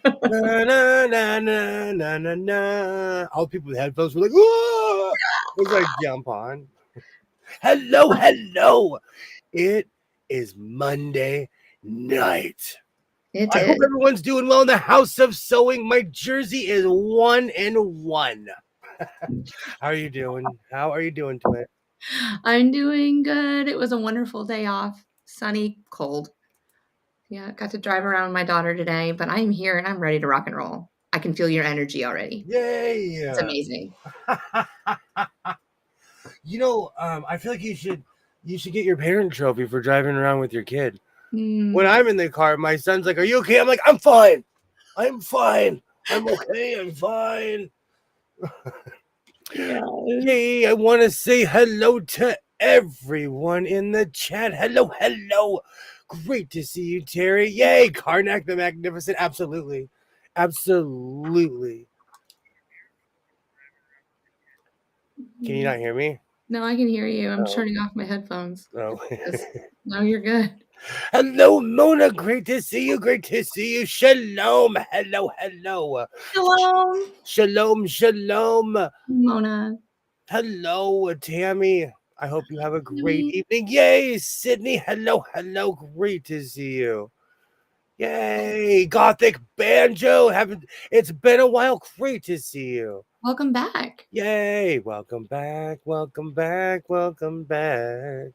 Na, na, na, na, na, na, na. All people with headphones were like, "Whoa!" It was like jump on. Hello, hello. It is Monday night. It I hope is. everyone's doing well in the house of sewing. My jersey is 1-1. How are you doing? How are you doing to it? I'm doing good. It was a wonderful day off. Sunny, cold. Yeah, got to drive around with my daughter today, but I'm here and I'm ready to rock and roll. I can feel your energy already. It's Yay! amazing. I feel like you should get your parent trophy for driving around with your kid. When Mm, I'm in the car, my son's like, "Are you okay?" I'm like, "I'm fine. I'm fine. I'm okay. I'm fine." yeah. Yay! I want to say hello to everyone in the chat. Hello, hello. Great to see you, Terry. Yay! Karnak the Magnificent. Absolutely. Absolutely. Can you not hear me? No, I can hear you. I'm Oh. turning off my headphones. Oh. No, you're good. Hello, Mona. Great to see you. Great to see you. Shalom. Hello, hello. Hello, Shalom, shalom. Mona. Hello, Tammy. I hope you have a great Yummy. evening. Yay, Sydney. Hello, hello. Great to see you. Yay, Gothic Banjo. It's been a while. Great to see you. Welcome back. Yay. Welcome back. Welcome back. Welcome back.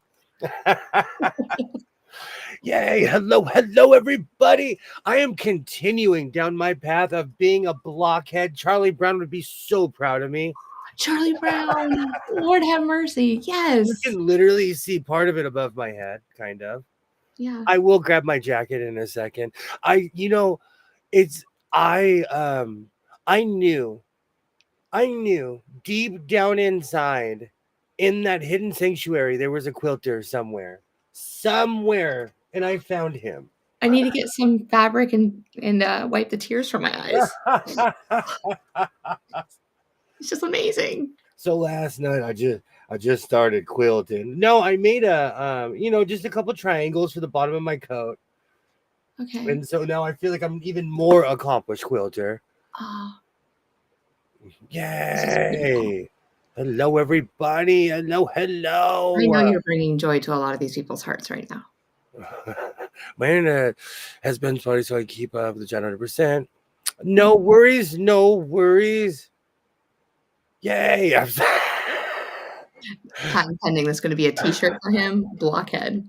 Yay. Hello, hello, everybody. I am continuing down my path of being a blockhead. Charlie Brown would be so proud of me. Charlie Brown. Lord have mercy. You Yes. can literally see part of it above my head, kind of. Yeah. I will grab my jacket in a second. I, you know, it's I knew deep down inside in that hidden sanctuary there was a quilter somewhere, and I found him. I need to get some fabric and wipe the tears from my eyes. It's just amazing. So last night I just started quilting. No, I made just a couple triangles for the bottom of my coat. Okay. And so now I feel like I'm even more accomplished quilter. Oh, this is beautiful. Yay! Hello, everybody. Hello, I know hello. you're bringing joy to a lot of these people's hearts right now. My internet has been funny, so I keep up with the 100%. No worries, no worries. Yay! Patent pending. That's going to be a T-shirt for him. Blockhead.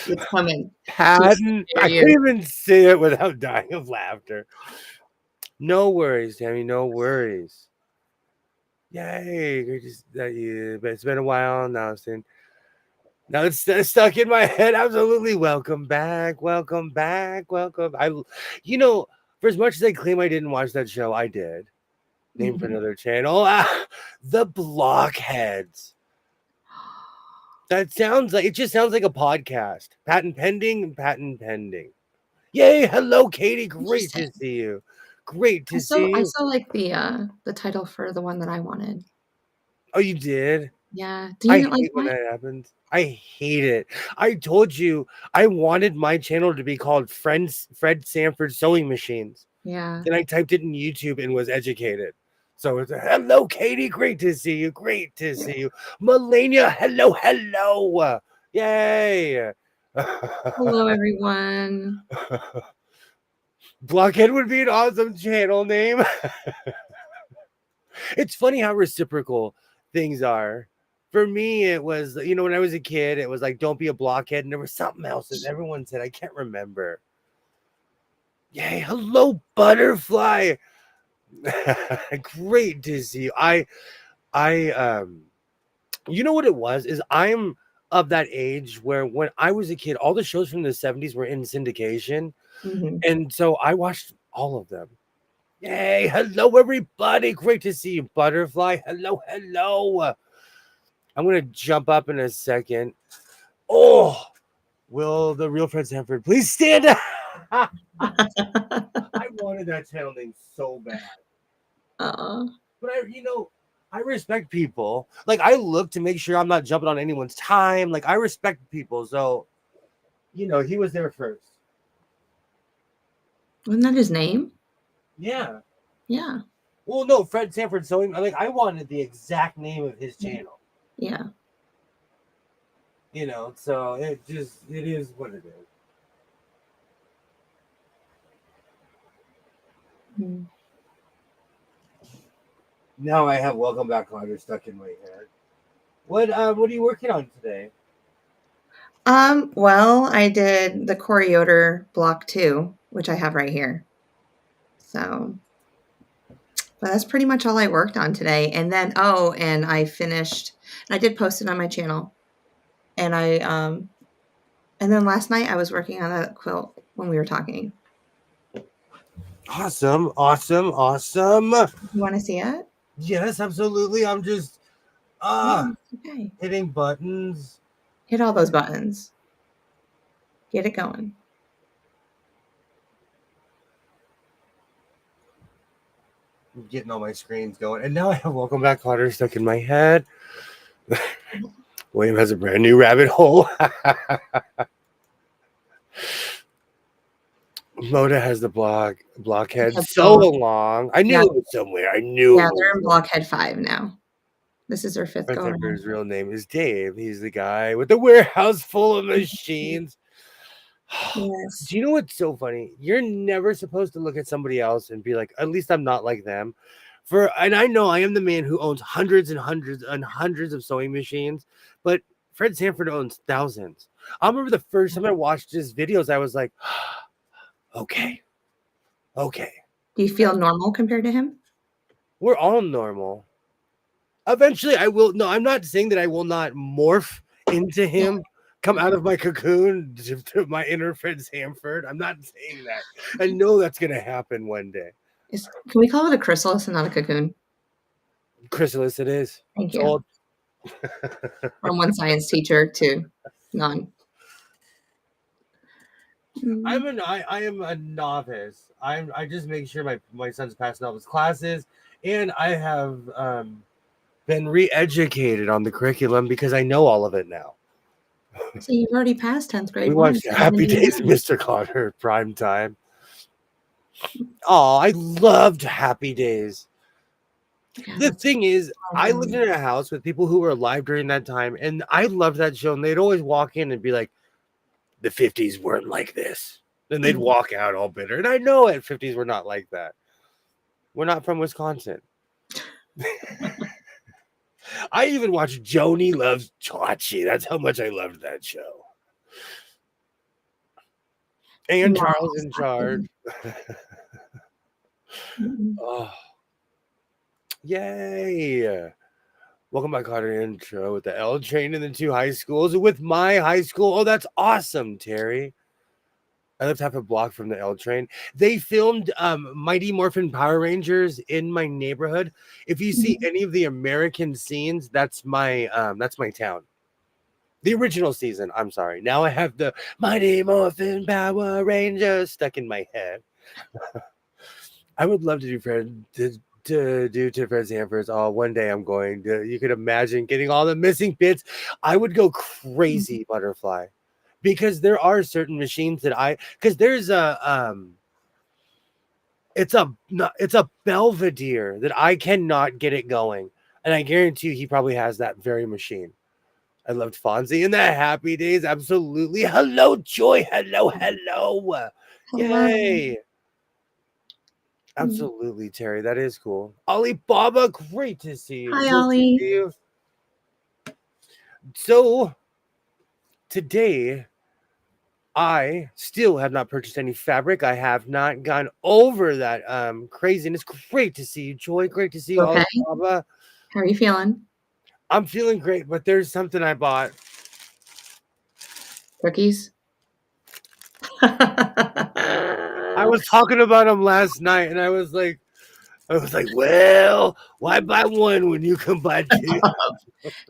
It's coming. Just Patent. near I can't you. even say it without dying of laughter. No worries, Tammy. No worries. Yay! But it's been a while now since. Now it's stuck in my head. Absolutely. Welcome back. Welcome back. Welcome. For as much as I claim I didn't watch that show, I did. Name for Mhm. another channel. The Blockheads. It just sounds like a podcast. Patent pending, patent pending. Yay. Hello, Katie. Great Interesting. to see you. Great I to still see I you. still like the title for the one that I wanted. Oh, you did? Yeah. Do you I not like hate when that? that happens. I hate it. I told you I wanted my channel to be called Fred Sanford Sewing Machines. Yeah. And I typed it in YouTube and was educated. So it's hello, Katie. Great to see you. Great to see you. Melania, hello, hello. Yay. Hello, everyone. Blockhead would be an awesome channel name. It's funny how reciprocal things are. For me, it was, when I was a kid, it was like, don't be a blockhead. And there was something else that everyone said. I can't remember. Yay. Hello, Butterfly. Great to see you. I you know what it was is I'm of that age where when I was a kid, all the shows from the 70s were in syndication. Mhm. And so I watched all of them. Yay, hello everybody. Great to see you, Butterfly. Hello, hello. I'm gonna jump up in a second. Oh, will the real Fred Sanford please stand up? I wanted that channel name so bad. Aw. But I respect people. Like I look to make sure I'm not jumping on anyone's time. Like I respect people. So, he was there first. Wasn't that his name? Yeah. Yeah. Well, no, Fred Sanford Sewing. Like, I wanted the exact name of his channel. Yeah. You know, so it is what it is. Mm. Now I have Welcome Back Kotter stuck in my head. What are you working on today? Well, I did the Corey Yoder block 2, which I have right here. So, but that's pretty much all I worked on today. And then, and I finished, I did post it on my channel. And and then last night I was working on a quilt when we were talking. Awesome, awesome, awesome. You want to see it? Yes, absolutely. I'm just Yeah, okay. hitting buttons. Hit all those buttons. Get it going. Getting all my screens going. And now I have Welcome Back Kotter stuck in my head. William has a brand new rabbit hole. Moda has the blockhead so long. I knew it was somewhere. I knew. Yeah, they're in blockhead 5 now. This is their 5th go around. His real name is Dave. He's the guy with the warehouse full of machines. Yes. Do you know what's so funny? You're never supposed to look at somebody else and be like, at least I'm not like them. And I know I am the man who owns hundreds and hundreds and hundreds of sewing machines, but Fred Sanford owns thousands. I remember the first time I watched his videos, I was like, okay. Do you feel normal compared to him? We're all normal. Eventually I will. No, I'm not saying that I will not morph into him, come out of my cocoon to my inner Fred Sanford. I'm not saying that. I know that's going to happen one day. Can we call it a chrysalis and not a cocoon? Chrysalis it is. Thank you. From one science teacher to none. I am a novice. I just make sure my son's passing all his classes, and I have been re-educated on the curriculum because I know all of it now. So you've already passed 10th grade. We watched Happy Days, Mr. Kotter, prime time. Oh, I loved Happy Days. Yeah, the thing is, I lived in a house with people who were alive during that time, and I loved that show. And they'd always walk in and be like, the 50s weren't like this. Then they'd walk out all bitter. And I know at 50s we're not like that. We're not from Wisconsin. I even watched Joni Loves Chachi. That's how much I loved that show. And Charles in Charge. Oh, yay. Welcome back, Kotter intro with the L train and the 2 high schools with my high school. Oh, that's awesome, Terry. I lived half a block from the L train. They filmed Mighty Morphin Power Rangers in my neighborhood. If you see any of the American scenes, that's my town. The original season. I'm sorry. Now I have the Mighty Morphin Power Rangers stuck in my head. I would love to do Fred Sanford's. Oh, one day I'm going to. You could imagine getting all the missing bits. I would go crazy, Butterfly. Because there are certain machines that because there's it's a Belvedere that I cannot get it going, and I guarantee you he probably has that very machine. I loved Fonzie in the Happy Days, absolutely. Hello, Joy. Hello. Yay! Absolutely, Terry. That is cool. Alibaba, great to see you. Hi, Ollie. So today, I still have not purchased any fabric. I have not gone over that craziness. Great to see you, Joy. Great to see you, okay. Alibaba. How are you feeling? I'm feeling great, but there's something I bought. Cookies? I was talking about them last night, and I was like, well, why buy one when you can buy 2?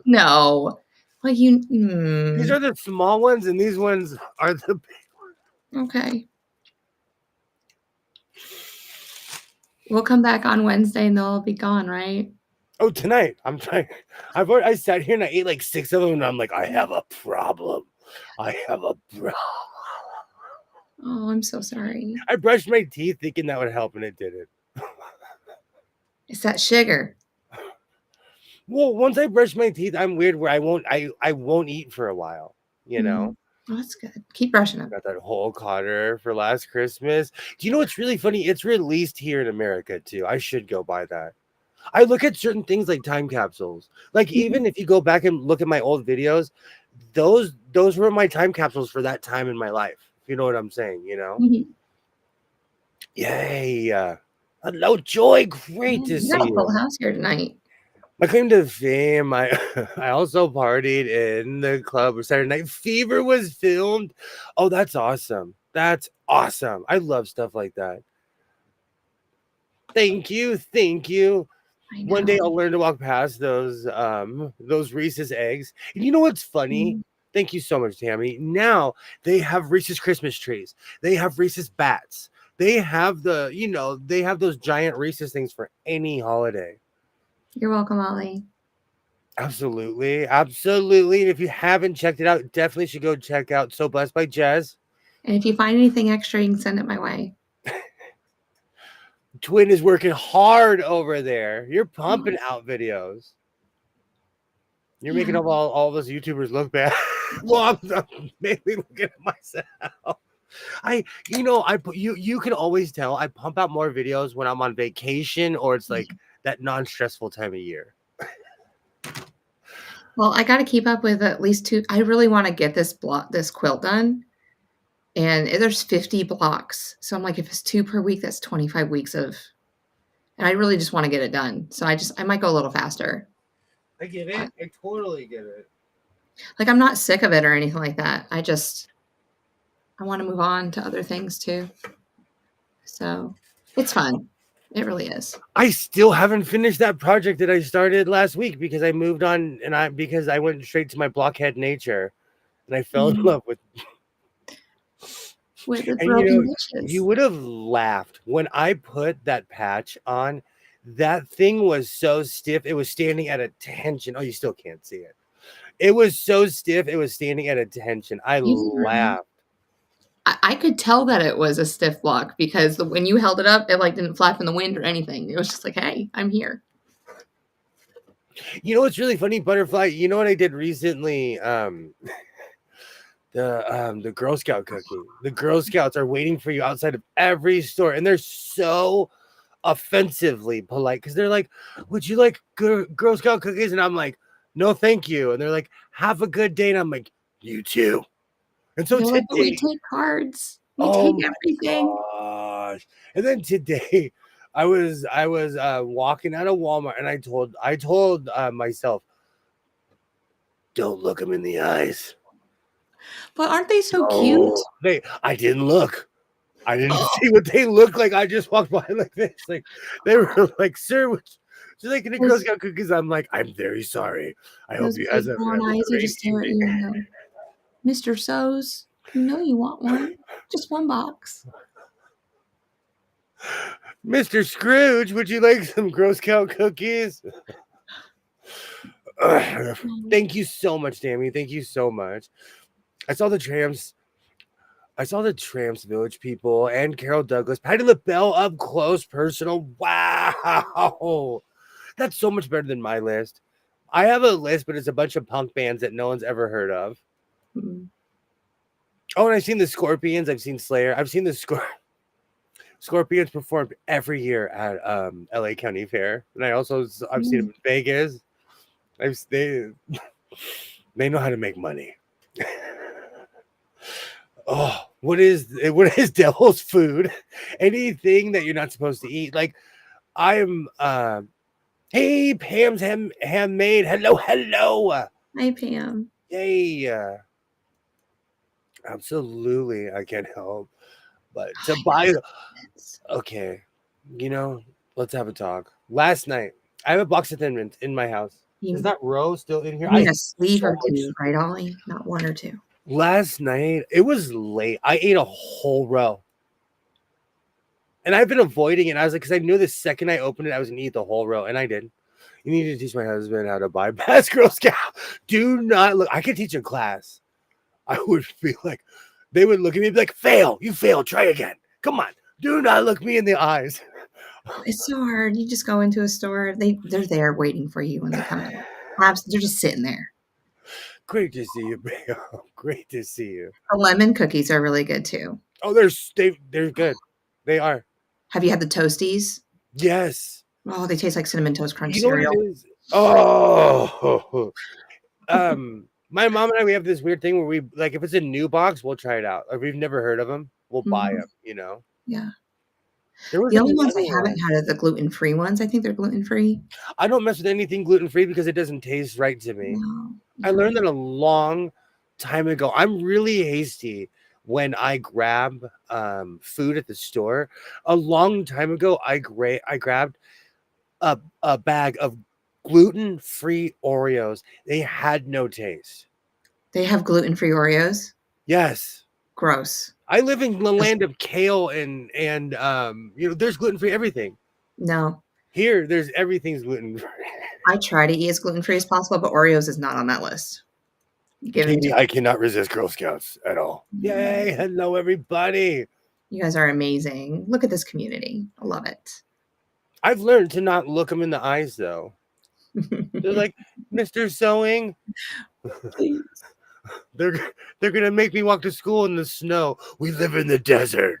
No. Well, these are the small ones, and these ones are the big ones. Okay. We'll come back on Wednesday, and they'll all be gone, right? Oh, tonight. I'm trying. I sat here and I ate like 6 of them, and I'm like, I have a problem. Oh, I'm so sorry. I brushed my teeth thinking that would help, and it didn't. It's that sugar. Well, once I brush my teeth, I'm weird where I won't eat for a while, you know? Oh, that's good. Keep brushing them. Got that whole Cotter for last Christmas. Do you know what's really funny? It's released here in America too. I should go buy that. I look at certain things like time capsules. Like even if you go back and look at my old videos, those were my time capsules for that time in my life. If you know what I'm saying, you know? Mhm. Yay. Hello, Joy. Great to You see got a full you. house here tonight. My claim to fame, I also partied in the club where Saturday Night Fever was filmed. Oh, that's awesome. That's awesome. I love stuff like that. Thank you. Thank you. I One day know. I'll learn to walk past those Reese's eggs. And you know what's funny? Mm. Thank you so much, Tammy. Now they have Reese's Christmas trees. They have Reese's bats. They have they have those giant Reese's things for any holiday. You're welcome, Ollie. Absolutely. Absolutely. And if you haven't checked it out, definitely should go check out So Blessed by Jazz. And if you find anything extra, you can send it my way. Twin is working hard over there. You're pumping out videos. You're making Yeah. all of us YouTubers look bad. Well, I'm mainly looking at myself. You can always tell I pump out more videos when I'm on vacation or it's like that non-stressful time of year. Well, I got to keep up with at least 2. I really want to get this quilt done. And there's 50 blocks. So I'm like, if it's 2 per week, that's 25 weeks of, and I really just want to get it done. So I might go a little faster. I get it. I totally get it. Like, I'm not sick of it or anything like that. I want to move on to other things too. So it's fun. It really is. I still haven't finished that project that I started last week because I moved on because I went straight to my blockhead nature and I fell in love with the and broken dishes. you would have laughed when I put that patch on. That thing was so stiff, it was standing at attention. Oh, you still can't see it. It was so stiff, it was standing at attention. I laughed. I could tell that it was a stiff block because when you held it up, it like didn't flap in the wind or anything. It was just like, hey, I'm here. You know what's really funny, Butterfly? You know what I did recently? The Girl Scout cookie. The Girl Scouts are waiting for you outside of every store, and they're so offensively polite because they're like, "Would you like Girl Scout cookies?" And I'm like, "No, thank you." And they're like, "Have a good day." And I'm like, "You too." And so today, We take cards. We oh take everything. gosh! And then today, I was walking out of Walmart, and I told myself, "Don't look them in the eyes." But aren't they so cute? I didn't look. I didn't see what they looked like. I just walked by like this. Like they were like, "Sir, would you like any Girl Scout cookies?" I'm like, "I'm very sorry. I hope you guys have a eyes, you just stare at you and go, Mr. So's, you know you want one. Just one box. Mr. Scrooge, would you like some Girl Scout cookies?" Thank you so much, Tammy. Thank you so much. I saw the Tramps Village people and Carol Douglas, Patti LaBelle up close, personal. Wow. That's so much better than my list. I have a list, but it's a bunch of punk bands that no one's ever heard of. Mm-hmm. Oh, and I've seen the Scorpions. I've seen Slayer. I've seen the Scorpions performed every year at LA County Fair. And I've seen them in Vegas. They know how to make money. Oh, what is devil's food? Anything that you're not supposed to eat. Like I'm hey, Pam's handmade. Hello. Hi, Pam. Yay. Absolutely. I can't help but to buy. Okay. Let's have a talk. Last night, I have a box of Thin Mints in my house. Is that row still in here? I need a sleeve or two, right, Ollie? Not one or two. Last night, it was late. I ate a whole row. And I've been avoiding it. I was like, because I knew the second I opened it, I was going to eat the whole row. And I did. You need to teach my husband how to bypass Girl Scout. Do not look. I could teach a class. I would be like, They would look at me and be like, fail, you failed, try again. Come on, do not look me in the eyes. It's so hard. You just go into a store. They're there waiting for you when they come in. They're just sitting there. Great to see you, Bam. Great to see you. The lemon cookies are really good too. Oh, they're good. They are. Have you had the Toasties? Yes. Oh, they taste like Cinnamon Toast Crunch You know what it cereal. is? Oh, my mom and I, we have this weird thing where we like if it's a new box, we'll try it out. Like we've never heard of them, we'll buy them. You know. Yeah. There was The only ones another I haven't one. had are the gluten-free ones. I think they're gluten-free. I don't mess with anything gluten free because it doesn't taste right to me. No. I Yeah. learned that a long time ago. I'm really hasty when I grab food at the store. A long time ago, I grabbed a bag of gluten-free Oreos. They had no taste. They have gluten-free Oreos? Yes. Gross. I live in the Just land of kale and there's gluten-free everything. no. Here, there's everything's gluten-free. I try to eat as gluten-free as possible, but Oreos is not on that list. Give them to Katie, I cannot resist Girl Scouts at all. me. Yay! Hello, everybody. You guys are amazing. Look at this community. I love it. I've learned to not look them in the eyes, though. They're like, Mr. Sewing. Please. They're gonna make me walk to school in the snow. We live in the desert.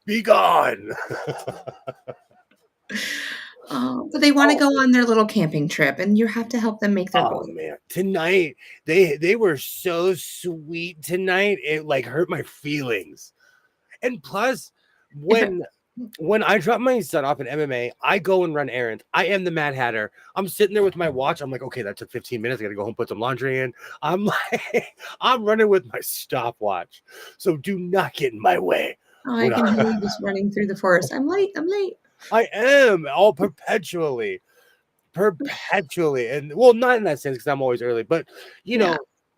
Be gone. But they want to go on their little camping trip, and you have to help them make their Oh goal. man, tonight they were so sweet tonight. It like hurt my feelings. And plus, If it, when I drop my son off in MMA, I go and run errands. I am the Mad Hatter. I'm sitting there with my watch. I'm like, okay, that took 15 minutes. I gotta go home, put some laundry in. I'm like, I'm running with my stopwatch. So do not get in my way. I can hear you just running through the forest. I'm late. I'm late. I am all perpetually, and well, not in that sense because I'm always early, but you Yeah. know,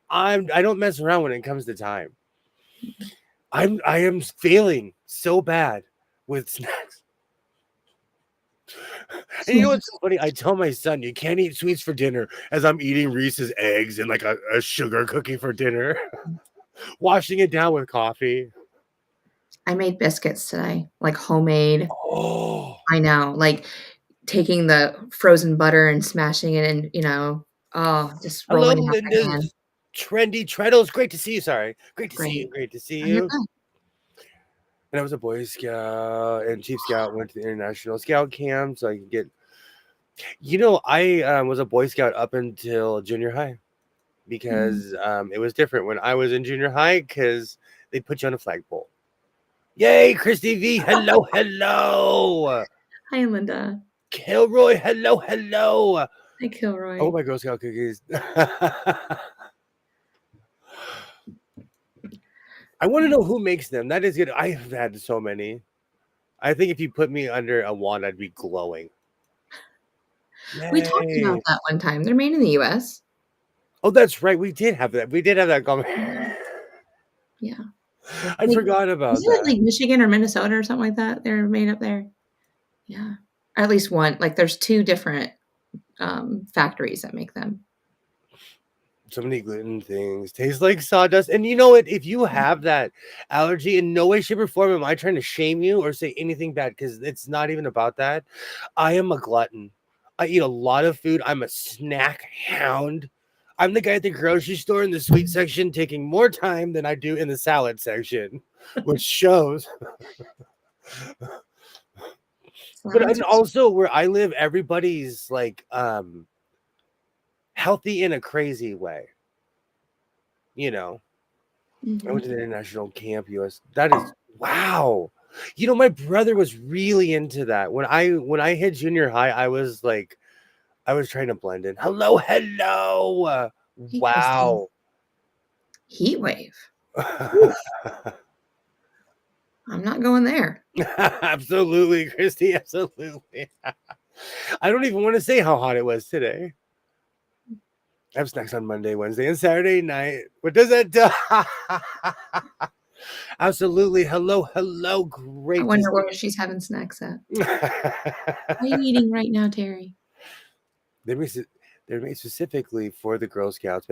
I don't mess around when it comes to time. I am failing so bad with snacks. And you know what's so funny? I tell my son you can't eat sweets for dinner as I'm eating Reese's eggs and like a sugar cookie for dinner, washing it down with coffee. I made biscuits today, like homemade. Oh, I know, like taking the frozen butter and smashing it and, just hello, rolling it out by hand. Linda's trendy treadles. Great to see you. Sorry, great to see you. Great. Great to see Oh, you're you. good. And I was a Boy Scout and Chief Scout. Went to the International Scout Camp so I could get. I was a Boy Scout up until junior high because it was different when I was in junior high because they put you on a flagpole. Yay, Christy V! Hello, hello. Hi, Linda. Kilroy, hello, hello. Hi, Kilroy. Oh, my Girl Scout cookies. I want to know who makes them. That is good. I've had so many. I think if you put me under a wand, I'd be glowing. We talked about Yay. that one time. They're made in the US. Oh, that's right. We did have that. We did have that comment. Yeah. I Like, forgot about isn't it that. like Michigan or Minnesota or something like that? They're made up there. Yeah. Or at least one. Like, there's 2 different, factories that make them. So many gluten things taste like sawdust. And you know what? If you have that allergy, in no way, shape, or form am I trying to shame you or say anything bad because it's not even about that. I am a glutton. I eat a lot of food. I'm a snack hound. I'm the guy at the grocery store in the sweet section taking more time than I do in the salad section, which shows. But Salads and are also where I live, everybody's like healthy in a crazy way. You know. I went Mhm. to the international camp US. That is wow. My brother was really into that. When I hit junior high, I was like I was trying to blend in. Hello, hello. Hey, Christy. Wow. Heat wave. Oof, I'm not going there. Absolutely, Christy. Absolutely. I don't even want to say how hot it was today. I have snacks on Monday, Wednesday, and Saturday night. What does that do? Absolutely. Hello, hello. I Great to wonder see where she's having snacks at. you. What are you eating right now, Terry? They're made, they're made specifically for the Girl Scouts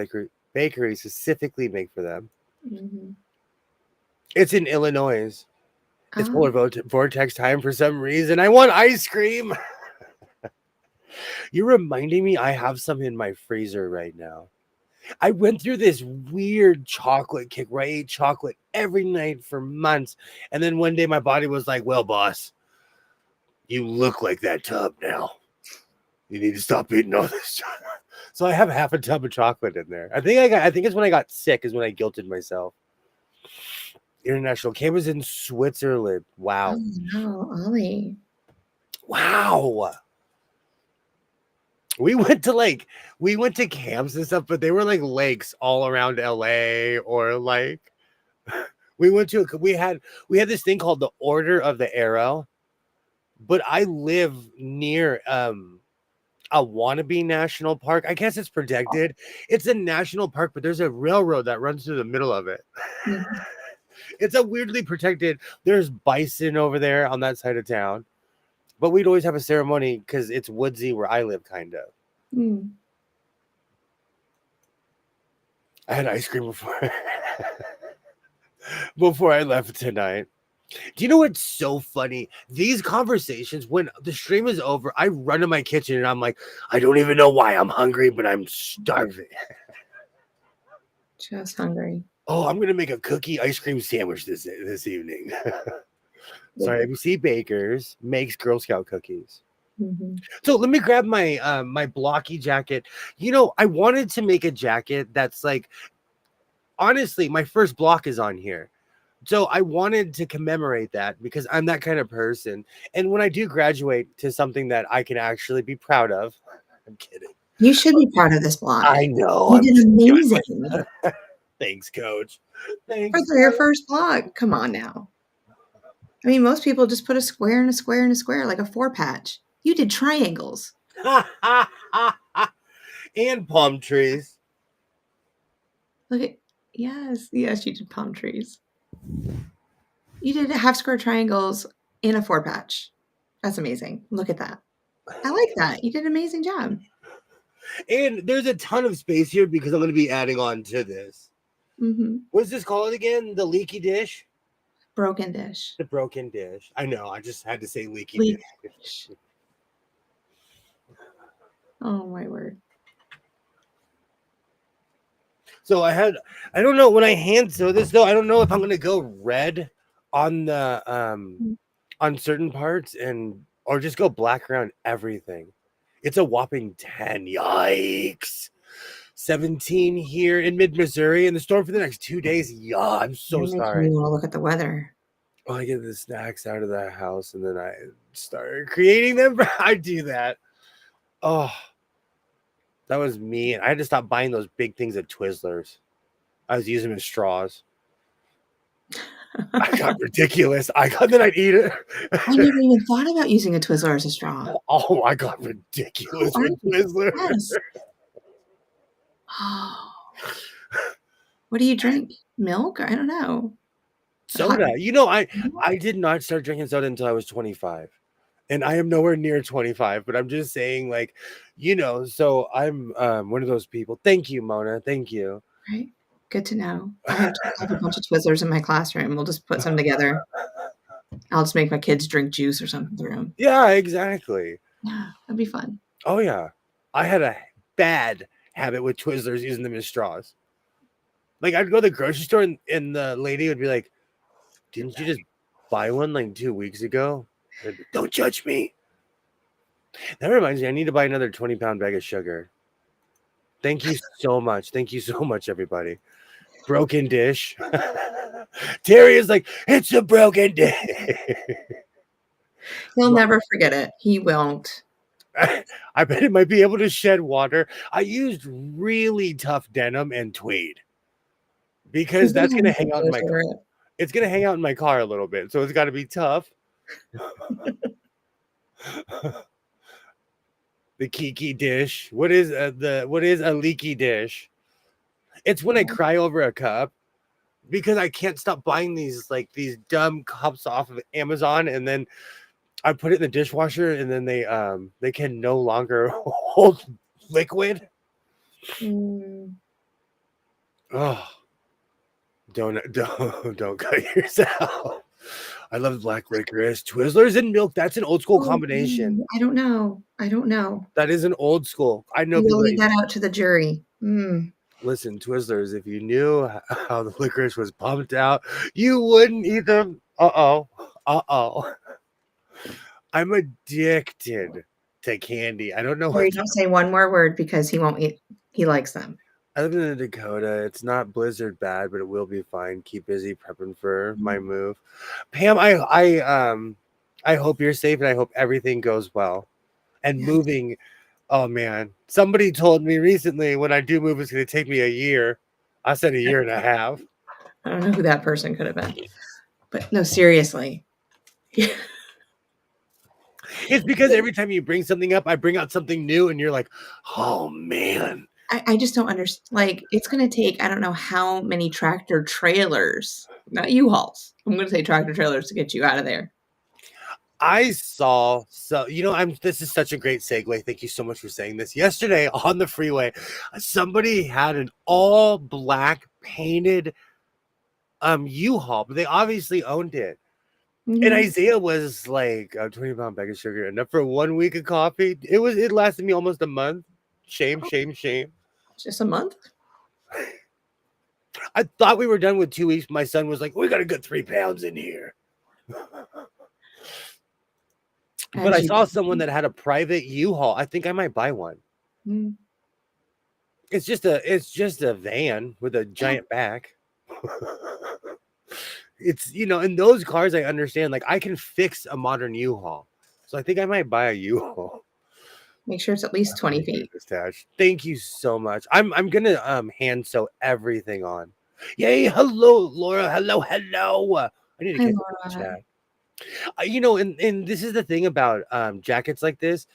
bakery specifically make for them. Mhm. It's in Illinois. It's Oh, polar vortex time for some reason. I want ice cream. You're reminding me I have some in my freezer right now. I went through this weird chocolate kick where I ate chocolate every night for months. And then one day my body was like, well, boss, you look like that tub now. You need to stop eating all this chocolate. So I have half a tub of chocolate in there. I think it's when I got sick is when I guilted myself. International K was in Switzerland. Wow. oh no, Ollie. Wow. We went to camps and stuff, but they were like lakes all around LA or like we had this thing called the Order of the Arrow, but I live near a wannabe national park. I guess it's protected. It's a national park, but there's a railroad that runs through the middle of it. Mhm. It's a weirdly protected. There's bison over there on that side of town, but we'd always have a ceremony because it's woodsy where I live, kind of. Mm. I had ice cream before I left tonight. Do you know what's so funny? These conversations, when the stream is over, I run to my kitchen and I'm like, I don't even know why I'm hungry, but I'm starving. Just hungry. Oh, I'm gonna make a cookie ice cream sandwich this evening. Sorry, ABC Bakers makes Girl Scout cookies. Mm-hmm. So let me grab my my blocky jacket. You know, I wanted to make a jacket that's like, honestly, my first block is on here. So I wanted to commemorate that because I'm that kind of person. And when I do graduate to something that I can actually be proud of, I'm kidding. You should be proud of this block. I know. You I'm did just doing amazing. Thanks, coach. For Thanks. your first block. Come on now. I mean, most people just put a square and a square and a square, like a 4-patch. You did triangles. And palm trees. Look at, yes, yes, you did palm trees. You did half square triangles in a 4-patch. That's amazing. Look at that. I like that. You did an amazing job. And there's a ton of space here because I'm going to be adding on to this. Mm-hmm. What's this called again? The leaky dish? Broken dish. The broken dish. I know. I just had to say leaky Leak dish. dish. Oh my word. So I don't know, when I hand sew this though, I don't know if I'm gonna go red on the on certain parts and or just go black around everything. It's a whopping 10. Yikes. 17 here in mid-Missouri and the storm for the next 2 days. Yeah, I'm so You're making sorry. me want to look at the weather. Oh, I get the snacks out of the house and then I start creating them. I do that. Oh, that was me. I had to stop buying those big things at Twizzlers. I was using them as straws. I got ridiculous. Then I'd eat it. I never even thought about using a Twizzler as a straw. Oh, I got ridiculous Who are with you? Twizzler. Yes. Oh. What do you drink? Milk? I don't know. Hot Soda. You know, milk? I did not start drinking soda until I was 25. And I am nowhere near 25, but I'm just saying, like, you know, so I'm one of those people. Thank you, Mona. Thank you. Right. Good to know. I have a bunch of Twizzlers in my classroom. We'll just put some together. I'll just make my kids drink juice or something through them. Yeah, exactly. Yeah, that'd be fun. Oh, yeah. I had a bad habit with Twizzlers using them as straws. Like, I'd go to the grocery store and the lady would be like, didn't you just buy one like 2 weeks ago? Don't judge me. That reminds me, I need to buy another 20-pound bag of sugar. Thank you so much. Thank you so much, everybody. Broken dish. Terry is like, it's a broken dish. He'll never forget it. He won't. I bet it might be able to shed water. I used really tough denim and tweed because that's going to hang out in my car. It's going to hang out in my car a little bit, so it's got to be tough. The kiki dish. What is a leaky dish? It's when I cry over a cup because I can't stop buying these dumb cups off of Amazon, and then I put it in the dishwasher, and then they can no longer hold liquid. Mm. Oh, Don't cut yourself. I love black licorice, Twizzlers, and milk. That's an old school Oh, combination. I don't know. I don't know. That is an old school. I know We will people leave that that out to the jury. listen, Twizzlers. If you knew how the licorice was pumped out, you wouldn't eat them. Uh-oh. I'm addicted to candy. I don't know Harry, what. don't say one more word because he won't eat. He likes them. I live in the Dakota. It's not blizzard bad, but it will be fine. Keep busy prepping for my move. Pam, I hope you're safe and I hope everything goes well. And moving, oh man. Somebody told me recently when I do move, it's gonna take me a year. I said a year and a half. I don't know who that person could have been. But no, seriously. It's because every time you bring something up, I bring out something new, and you're like, oh man. I just don't understand. Like, it's going to take, I don't know how many tractor trailers, not U-Hauls. I'm going to say tractor trailers to get you out of there. I saw, so this is such a great segue. Thank you so much for saying this. Yesterday on the freeway, somebody had an all black painted U-Haul, but they obviously owned it. And Isaiah was like, 20-pound bag of sugar, enough for 1 week of coffee. It lasted me almost a month. Shame. Just a month? I thought we were done with 2 weeks. My son was like, we got a good 3 pounds in here. But I saw someone that had a private U-Haul. I think I might buy one. It's just a van with a giant back. It's, in those cars, I understand, like, I can fix a modern U-Haul. So I think I might buy a U-Haul. Make sure it's at least 20 feet. Thank you so much. I'm gonna hand sew everything on. Yay! Hello, Laura. Hello. I need to get the chat. And this is the thing about jackets like this.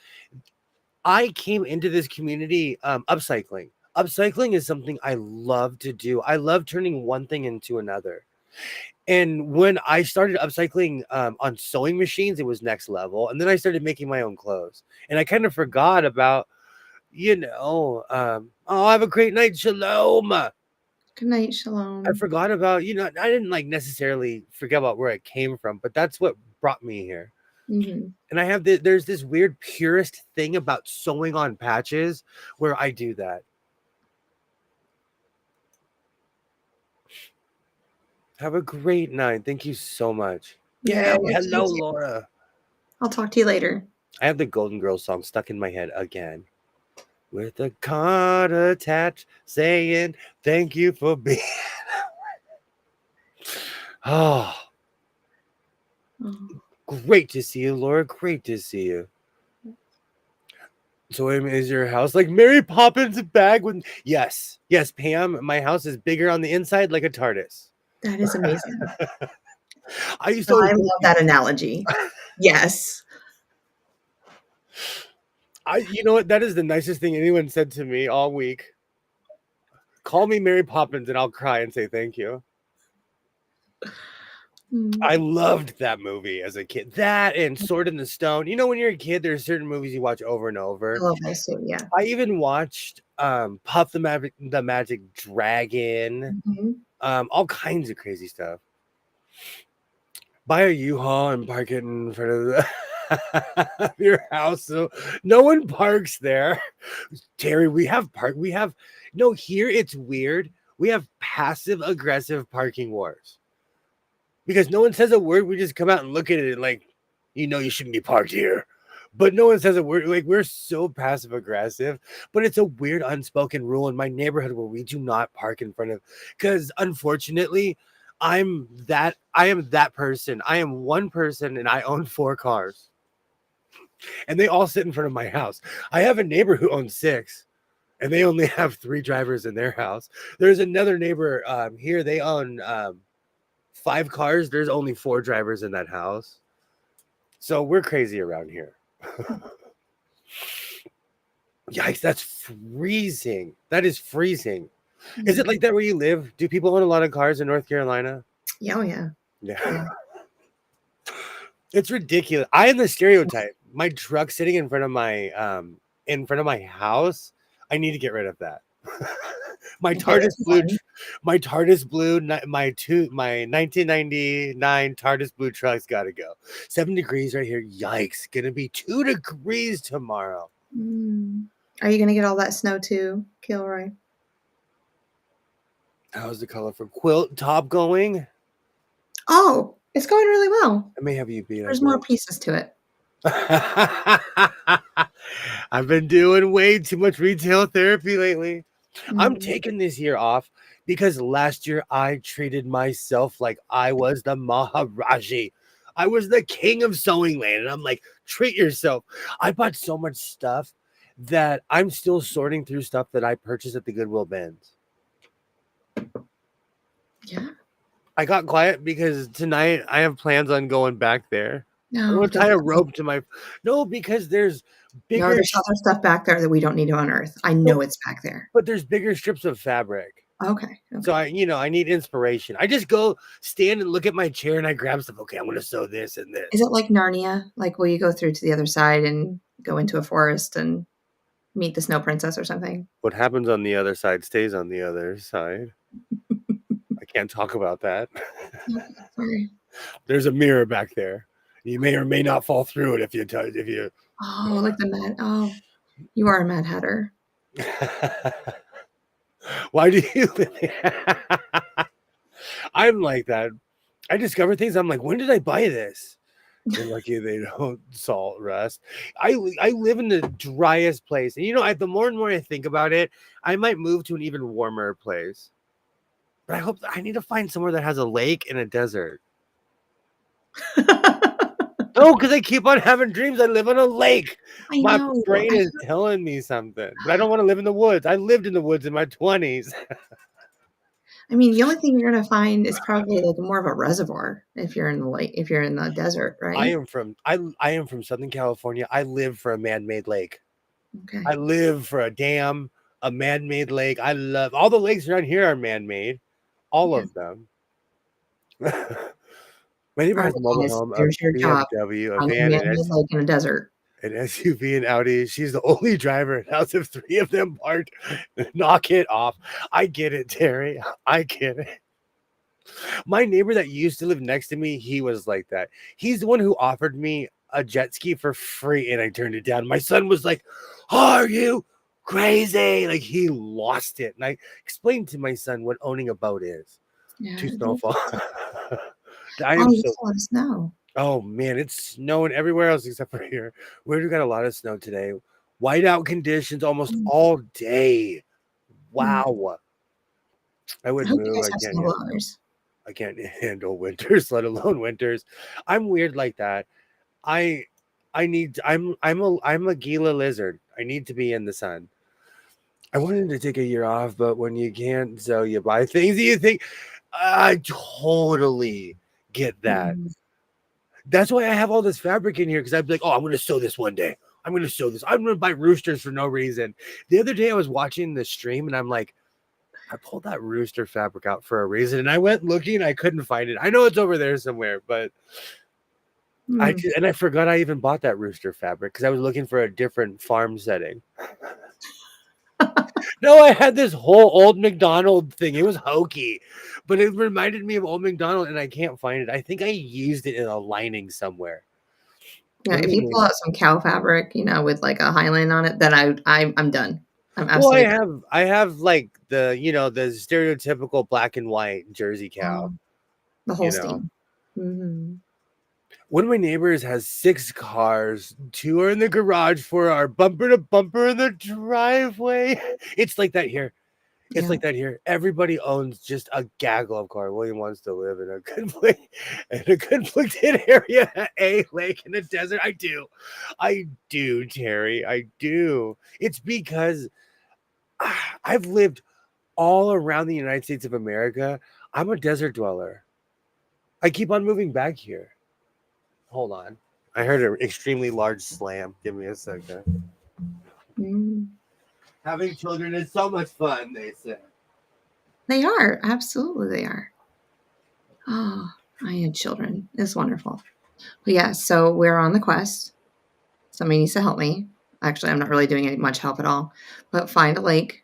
I came into this community upcycling. Upcycling is something I love to do. I love turning one thing into another. And when I started upcycling on sewing machines, it was next level. And then I started making my own clothes. And I kind of forgot about, have a great night. Shalom. Good night, Shalom. I forgot about, I didn't like necessarily forget about where it came from, but that's what brought me here. And I have there's this weird purist thing about sewing on patches where I do that. Have a great night. Thank you so much. Yeah. Hello, Laura. I'll talk to you later. I have the Golden Girls song stuck in my head again. With a card attached saying thank you for being. Oh. Great to see you, Laura. Great to see you. So is your house like Mary Poppins bag with yes, Pam, my house is bigger on the inside like a TARDIS. That is amazing. I love that analogy. Yes. You know what? That is the nicest thing anyone said to me all week. Call me Mary Poppins and I'll cry and say thank you. I loved that movie as a kid. That and Sword in the Stone. When you're a kid, there's certain movies you watch over and over. I love those too, yeah. I even watched Puff the Magic Dragon. All kinds of crazy stuff. Buy a U-Haul and park it in front of your house so no one parks there. Terry, here it's weird. We have passive aggressive parking wars. Because no one says a word, we just come out and look at it and like, you shouldn't be parked here. But no one says a word. Like, we're so passive aggressive, but it's a weird unspoken rule in my neighborhood where we do not park in front of, because unfortunately, I am that person. I am one person and I own 4 cars. And they all sit in front of my house. I have a neighbor who owns 6 and they only have 3 drivers in their house. There's another neighbor here. They own 5 cars. There's only 4 drivers in that house. So we're crazy around here. Yikes, that's freezing. That is freezing. Is it like that where you live? Do people own a lot of cars in North Carolina? Yeah, yeah. It's ridiculous. I am the stereotype. My truck sitting in front of my house. I need to get rid of that. My Okay, TARDIS that's blue, fun. my TARDIS blue, my 1999 TARDIS blue truck's got to go. 7 degrees right here. Yikes! Gonna be 2 degrees tomorrow. Are you going to get all that snow too, Kilroy? How's the colorful quilt top going? Oh, it's going really well. I may have you beat. I There's more think. pieces to it. I've been doing way too much retail therapy lately. I'm Mm. taking this year off because last year I treated myself like I was the Maharaji. I was the king of sewing land. And I'm like, treat yourself. I bought so much stuff that I'm still sorting through stuff that I purchased at the Goodwill bins. Yeah. I got quiet because tonight I have plans on going back there. I'm No, gonna don't tie a tell me. rope to my no, because there's No, bigger there's other stuff back there that we don't need to unearth. I know it's back there. but there's bigger strips of fabric. Okay. So Okay. I need inspiration. I just go stand and look at my chair and I grab stuff. Okay, I'm gonna sew this and Is this. it like Narnia? Like, will you go through to the other side and go into a forest and meet the snow princess or something? What happens on the other side stays on the other side. I can't talk about that. Okay, sorry. There's a mirror back there. You may or may not fall through it if you touch if you. Oh, like the Mad. Oh, you are a Mad Hatter. Why do you? I'm like that. I discover things. I'm like, when did I buy this? You're lucky they don't salt rust. I live in the driest place, and the more and more I think about it, I might move to an even warmer place. But I need to find somewhere that has a lake and a desert. No, because I keep on having dreams. I live on a lake. I My know. brain is telling me something, but I don't want to live in the woods. I lived in the woods in my 20s. I mean, the only thing you're gonna find is probably like more of a reservoir if you're in the lake, if you're in the desert, right? I am from Southern California. I live for a man-made lake. Okay. I live for a dam, a man-made lake. I love all the lakes around here are man-made, all Yeah. of them. My neighbor All right, has a mobile guys, home, a here's your job. BMW, a Find a van, man-made lake in a desert. an SUV, and Audi. She's the only driver in house of 3 of them parked. Knock it off. I get it, Terry. I get it. My neighbor that used to live next to me, he was like that. He's the one who offered me a jet ski for free, and I turned it down. My son was like, "Are you crazy?" Like he lost it. And I explained to my son what owning a boat is. Yeah. To snowfall. I Oh, am you so. still let us know. Oh man, it's snowing everywhere else except for here. We got a lot of snow today. Whiteout conditions almost Mm, all day. mm. Wow. I I would hope you move. guys have snow blowers. I can't handle winters, let alone winters. I'm weird like that. I I need I'm a Gila lizard. I need to be in the sun. I wanted to take a year off, but when you can't, so you buy things that you think I totally get that. Mm, That's why I have all this fabric in here because I'd be like, oh, I'm gonna sew this one day. I'm gonna sew this. I'm gonna buy roosters for no reason. The other day I was watching the stream and I'm like, I pulled that rooster fabric out for a reason, and I went looking. I couldn't find it. I know it's over there somewhere, but mm. I forgot I even bought that rooster fabric because I was looking for a different farm setting. No, I had this whole old McDonald thing. It was hokey, but it reminded me of old McDonald, and I can't find it. I think I used it in a lining somewhere. Yeah, Let if me you pull maybe. out some cow fabric, with like a highline on it, then I'm done. I'm Well, absolutely done. I have like the stereotypical black and white Jersey cow. Oh, the You know, Holstein. Mhm. one of my neighbors has 6 cars. 2 are in the garage, 4 are bumper to bumper in the driveway. It's like that here. It's Yeah. like that here. Everybody owns just a gaggle of cars. William wants to live in a conflicted area, a lake in the desert. I do, Terry. I do. It's because I've lived all around the United States of America. I'm a desert dweller. I keep on moving back here. Hold on. I heard an extremely large slam. Give me a second. Mm. Having children is so much fun, they say. They are. Absolutely, they are. Oh, I had children. It's wonderful. But yeah, so we're on the quest. Somebody needs to help me. Actually, I'm not really doing any much help at all, but find a lake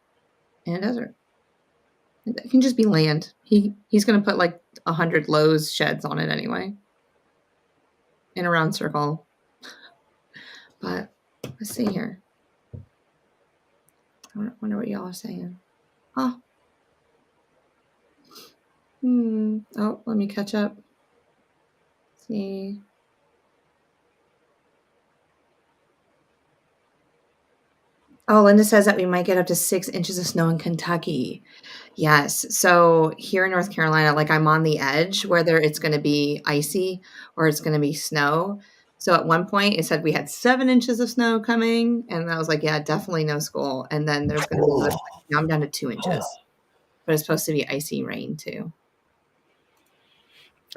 and a desert. It can just be land. He's gonna put like 100 Lowe's sheds on it anyway, in a round circle. But let's see here. I wonder what y'all are saying. Oh. Oh, let me catch up. Let's see. Oh, Linda says that we might get up to 6 inches of snow in Kentucky. Yes. So here in North Carolina, like I'm on the edge, whether it's going to be icy or it's going to be snow. So at one point it said we had 7 inches of snow coming, and I was like, yeah, definitely no school. And then there's going to be another. Now I'm down to 2 inches, but it's supposed to be icy rain too.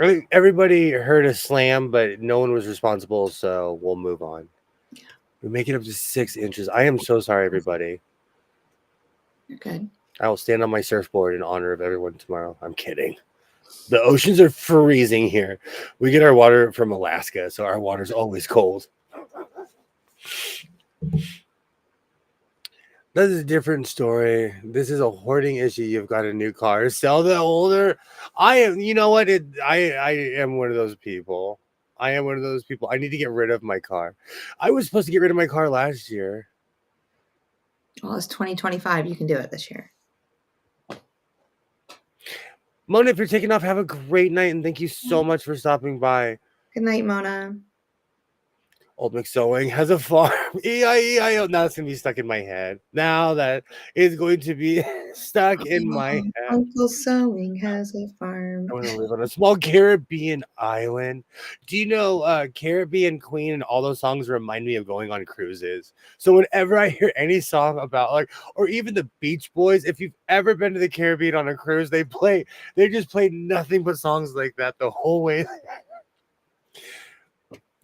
I think everybody heard a slam, but no one was responsible, so we'll move on. We make it up to 6 inches. I am so sorry, everybody. You're good. I will stand on my surfboard in honor of everyone tomorrow. I'm kidding. The oceans are freezing here. We get our water from Alaska, so our water's always cold. That is a different story. This is a hoarding issue. You've got a new car. Sell the older. I am. You know what? I am one of those people. I am one of those people. I need to get rid of my car. I was supposed to get rid of my car last year. Well, it's 2025. You can do it this year. Mona, if you're taking off, have a great night, and thank you so much for stopping by. Good night, Mona. Old McSewing has a farm. E-I-E-I-O. Now it's going to be stuck in my head. Now that is going to be stuck in my head. Uncle Sewing has a farm. I want to live on a small Caribbean island. Do you know Caribbean Queen and all those songs remind me of going on cruises? So whenever I hear any song about like, or even the Beach Boys, if you've ever been to the Caribbean on a cruise, they just play nothing but songs like that the whole way.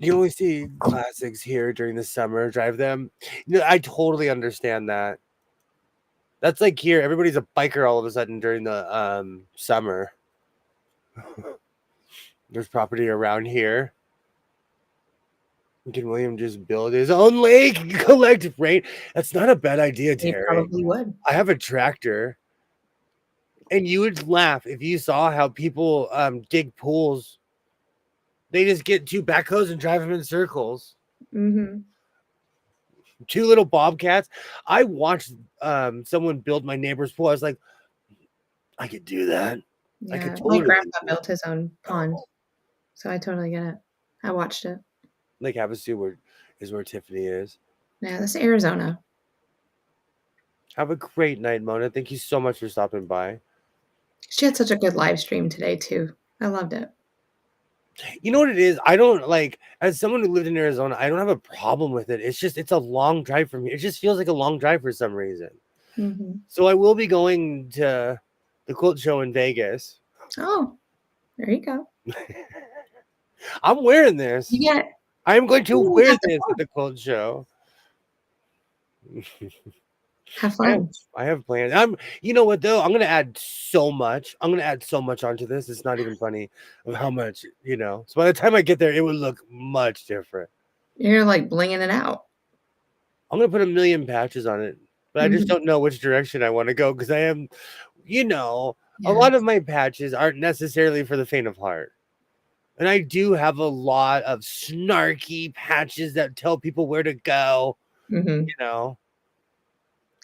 You only see classics here during the summer. Drive them. You know, I totally understand that. That's like here. Everybody's a biker all of a sudden during the summer. There's property around here. Can William just build his own lake, collect rain? That's not a bad idea, Terry. He probably would. I have a tractor. And you would laugh if you saw how people dig pools. They just get 2 backhoes and drive them in circles. Mm-hmm. 2 little bobcats. I watched someone build my neighbor's pool. I was like, I could do that. Yeah, I could totally. my grandpa built his own pond, so I totally get it. I watched it. Lake Havasu is where Tiffany is. Yeah, that's Arizona. Have a great night, Mona. Thank you so much for stopping by. She had such a good live stream today too. I loved it. You know what it is? I don't like, as someone who lived in Arizona, I don't have a problem with it. It's just, it's a long drive from here. It just feels like a long drive for some reason. Mm-hmm. So I will be going to the quilt show in Vegas. Oh, there you go. I'm wearing this. Yeah. I'm going to wear this at the quilt show. Have fun. I have plans. You know what though? I'm gonna add so much. I'm gonna add so much onto this. It's not even funny of how much, you know. So by the time I get there, it would look much different. You're like blinging it out. I'm gonna put 1,000,000 patches on it, but I just don't know which direction I want to go because I am, you know, a lot of my patches aren't necessarily for the faint of heart. And I do have a lot of snarky patches that tell people where to go, you know.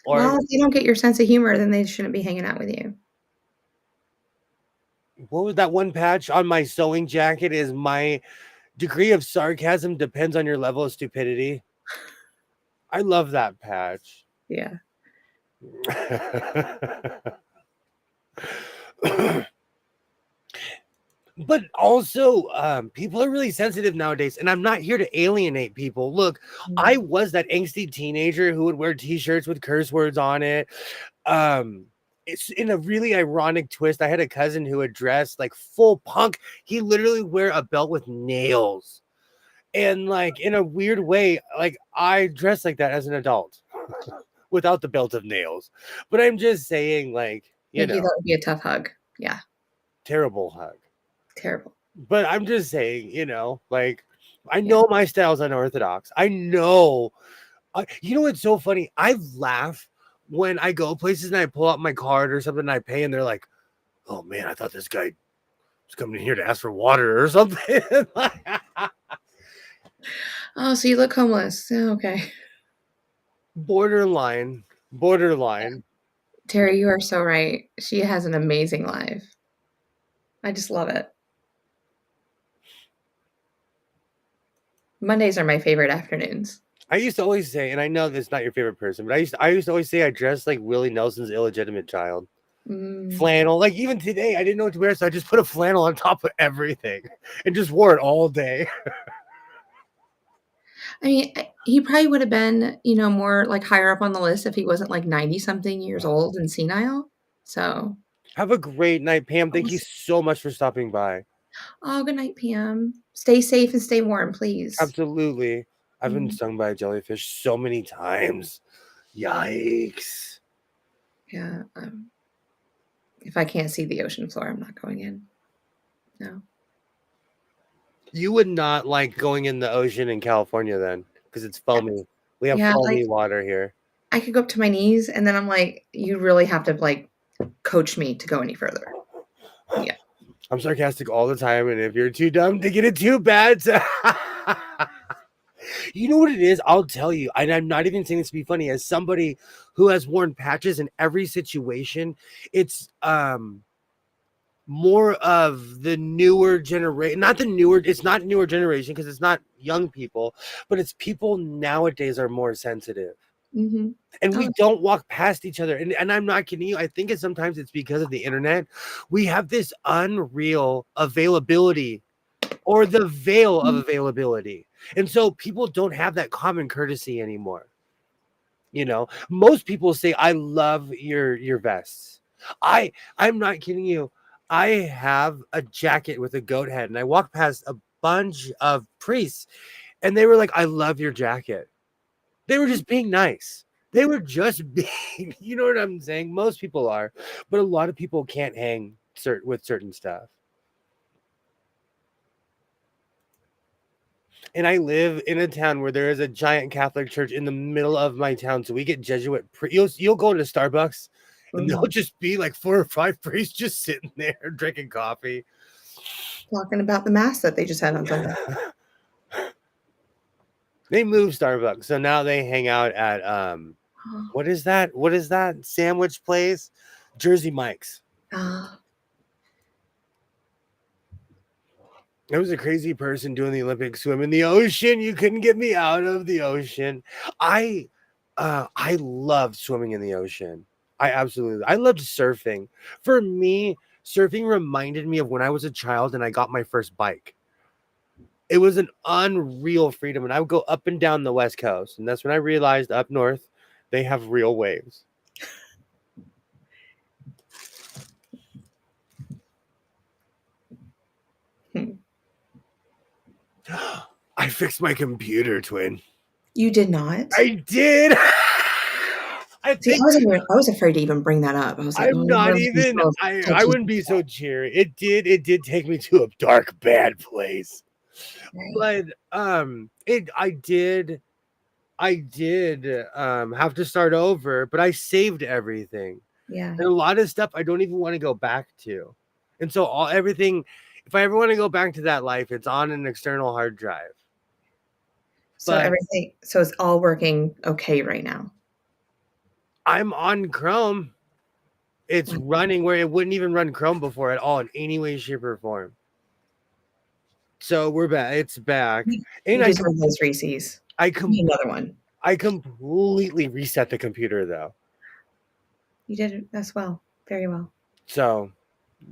Or, well, if you don't get your sense of humor, then they shouldn't be hanging out with you. What was that one patch on my sewing jacket? Is my degree of sarcasm depends on your level of stupidity. I love that patch. Yeah. But also, people are really sensitive nowadays, and I'm not here to alienate people. Look, I was that angsty teenager who would wear t-shirts with curse words on it. It's in a really ironic twist. I had a cousin who would dress like full punk. He literally wear a belt with nails. And like in a weird way, like I dress like that as an adult without the belt of nails. But I'm just saying, like, you know, that would be a tough hug. Yeah. Terrible hug. Terrible. But I'm just saying, you know, like, I know my style's unorthodox. I know. You know what's so funny? I laugh when I go places and I pull out my card or something and I pay and they're like, oh man, I thought this guy was coming in here to ask for water or something. Oh, so you look homeless. Oh, okay. Borderline. Terry, you are so right. She has an amazing life. I just love it. Mondays are my favorite afternoons. I used to always say, and I know that's not your favorite person, but I used to always say I dressed like Willie Nelson's illegitimate child. Flannel, like even today, I didn't know what to wear, so I just put a flannel on top of everything and just wore it all day. I mean, he probably would have been, more like higher up on the list if he wasn't like 90 something years old and senile. So, Have a great night, Pam. Thank you so much for stopping by. oh, good night, Pam. Stay safe and stay warm, please. Absolutely. I've been stung by a jellyfish so many times. Yikes. Yeah. If I can't see the ocean floor, I'm not going in. No. You would not like going in the ocean in California then, because it's foamy. We have foamy water here. I could go up to my knees, and then I'm like, you really have to like coach me to go any further. Yeah. I'm sarcastic all the time, and if you're too dumb to get it too bad, you know what it is? I'll tell you, and I'm not even saying this to be funny. As somebody who has worn patches in every situation, it's more of the newer generation, it's not newer generation because it's not young people, but it's people nowadays are more sensitive. And we don't walk past each other. And I'm not kidding you. I think sometimes it's because of the internet. We have this unreal availability or the veil of availability. And so people don't have that common courtesy anymore. Most people say, I love your vests. I'm not kidding you. I have a jacket with a goat head, and I walked past a bunch of priests, and they were like, I love your jacket. They were just being nice. They were just being, you know what I'm saying? Most people are, but a lot of people can't hang with certain stuff. And I live in a town where there is a giant Catholic church in the middle of my town. So we get Jesuit you'll go to Starbucks and there'll just be like 4 or 5 priests just sitting there drinking coffee. Talking about the mass that they just had on Sunday. They moved Starbucks. So now they hang out at what is that? What is that sandwich place? Jersey Mike's. I was a crazy person doing the Olympic swim in the ocean. You couldn't get me out of the ocean. I loved swimming in the ocean. I loved surfing. For me, surfing reminded me of when I was a child and I got my first bike. It was an unreal freedom, and I would go up and down the West Coast, and that's when I realized up north they have real waves. I fixed my computer, twin. You did not? I did. I was afraid to even bring that up. I was like, I'm not even. I wouldn't be so cheery. It did take me to a dark, bad place. Right. But I did have to start over, but I saved everything. Yeah. And a lot of stuff I don't even want to go back to. And so everything, if I ever want to go back to that life, it's on an external hard drive. So it's all working okay right now. I'm on Chrome. It's running where it wouldn't even run Chrome before at all in any way, shape, or form. So we're back. It's back. And I deserve those Reese's. Another one. I completely reset the computer though. You did it as well. Very well. So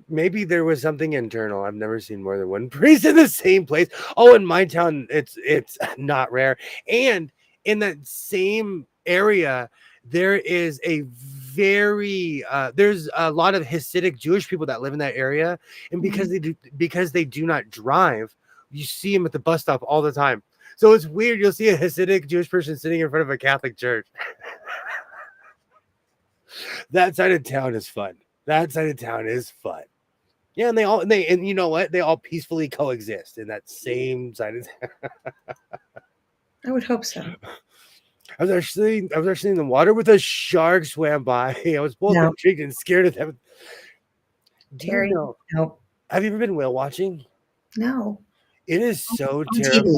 maybe there was something internal. I've never seen more than one priest in the same place. Oh, in my town, it's not rare. And in that same area, there is there's a lot of Hasidic Jewish people that live in that area, and because they do not drive, you see them at the bus stop all the time. So it's weird. You'll see a Hasidic Jewish person sitting in front of a Catholic church. That side of town is fun. Yeah, and you know what? They all peacefully coexist in that same side of town. I would hope so. I was actually in the water with a shark swam by. I was both No, intrigued and scared of them. Do you Terry. know? Nope. Have you ever been whale watching? No. It is so On TV. terrifying.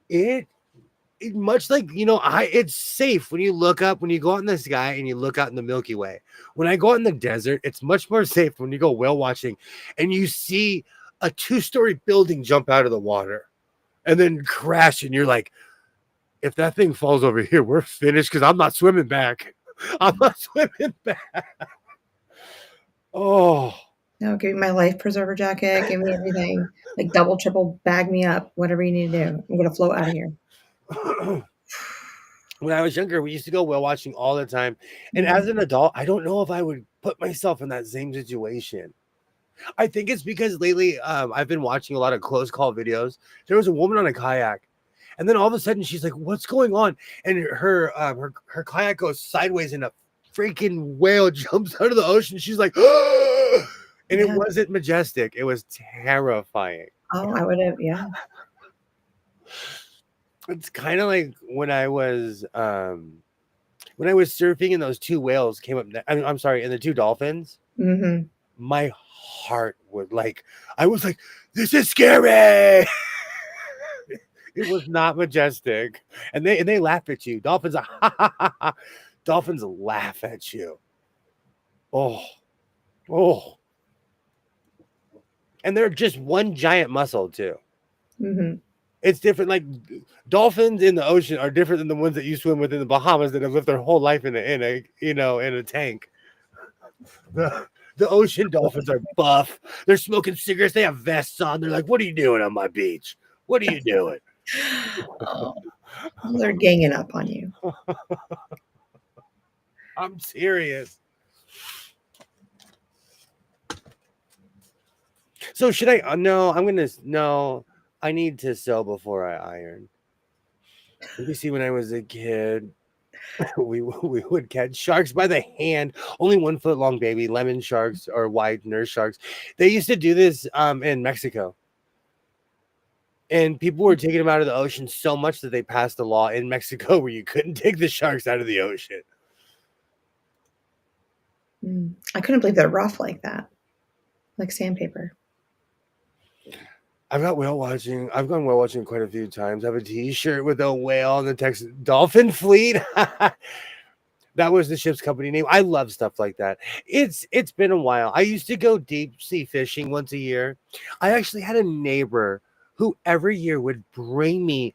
It much like it's safe when you look up when you go out in the sky and you look out in the Milky Way. When I go out in the desert, it's much more safe when you go whale watching and you see a 2-story building jump out of the water and then crash, and you're like, if that thing falls over here, we're finished because I'm not swimming back. I'm not swimming back. Oh. No, give me my life preserver jacket. Give me everything. Like double, triple, bag me up. Whatever you need to do. I'm gonna float out of here. When I was younger, we used to go whale watching all the time. And as an adult, I don't know if I would put myself in that same situation. I think it's because lately I've been watching a lot of close call videos. There was a woman on a kayak, and then all of a sudden she's like, "What's going on?" And her kayak goes sideways, and a freaking whale jumps out of the ocean. She's like, and it wasn't majestic. It was terrifying. Oh, I would have, yeah. It's kind of like when I was surfing and those 2 whales came up. I'm sorry, and the 2 dolphins. Mm-hmm. My heart would I was like, this is scary. It was not majestic, and they laugh at you. Dolphins are dolphins laugh at you. Oh, and they're just one giant muscle too. Mm-hmm. It's different. Like dolphins in the ocean are different than the ones that you swim with in the Bahamas that have lived their whole life in a tank. The ocean dolphins are buff. They're smoking cigarettes. They have vests on. They're like, "What are you doing on my beach? What are you doing?" Oh, they're ganging up on you. I'm serious. So should I? No, no. I need to sew before I iron. You see, when I was a kid, we would catch sharks by the hand, only 1 foot long baby lemon sharks or white nurse sharks. They used to do this in Mexico, and people were taking them out of the ocean so much that they passed a law in Mexico where you couldn't take the sharks out of the ocean. I couldn't believe they're rough like that, like sandpaper. I've gone whale watching quite a few times. I have a T-shirt with a whale on the Texas Dolphin Fleet. That was the ship's company name. I love stuff like that. It's been a while. I used to go deep sea fishing once a year. I actually had a neighbor who every year would bring me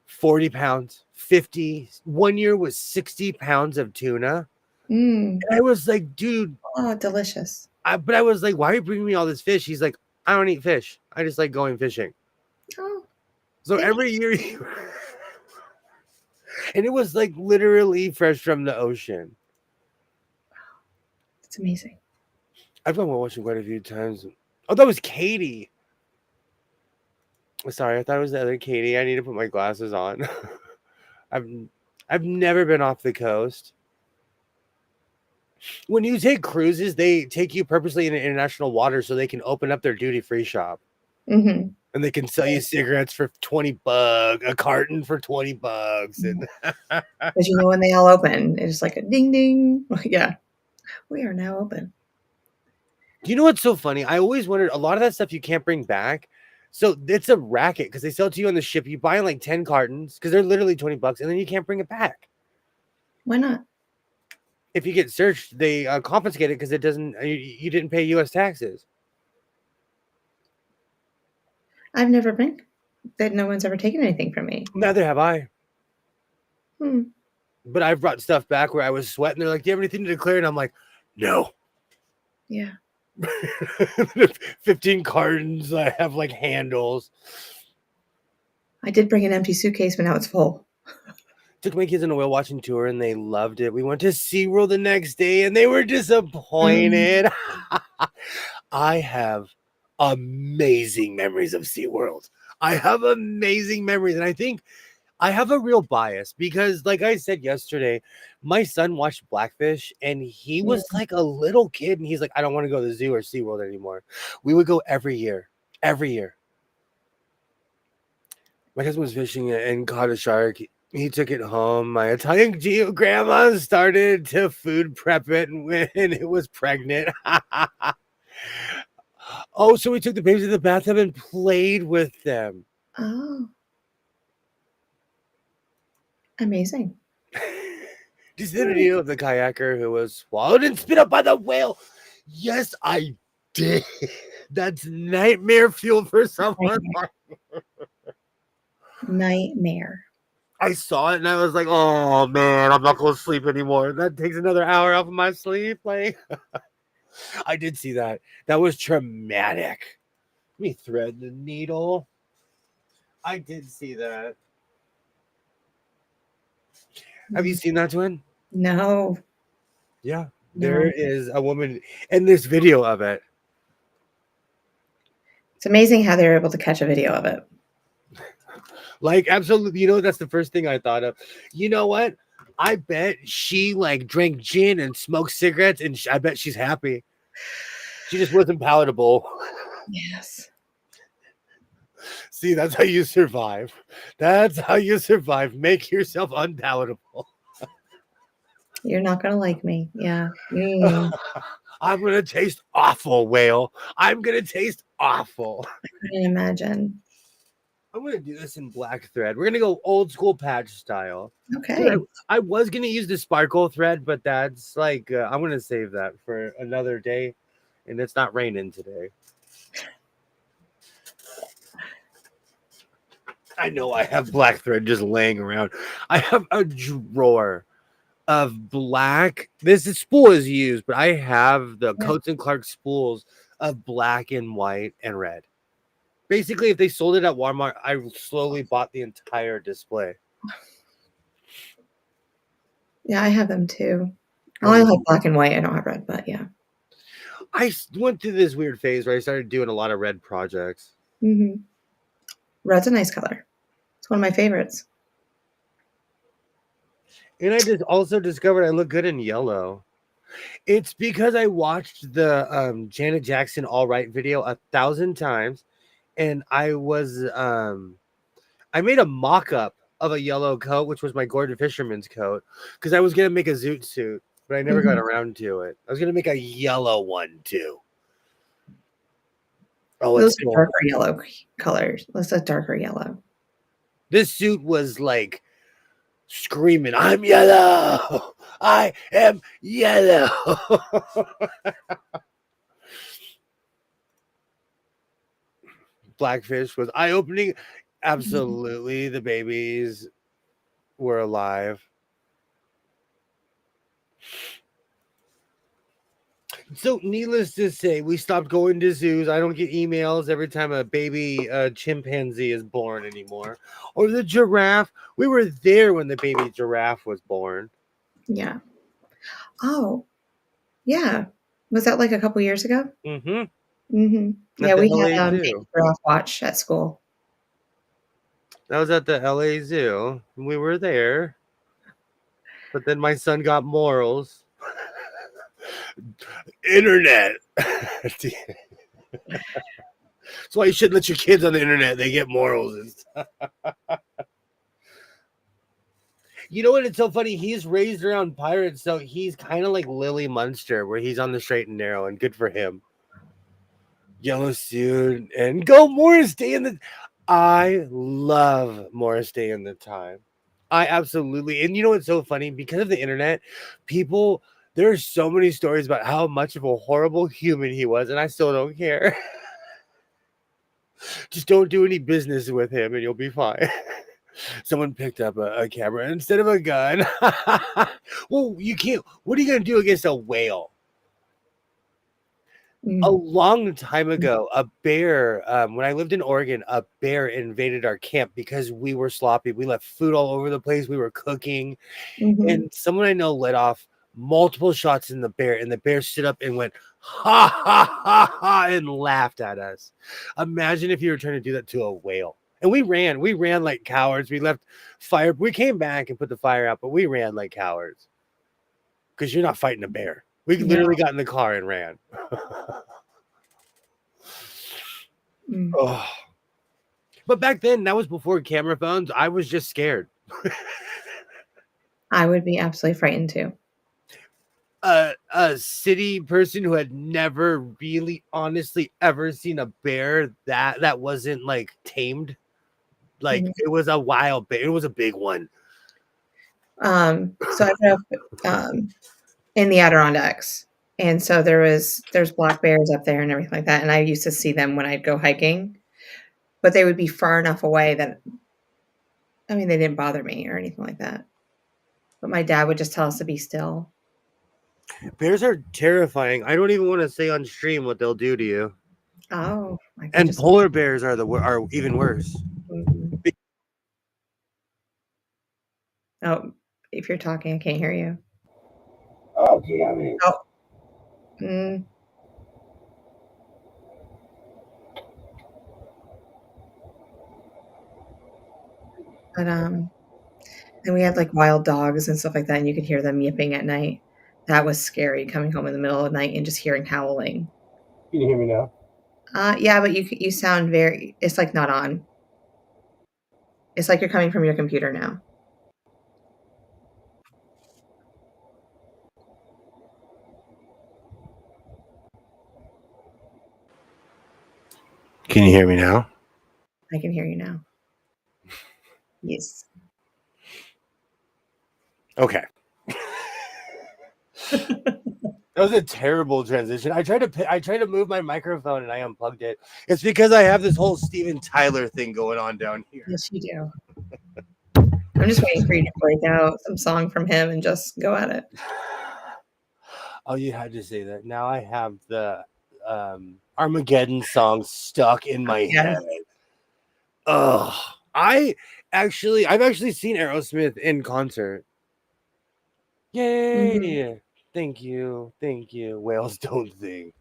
40 pounds, 50. One year was 60 pounds of tuna. And I was like, dude. Oh, delicious. But I was like, why are you bringing me all this fish? He's like, I don't eat fish. I just like going fishing. Oh. So every year, and it was like literally fresh from the ocean. It's amazing. I've gone whale watching quite a few times. Oh, that was Katie. Sorry, I thought it was the other Katie. I need to put my glasses on. I've never been off the coast. When you take cruises, they take you purposely in international waters so they can open up their duty-free shop. Mm-hmm. And they can sell you cigarettes for $20, a carton for $20. And because when they all open, it's like a ding ding. Yeah, we are now open. Do you know what's so funny? I always wondered, a lot of that stuff you can't bring back. So it's a racket because they sell it to you on the ship. You buy like 10 cartons because they're literally $20 and then you can't bring it back. Why not? If you get searched, they confiscate it because it doesn't. You didn't pay U.S. taxes. I've never been. That no one's ever taken anything from me. Neither have I. But I've brought stuff back where I was sweating. They're like, "Do you have anything to declare?" And I'm like, "No." Yeah. 15 cartons. I have like handles. I did bring an empty suitcase, but now it's full. Took my kids on a whale watching tour and they loved it. We went to SeaWorld the next day and they were disappointed. I have amazing memories of SeaWorld. I have amazing memories. And I think I have a real bias because, like I said yesterday, my son watched Blackfish and he was like a little kid. And he's like, I don't want to go to the zoo or SeaWorld anymore. We would go every year. Every year. My cousin was fishing and caught a shark. He took it home. My Italian grandma started to food prep it when it was pregnant. Oh, so we took the babies to the bathtub and played with them. Oh, amazing. Do you see the video of the kayaker who was swallowed and spit up by the whale? Yes, I did. That's nightmare fuel for someone. Nightmare. I saw it and I was like, oh man, I'm not going to sleep anymore. That takes another hour off of my sleep. Like, I did see that. That was traumatic. Let me thread the needle. I did see that. Have you seen that, twin? No. Yeah. No. There is a woman in this video of it. It's amazing how they're able to catch a video of it. Like, absolutely. You know, that's the first thing I thought of. You know what? I bet she like drank gin and smoked cigarettes, and I bet she's happy. She just wasn't palatable. Yes. See, that's how you survive. That's how you survive. Make yourself unpalatable. You're not going to like me. Yeah. I'm going to taste awful, whale. I'm going to taste awful. I can imagine. I'm going to do this in black thread. We're going to go old school patch style. Okay. I was going to use the sparkle thread, but that's like, I'm going to save that for another day. And it's not raining today. I know I have black thread just laying around. I have a drawer of black. This spool is used, but I have the Coates and Clark spools of black and white and red. Basically, if they sold it at Walmart, I slowly bought the entire display. Yeah, I have them too. I only have black and white. I don't have red, but yeah. I went through this weird phase where I started doing a lot of red projects. Mm-hmm. Red's a nice color. It's one of my favorites. And I just also discovered I look good in yellow. It's because I watched the Janet Jackson All Right video 1,000 times, and I made a mock-up of a yellow coat, which was my Gordon Fisherman's coat, because I was gonna make a zoot suit, but I never got around to it. I was gonna make a yellow one too. Oh, those it's are darker yellow colors. That's a darker yellow. This suit was like screaming, "I'm yellow! I am yellow!" Blackfish was eye-opening. Absolutely, the babies were alive. So, needless to say, we stopped going to zoos. I don't get emails every time a baby chimpanzee is born anymore. Or the giraffe. We were there when the baby giraffe was born. Yeah. Oh, yeah. Was that like a couple years ago? Mm-hmm. Mm-hmm. Yeah, we had a giraffe watch at school. That was at the LA Zoo. We were there. But then my son got morals. Internet. That's why you shouldn't let your kids on the internet. They get morals and stuff. You know what? It's so funny. He's raised around pirates, so he's kind of like Lily Munster, where he's on the straight and narrow, and good for him. Yellow suit and go Morris Day in the. I love Morris Day in the Time. I absolutely. And you know what's so funny? Because of the internet, people. There's so many stories about how much of a horrible human he was, and I still don't care. Just don't do any business with him, and you'll be fine. Someone picked up a camera instead of a gun. Well, you can't. What are you going to do against a whale? A long time ago, a bear, when I lived in Oregon, a bear invaded our camp because we were sloppy. We left food all over the place. We were cooking. And someone I know let off multiple shots in the bear, and the bear stood up and went, ha, ha, ha, ha, and laughed at us. Imagine if you were trying to do that to a whale. And we ran like cowards. We left fire. We came back and put the fire out, but we ran like cowards because you're not fighting a bear. We literally got in the car and ran. Oh. But back then, that was before camera phones. I was just scared. I would be absolutely frightened too. A city person who had never really honestly ever seen a bear that wasn't like tamed. Like Mhm. it was a wild bear. It was a big one. So I grew up in the Adirondacks, and so there's black bears up there and everything like that, and I used to see them when I'd go hiking, but they would be far enough away that I mean, they didn't bother me or anything like that. But my dad would just tell us to be still. Bears are terrifying. I don't even want to say on stream what they'll do to you. Oh, I can And just polar bears are even worse. mhm. Oh, if you're talking, I can't hear you. Oh, damn it. Oh, mm, but, and we had, like, wild dogs and stuff like that, and you could hear them yipping at night. That was scary coming home in the middle of the night and just hearing howling. Can you hear me now? Yeah, but you sound very it's, like, not on. It's like you're coming from your computer now. Can you hear me now? I can hear you now. Yes. Okay. That was a terrible transition. I tried to move my microphone and I unplugged it. It's because I have this whole Steven Tyler thing going on down here. Yes, you do. I'm just waiting for you to break out some song from him and just go at it. Oh, you had to say that. Now I have the Armageddon song stuck in my Yeah. head. Oh, I've actually seen Aerosmith in concert. Yay! Mhm. Thank you. Whales don't think.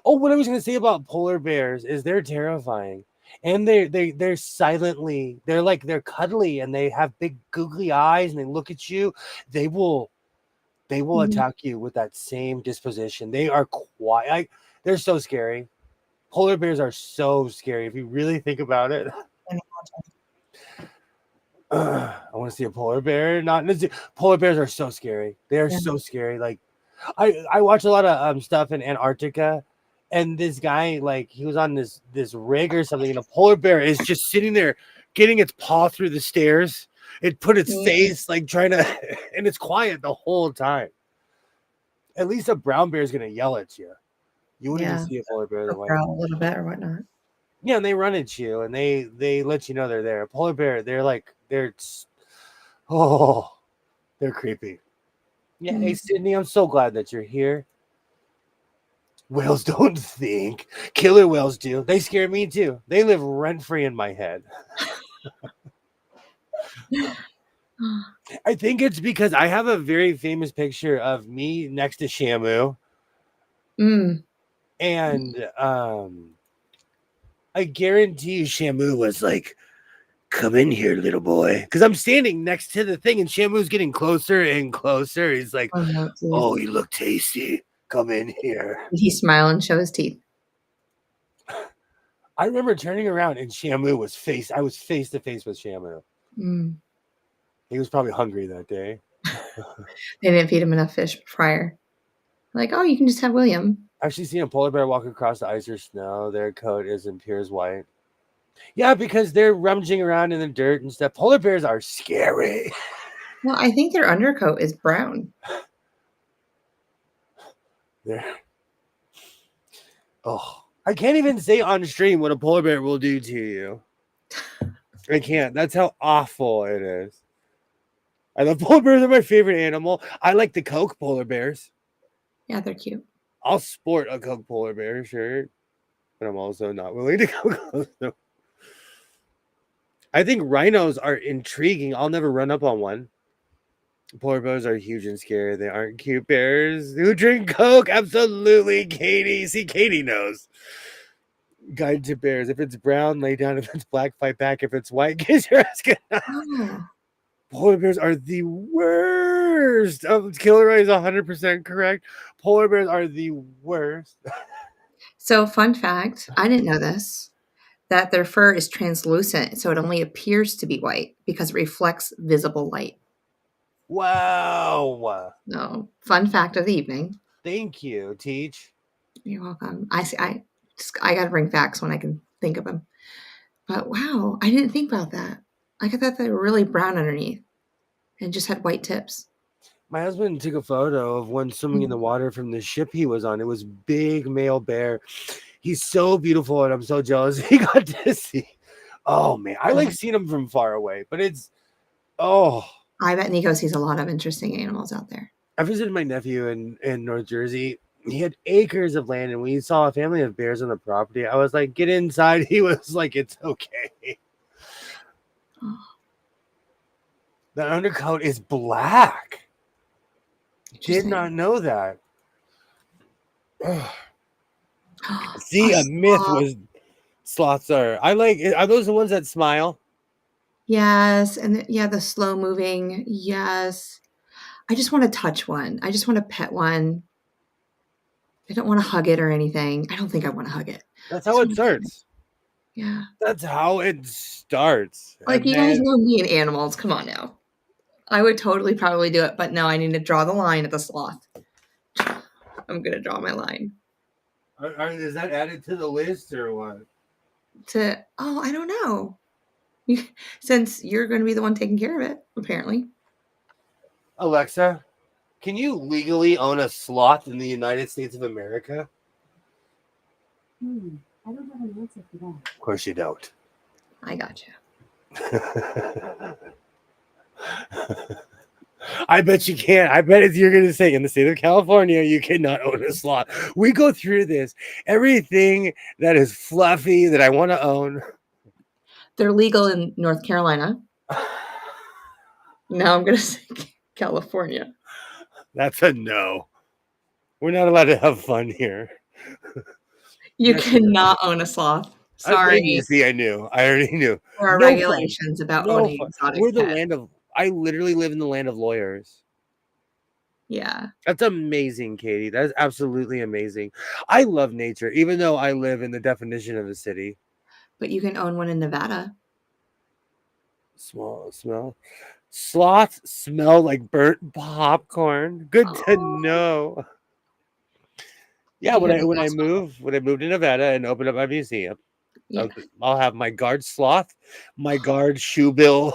Oh, what I was gonna say about polar bears is they're terrifying. And they're silently, they're cuddly and they have big googly eyes and they look at you. They will Mhm. attack you with that same disposition. They are quiet. They're so scary. Polar bears are so scary if you really think about it. I want to see a polar bear. Not in a zoo. Polar bears are so scary. They are Yeah. so scary. Like I watch a lot of stuff in Antarctica, and this guy like he was on this rig or something, and a polar bear is just sitting there getting its paw through the stairs. It put its Mm, face like trying to, and it's quiet the whole time. At least a brown bear is gonna yell at you. You wouldn't even yeah. see a polar bear the Poke white. her out a little bit or whatnot. Yeah, and they run at you and they let you know they're there. A polar bear, oh, they're creepy. Yeah, hey Mm. Sydney, I'm so glad that you're here. Whales don't think. Killer whales do. They scare me too. They live rent free in my head. I think it's because I have a very famous picture of me next to Shamu, Mm. and I guarantee you Shamu was like, "Come in here, little boy," because I'm standing next to the thing, and Shamu's getting closer and closer. He's like, Oh, no, dude. "Oh, you look tasty. Come in here." Did he smile and show his teeth? I remember turning around and Shamu was face. I was face to face with Shamu. Mm. He was probably hungry that day. They didn't feed him enough fish prior. Like, "Oh, you can just have William." I've actually seen a polar bear walk across the ice or snow. Their coat isn't pure as white. Yeah, because they're rummaging around in the dirt and stuff. Polar bears are scary. Well, I think their undercoat is brown. They're I can't even say on stream what a polar bear will do to you. I can't. That's how awful it is. I love polar bears are my favorite animal. I like the Coke polar bears. Yeah, they're cute. I'll sport a Coke polar bear shirt, but I'm also not willing to go close to. I think rhinos are intriguing. I'll never run up on one. Polar bears are huge and scary. They aren't cute bears who drink Coke. Absolutely, Katie. See, Katie knows. Guide to bears. If it's brown, lay down. If it's black, fight back. If it's white, kiss your ass. Oh. Polar bears are the worst. Killer Ray is 100% correct. Polar bears are the worst. So, fun fact, I didn't know this. that their fur is translucent, so it only appears to be white because it reflects visible light. Wow. So, fun fact of the evening. Thank you, Teach. You're welcome. I got to bring facts when I can think of them. But wow, I didn't think about that. Like I thought they were really brown underneath and just had white tips. My husband took a photo of one swimming in the water from the ship he was on. It was big male bear. He's so beautiful, and I'm so jealous he got to see. Oh man, I like seeing him from far away, but it's I bet Nico sees a lot of interesting animals out there. I visited my nephew in North Jersey. He had acres of land, and we saw a family of bears on the property. I was like, "Get inside." He was like, "It's okay." Oh, The undercoat is black. Did not know that. See, a myth was sloths are. I like. Are those the ones that smile? Yes, and the slow moving. Yes, I just want to touch one. I just want to pet one. I don't want to hug it or anything. I don't think I want to hug it. That's how it starts. Yeah, That's how it starts. like And you guys then know me and animals. Come on now. I would totally probably do it, but no, I need to draw the line at the sloth. I'm gonna draw my line. is that added to the list or what? I don't know. Since you're going to be the one taking care of it, apparently. Alexa, can you legally own a sloth in the United States of America? I don't have an answer for that. Of course you don't. I got you. I bet you can't. I bet you're going to say in the state of California, you cannot own a sloth. We go through this. Everything that is fluffy that I want to own. They're legal in North Carolina. Now I'm going to say California. That's a no. We're not allowed to have fun here. You cannot own a sloth. Sorry. You see, I knew. I already knew. There are regulations about owning exotic We're the pets. land of. I literally live in the land of lawyers. Yeah. That's amazing, Katie. That is absolutely amazing. I love nature, even though I live in the definition of a city. But you can own one in Nevada. Smell. Sloths smell like burnt popcorn. Good to know. Yeah, when I moved to Nevada and opened up my museum, yeah. I'll have my guard sloth, my guard shoebill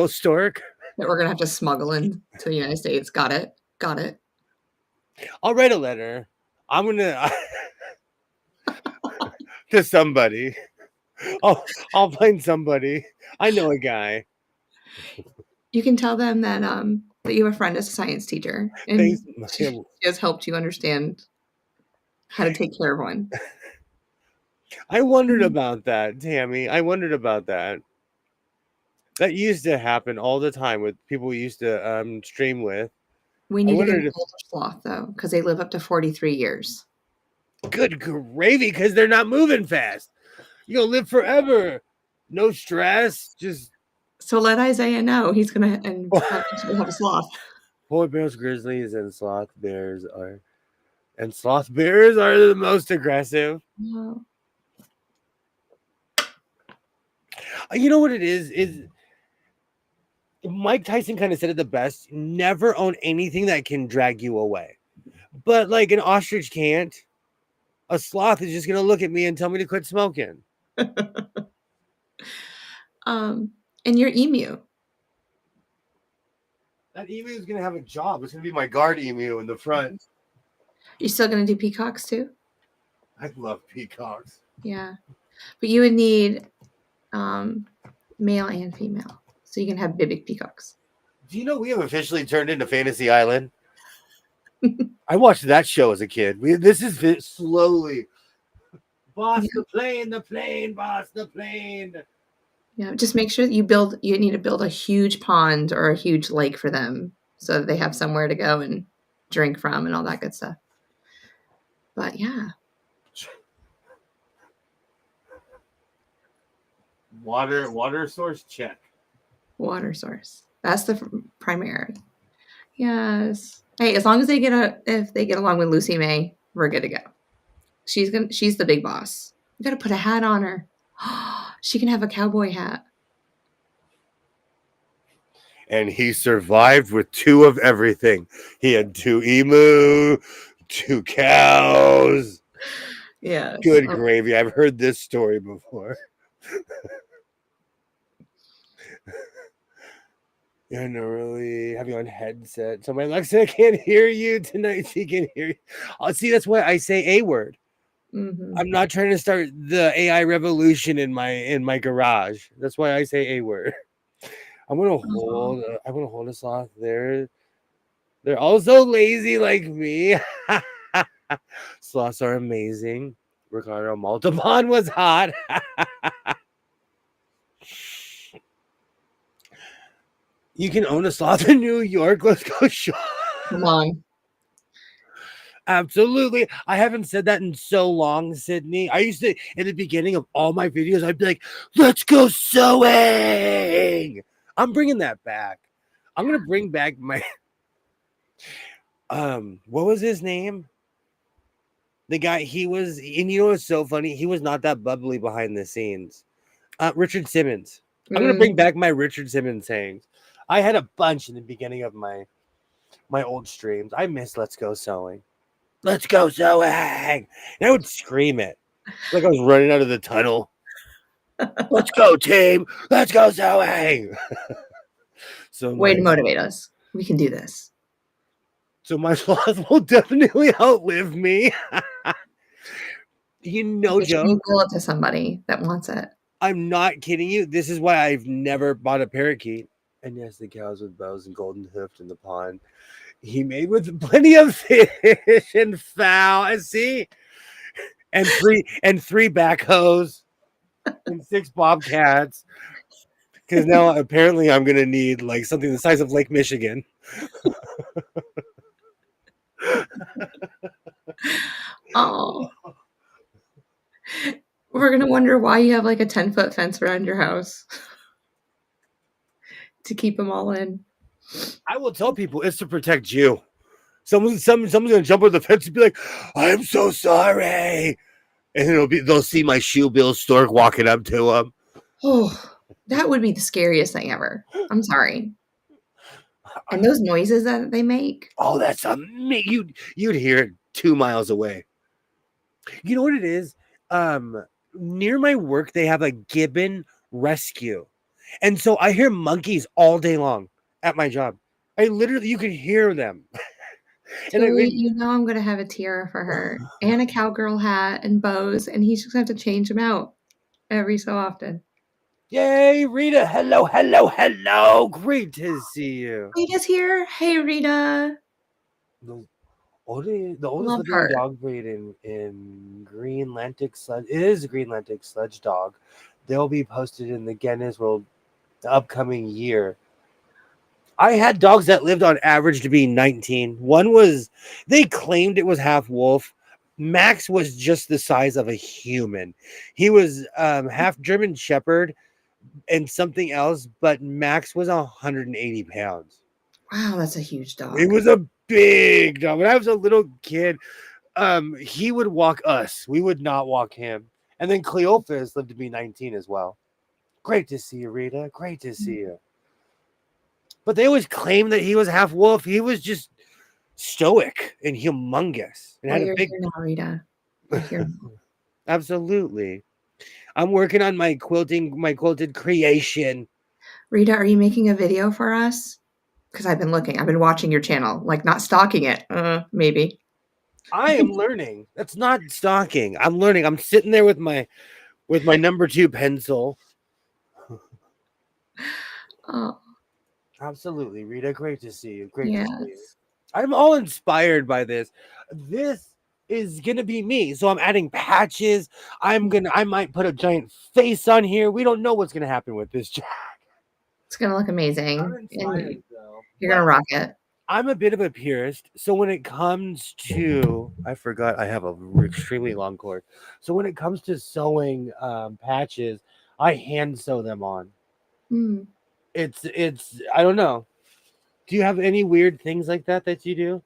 stork. That we're gonna have to smuggle into the United States. Got it. I'll write a letter. I'm gonna to somebody. I'll find somebody. I know a guy. You can tell them that that you have a friend as a science teacher, and she has helped you understand how to take care of one. I wondered about that, Tammy. I wondered about that. That used to happen all the time with people we used to stream with. We need to get an older sloth though, because they live up to 43 years. Good gravy, because they're not moving fast. You'll live forever. No stress. Just so let Isaiah know he's gonna and have a sloth. Polar bears, grizzlies, and sloth bears are the most aggressive. Wow. You know what it is Mike Tyson kind of said it the best. Never own anything that can drag you away. But like an ostrich can't. A sloth is just gonna look at me and tell me to quit smoking. And your emu. That emu is gonna have a job. It's gonna be my guard emu in the front. You're still gonna do peacocks too? I love peacocks. Yeah, but you would need male and female, so you can have bibbic peacocks. Do you know we have officially turned into Fantasy Island? I watched that show as a kid. This is slowly. Boss the plane, boss the plane. Yeah, just make sure that you need to build a huge pond or a huge lake for them so that they have somewhere to go and drink from and all that good stuff. But yeah. Water source check. Water source. That's the primary. Yes. Hey, as long as if they get along with Lucy May, we're good to go. She's the big boss. You got to put a hat on her. She can have a cowboy hat. And he survived with 2 of everything. He had 2 emu, 2 cows. Yes. Good gravy. I've heard this story before. You're really having on headset. So my Alexa can't hear you tonight. She can hear you. Oh, see, that's why I say a word. Mm-hmm. I'm not trying to start the AI revolution in my garage. That's why I say a word. I'm gonna hold. I'm gonna hold a sloth. They're also lazy like me. Sloths are amazing. Ricardo Montalban was hot. You can own a sloth in New York. Let's go shop. Come on. Absolutely. I haven't said that in so long, Sydney. I used to, in the beginning of all my videos, I'd be like, let's go sewing. I'm bringing that back. I'm going to bring back my, what was his name? The guy, he was, and you know what's so funny? He was not that bubbly behind the scenes. Richard Simmons. I'm going to bring back my Richard Simmons sayings. I had a bunch in the beginning of my old streams. I miss Let's Go Sewing. Let's go sewing. And I would scream it like I was running out of the tunnel. Let's go, team. Let's go sewing. So Way to motivate us. We can do this. So my sloth will definitely outlive me. You know, Joe. You will it to somebody that wants it. I'm not kidding you. This is why I've never bought a parakeet. And yes, the cows with bows and golden hoofed in the pond. He made with plenty of fish and fowl. And see, and three backhoes and 6 bobcats. Because now apparently I'm gonna need like something the size of Lake Michigan. Oh. We're gonna wonder why you have like a 10-foot fence around your house to keep them all in. I will tell people it's to protect you. Someone's gonna jump over the fence and be like, "I'm so sorry," and they'll see my shoebill stork walking up to them. Oh, that would be the scariest thing ever. I'm sorry. And those noises that they make. Oh, that's amazing. You'd hear it 2 miles away. You know what it is? Near my work, they have a gibbon rescue. And so I hear monkeys all day long at my job. You can hear them. Tilly, you know I'm going to have a tiara for her and a cowgirl hat and bows, and he's just going to have to change them out every so often. Yay, Rita. Hello, hello, hello. Great to see you. Rita's here. Hey, Rita. The oldest living dog breed in Greenlandic Sludge is a Greenlandic Sludge dog. They'll be posted in the Guinness World the upcoming year. I had dogs that lived on average to be 19. They claimed it was half wolf. Max was just the size of a human. He was half German Shepherd and something else, but Max was 180 pounds. Wow, that's a huge dog. It was a big dog. When I was a little kid, he would walk us. We would not walk him. And then Cleophas lived to be 19 as well. Great to see you, Rita. Great to see you. But they always claim that he was half wolf. He was just stoic and humongous. And had you're a big... here now, Rita. You're here now. Absolutely. I'm working on my quilted creation. Rita, are you making a video for us? Because I've been watching your channel, like not stalking it. Maybe. I am learning. That's not stalking. I'm learning. I'm sitting there with my number 2 pencil. Oh. Absolutely, Rita. Great to see you. Great to see you. I'm all inspired by this. This is gonna be me. So I'm adding patches. I might put a giant face on here. We don't know what's gonna happen with this jack. It's gonna look amazing. I'm inspired, though. You're gonna rock it. I'm a bit of a purist. So when it comes to, I forgot I have a extremely long cord. So when it comes to sewing patches, I hand sew them on. It's I don't know. Do you have any weird things like that you do?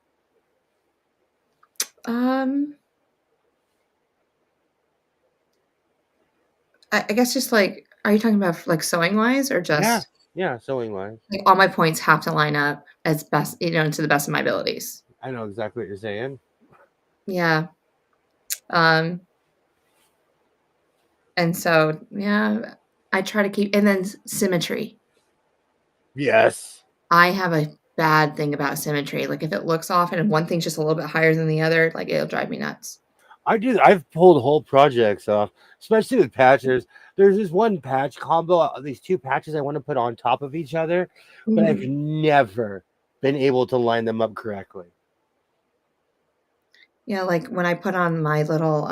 I guess just like, are you talking about like sewing wise or just Yeah, sewing wise. like all my points have to line up as best, to the best of my abilities. I know exactly what you're saying. Yeah. Um, and so yeah, I try to keep, and then symmetry. Yes. I have a bad thing about symmetry. Like if it looks off and one thing's just a little bit higher than the other, like it'll drive me nuts. I've pulled whole projects off, especially with patches. There's this one patch combo, these two patches I want to put on top of each other, but I've never been able to line them up correctly. Yeah, like when I put on my little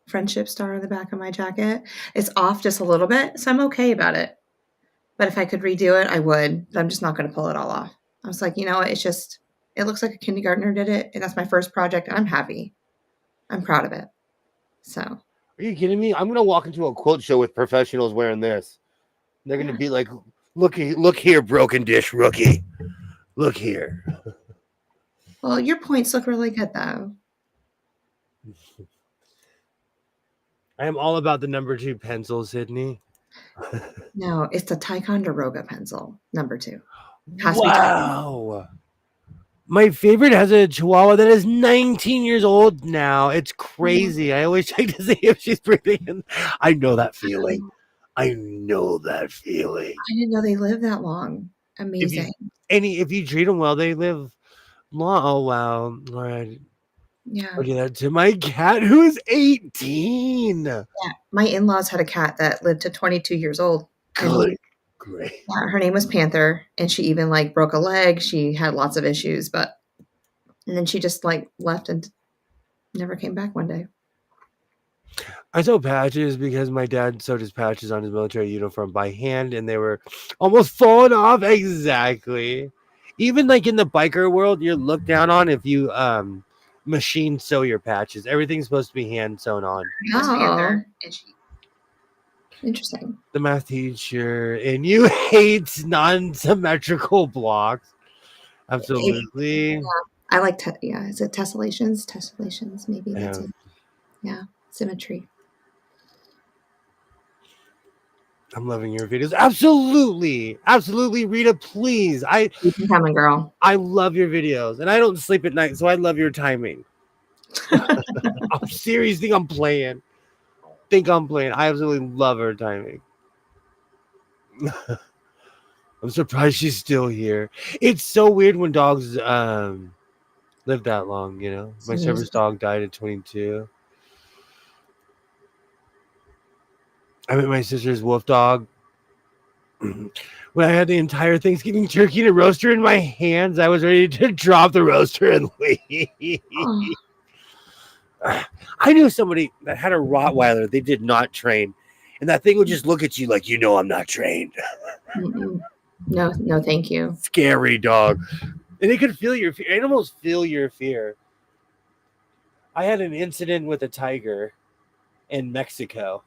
friendship star on the back of my jacket, it's off just a little bit, so I'm okay about it. But if I could redo it, I would, but I'm just not going to pull it all off. I was like, you know what? It looks like a kindergartner did it, and that's my first project, and I'm happy. I'm proud of it. So. Are you kidding me? I'm gonna walk into a quilt show with professionals wearing this. They're gonna be like, look here, broken dish rookie. Look here. Well, your points look really good, though. I am all about the number 2 pencil, Sydney. No, it's the Ticonderoga pencil, number 2. Wow. My favorite has a Chihuahua that is 19 years old now. It's crazy. I always check to see if she's breathing. In. I know that feeling. I know that feeling. I didn't know they lived that long. Amazing. If you treat them well, they live long. Oh wow! All right. Yeah. Look at that to my cat who is 18. Yeah. My in-laws had a cat that lived to 22 years old. Good. Great. Yeah, her name was Panther, and she even like broke a leg. She had lots of issues, and then she just like left and never came back one day. I sew patches because my dad sewed his patches on his military uniform by hand, and they were almost falling off. Exactly. Even like in the biker world, you're looked down on if you machine sew your patches. Everything's supposed to be hand sewn on. Oh, interesting. The math teacher, and you hate non-symmetrical blocks. Absolutely. Yeah. I like is it tessellations? Tessellations, maybe that's it. Yeah, symmetry. I'm loving your videos. Absolutely, Rita. Please, You can come, girl. I love your videos, and I don't sleep at night, so I love your timing. I'm serious. Think I'm playing. I absolutely love her timing. I'm surprised she's still here. It's so weird when dogs live that long. You know, my service dog died at 22. I met my sister's wolf dog. When I had the entire Thanksgiving turkey and a roaster in my hands, I was ready to drop the roaster and leave. Oh. I knew somebody that had a Rottweiler they did not train, and that thing would just look at you like, I'm not trained. No, thank you. Scary dog. And it could feel your fear. Animals feel your fear. I had an incident with a tiger in Mexico.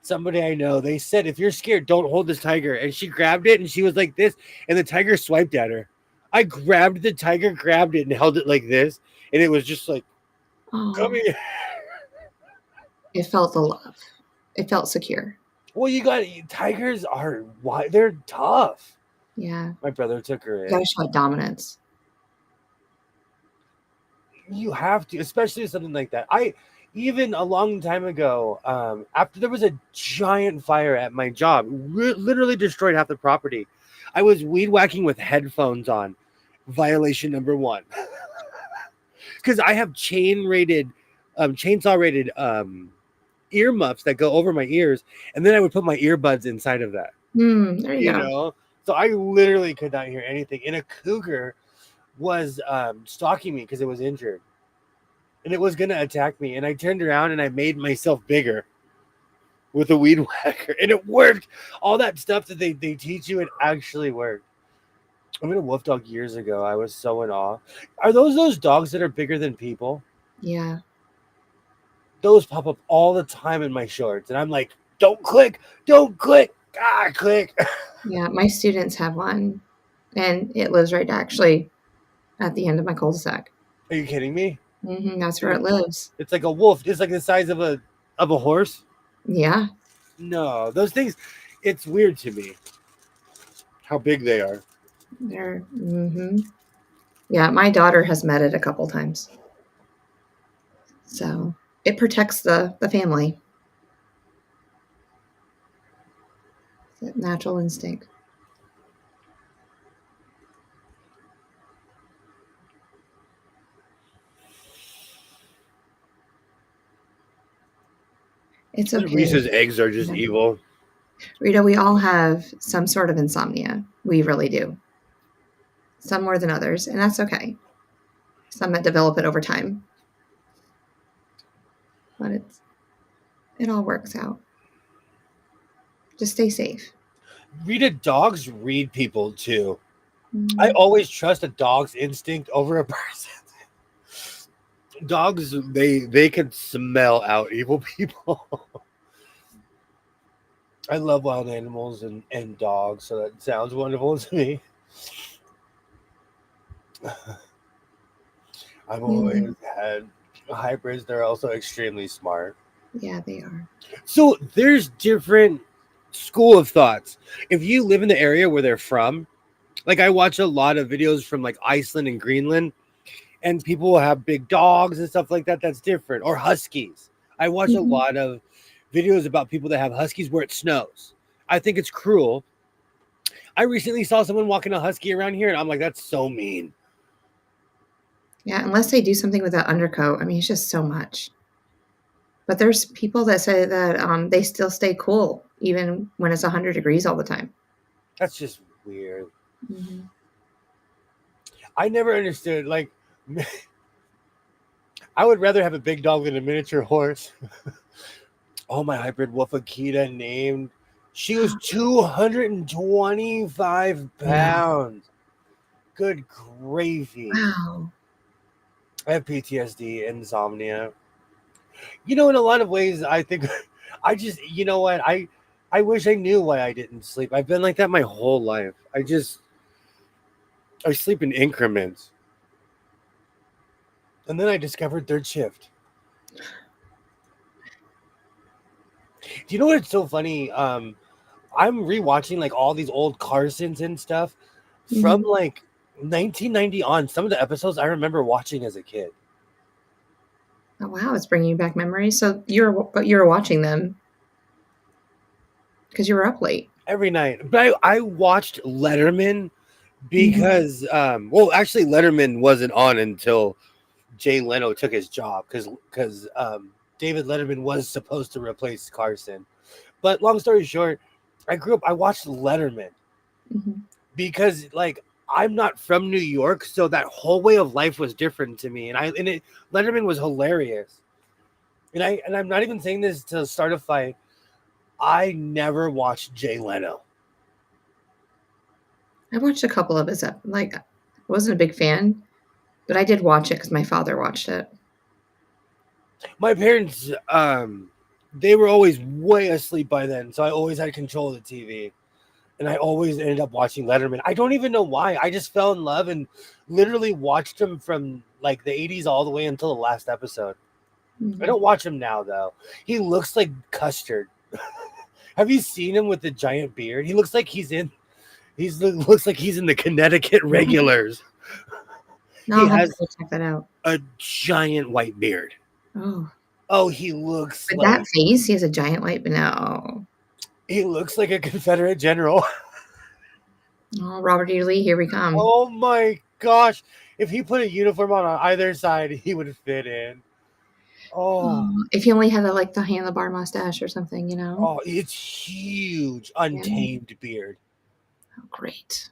Somebody I know, they said, if you're scared, don't hold this tiger. And she grabbed it, and she was like this, and the tiger swiped at her. I grabbed the tiger, grabbed it, and held it like this, and it was just like, come here. It felt the love. It felt secure. Well, tigers they're tough. Yeah. My brother took her in. You gotta show dominance. You have to, especially something like that. Even a long time ago, after there was a giant fire at my job, literally destroyed half the property. I was weed whacking with headphones on. Violation number 1. Because I have chainsaw rated earmuffs that go over my ears, and then I would put my earbuds inside of that. There you go. Know? So I literally could not hear anything. And a cougar was stalking me because it was injured. And it was going to attack me. And I turned around and I made myself bigger with a weed whacker. And it worked. All that stuff that they teach you, it actually worked. I met a wolf dog years ago. I was so in awe. Are those dogs that are bigger than people? Yeah. Those pop up all the time in my shorts. And I'm like, don't click. Ah, click. Yeah, my students have one. And it lives right actually at the end of my cul-de-sac. Are you kidding me? That's where it lives. It's like a wolf. It's like the size of a horse. Yeah. No, those things. It's weird to me how big they are. They're, yeah, my daughter has met it a couple times. So it protects the family. It's a natural instinct. It's okay. Reese's eggs are just evil. Rita, we all have some sort of insomnia. We really do. Some more than others, and that's okay. Some that develop it over time. But it all works out. Just stay safe. Rita, dogs read people too. I always trust a dog's instinct over a person. Dogs, they can smell out evil people. I love wild animals and dogs, so that sounds wonderful to me. I've always had hybrids. They're also extremely smart. Yeah, they are. So there's different school of thoughts. If you live in the area where they're from, like I watch a lot of videos from like Iceland and Greenland, and people will have big dogs and stuff like that. That's different. Or huskies. I watch a lot of videos about people that have huskies where it snows. I think it's cruel. I recently saw someone walking a husky around here, and I'm like, that's so mean. Yeah, unless they do something with that undercoat. I mean, it's just so much. But there's people that say that they still stay cool even when it's 100 degrees all the time. That's just weird. I never understood. Like, I would rather have a big dog than a miniature horse. Oh, my hybrid wolf Akita named. She was 225 pounds. Good gravy. Wow. I have PTSD, insomnia. You know, in a lot of ways, I think I just, you know what? I wish I knew why I didn't sleep. I've been like that my whole life. I sleep in increments. And then I discovered third shift. Do you know what's so funny? I'm rewatching like all these old Carsons and stuff from like 1990 on. Some of the episodes I remember watching as a kid. Oh wow, it's bringing you back memories. So you're watching them because you were up late every night. But I watched Letterman because well, actually Letterman wasn't on until Jay Leno took his job because David Letterman was supposed to replace Carson. But long story short, I watched Letterman because like I'm not from New York, so that whole way of life was different to me. Letterman was hilarious. And I'm not even saying this to start a fight. I never watched Jay Leno. I watched a couple of his I wasn't a big fan, but I did watch it because my father watched it. My parents, they were always way asleep by then, so I always had control of the TV. And I always ended up watching Letterman. I don't even know why. I just fell in love and literally watched him from like the 80s all the way until the last episode. I don't watch him now, though. He looks like custard. Have you seen him with the giant beard? He looks like looks like he's in the Connecticut Regulars. No, he has to check that out. A giant white beard. Oh, he looks with that face. He has a giant white beard. No, he looks like a Confederate general. Oh, Robert E. Lee, here we come. Oh my gosh! If he put a uniform on either side, he would fit in. Oh, if he only had like the handlebar mustache or something, you know. Oh, it's huge, untamed beard. Oh, great.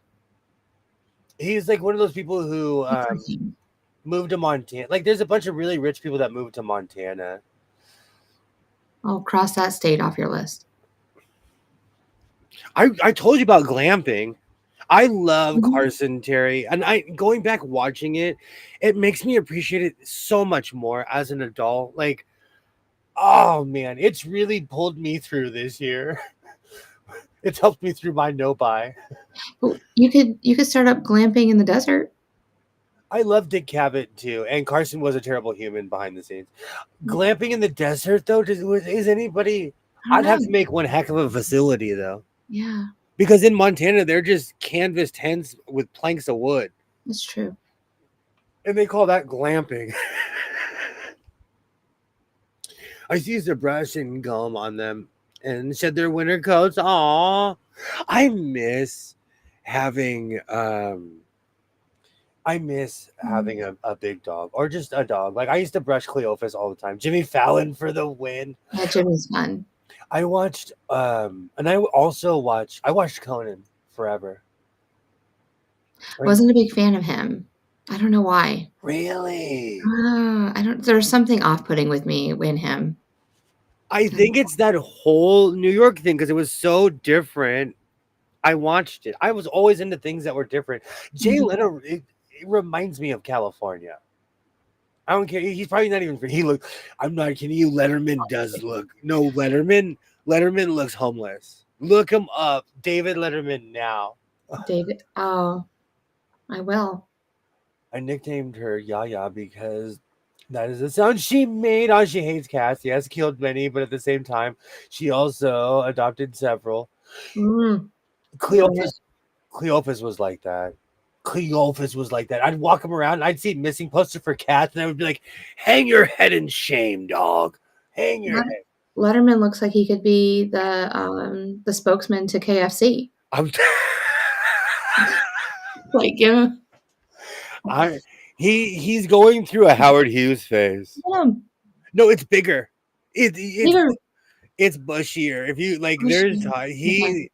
He's like one of those people who moved to Montana. Like, there's a bunch of really rich people that moved to Montana. Oh, cross that state off your list. I told you about glamping. I love Carson Terry, and going back watching it, it makes me appreciate it so much more as an adult. Like, oh man, it's really pulled me through this year. It's helped me through my no-buy. You could start up glamping in the desert. I love Dick Cavett too, and Carson was a terrible human behind the scenes. Glamping in the desert, though, is anybody? I I'd don't have know. to make one heck of a facility though, Yeah, because in Montana they're just canvas tents with planks of wood, it's true. and they call that glamping. I used a brush and gum on them and shed their winter coats. Aw, I miss having a big dog or just a dog. Like I used to brush Cleophas all the time. Jimmy Fallon for the win. Yeah, Jimmy's fun. I watched and I watched Conan forever. Wasn't a big fan of him. I don't know why. Really? I don't. There's something off-putting with me in him. I think it's that whole New York thing because it was so different. I watched it. I was always into things that were different. Jay Mhm. Leno, it reminds me of California. I don't care. He's probably not even. He look. I'm not kidding you. Letterman does look. No, Letterman. Letterman looks homeless. Look him up, David Letterman. Now, David. Oh, I will. I nicknamed her Yaya because that is the sound she made. Oh, she hates cats. She has killed many, but at the same time, she also adopted several. Mm, doing it. Cleophas Cleophas was like that. Cleophas was like that. I'd walk him around and I'd see missing poster for cats, and I would be like, "Hang your head in shame, dog. Hang your Let- head." Letterman looks like he could be the spokesman to KFC. I'm Like, give him, I he's going through a Howard Hughes phase. get him No, it's bigger. It's bigger. it's bushier. If you like, there's Okay.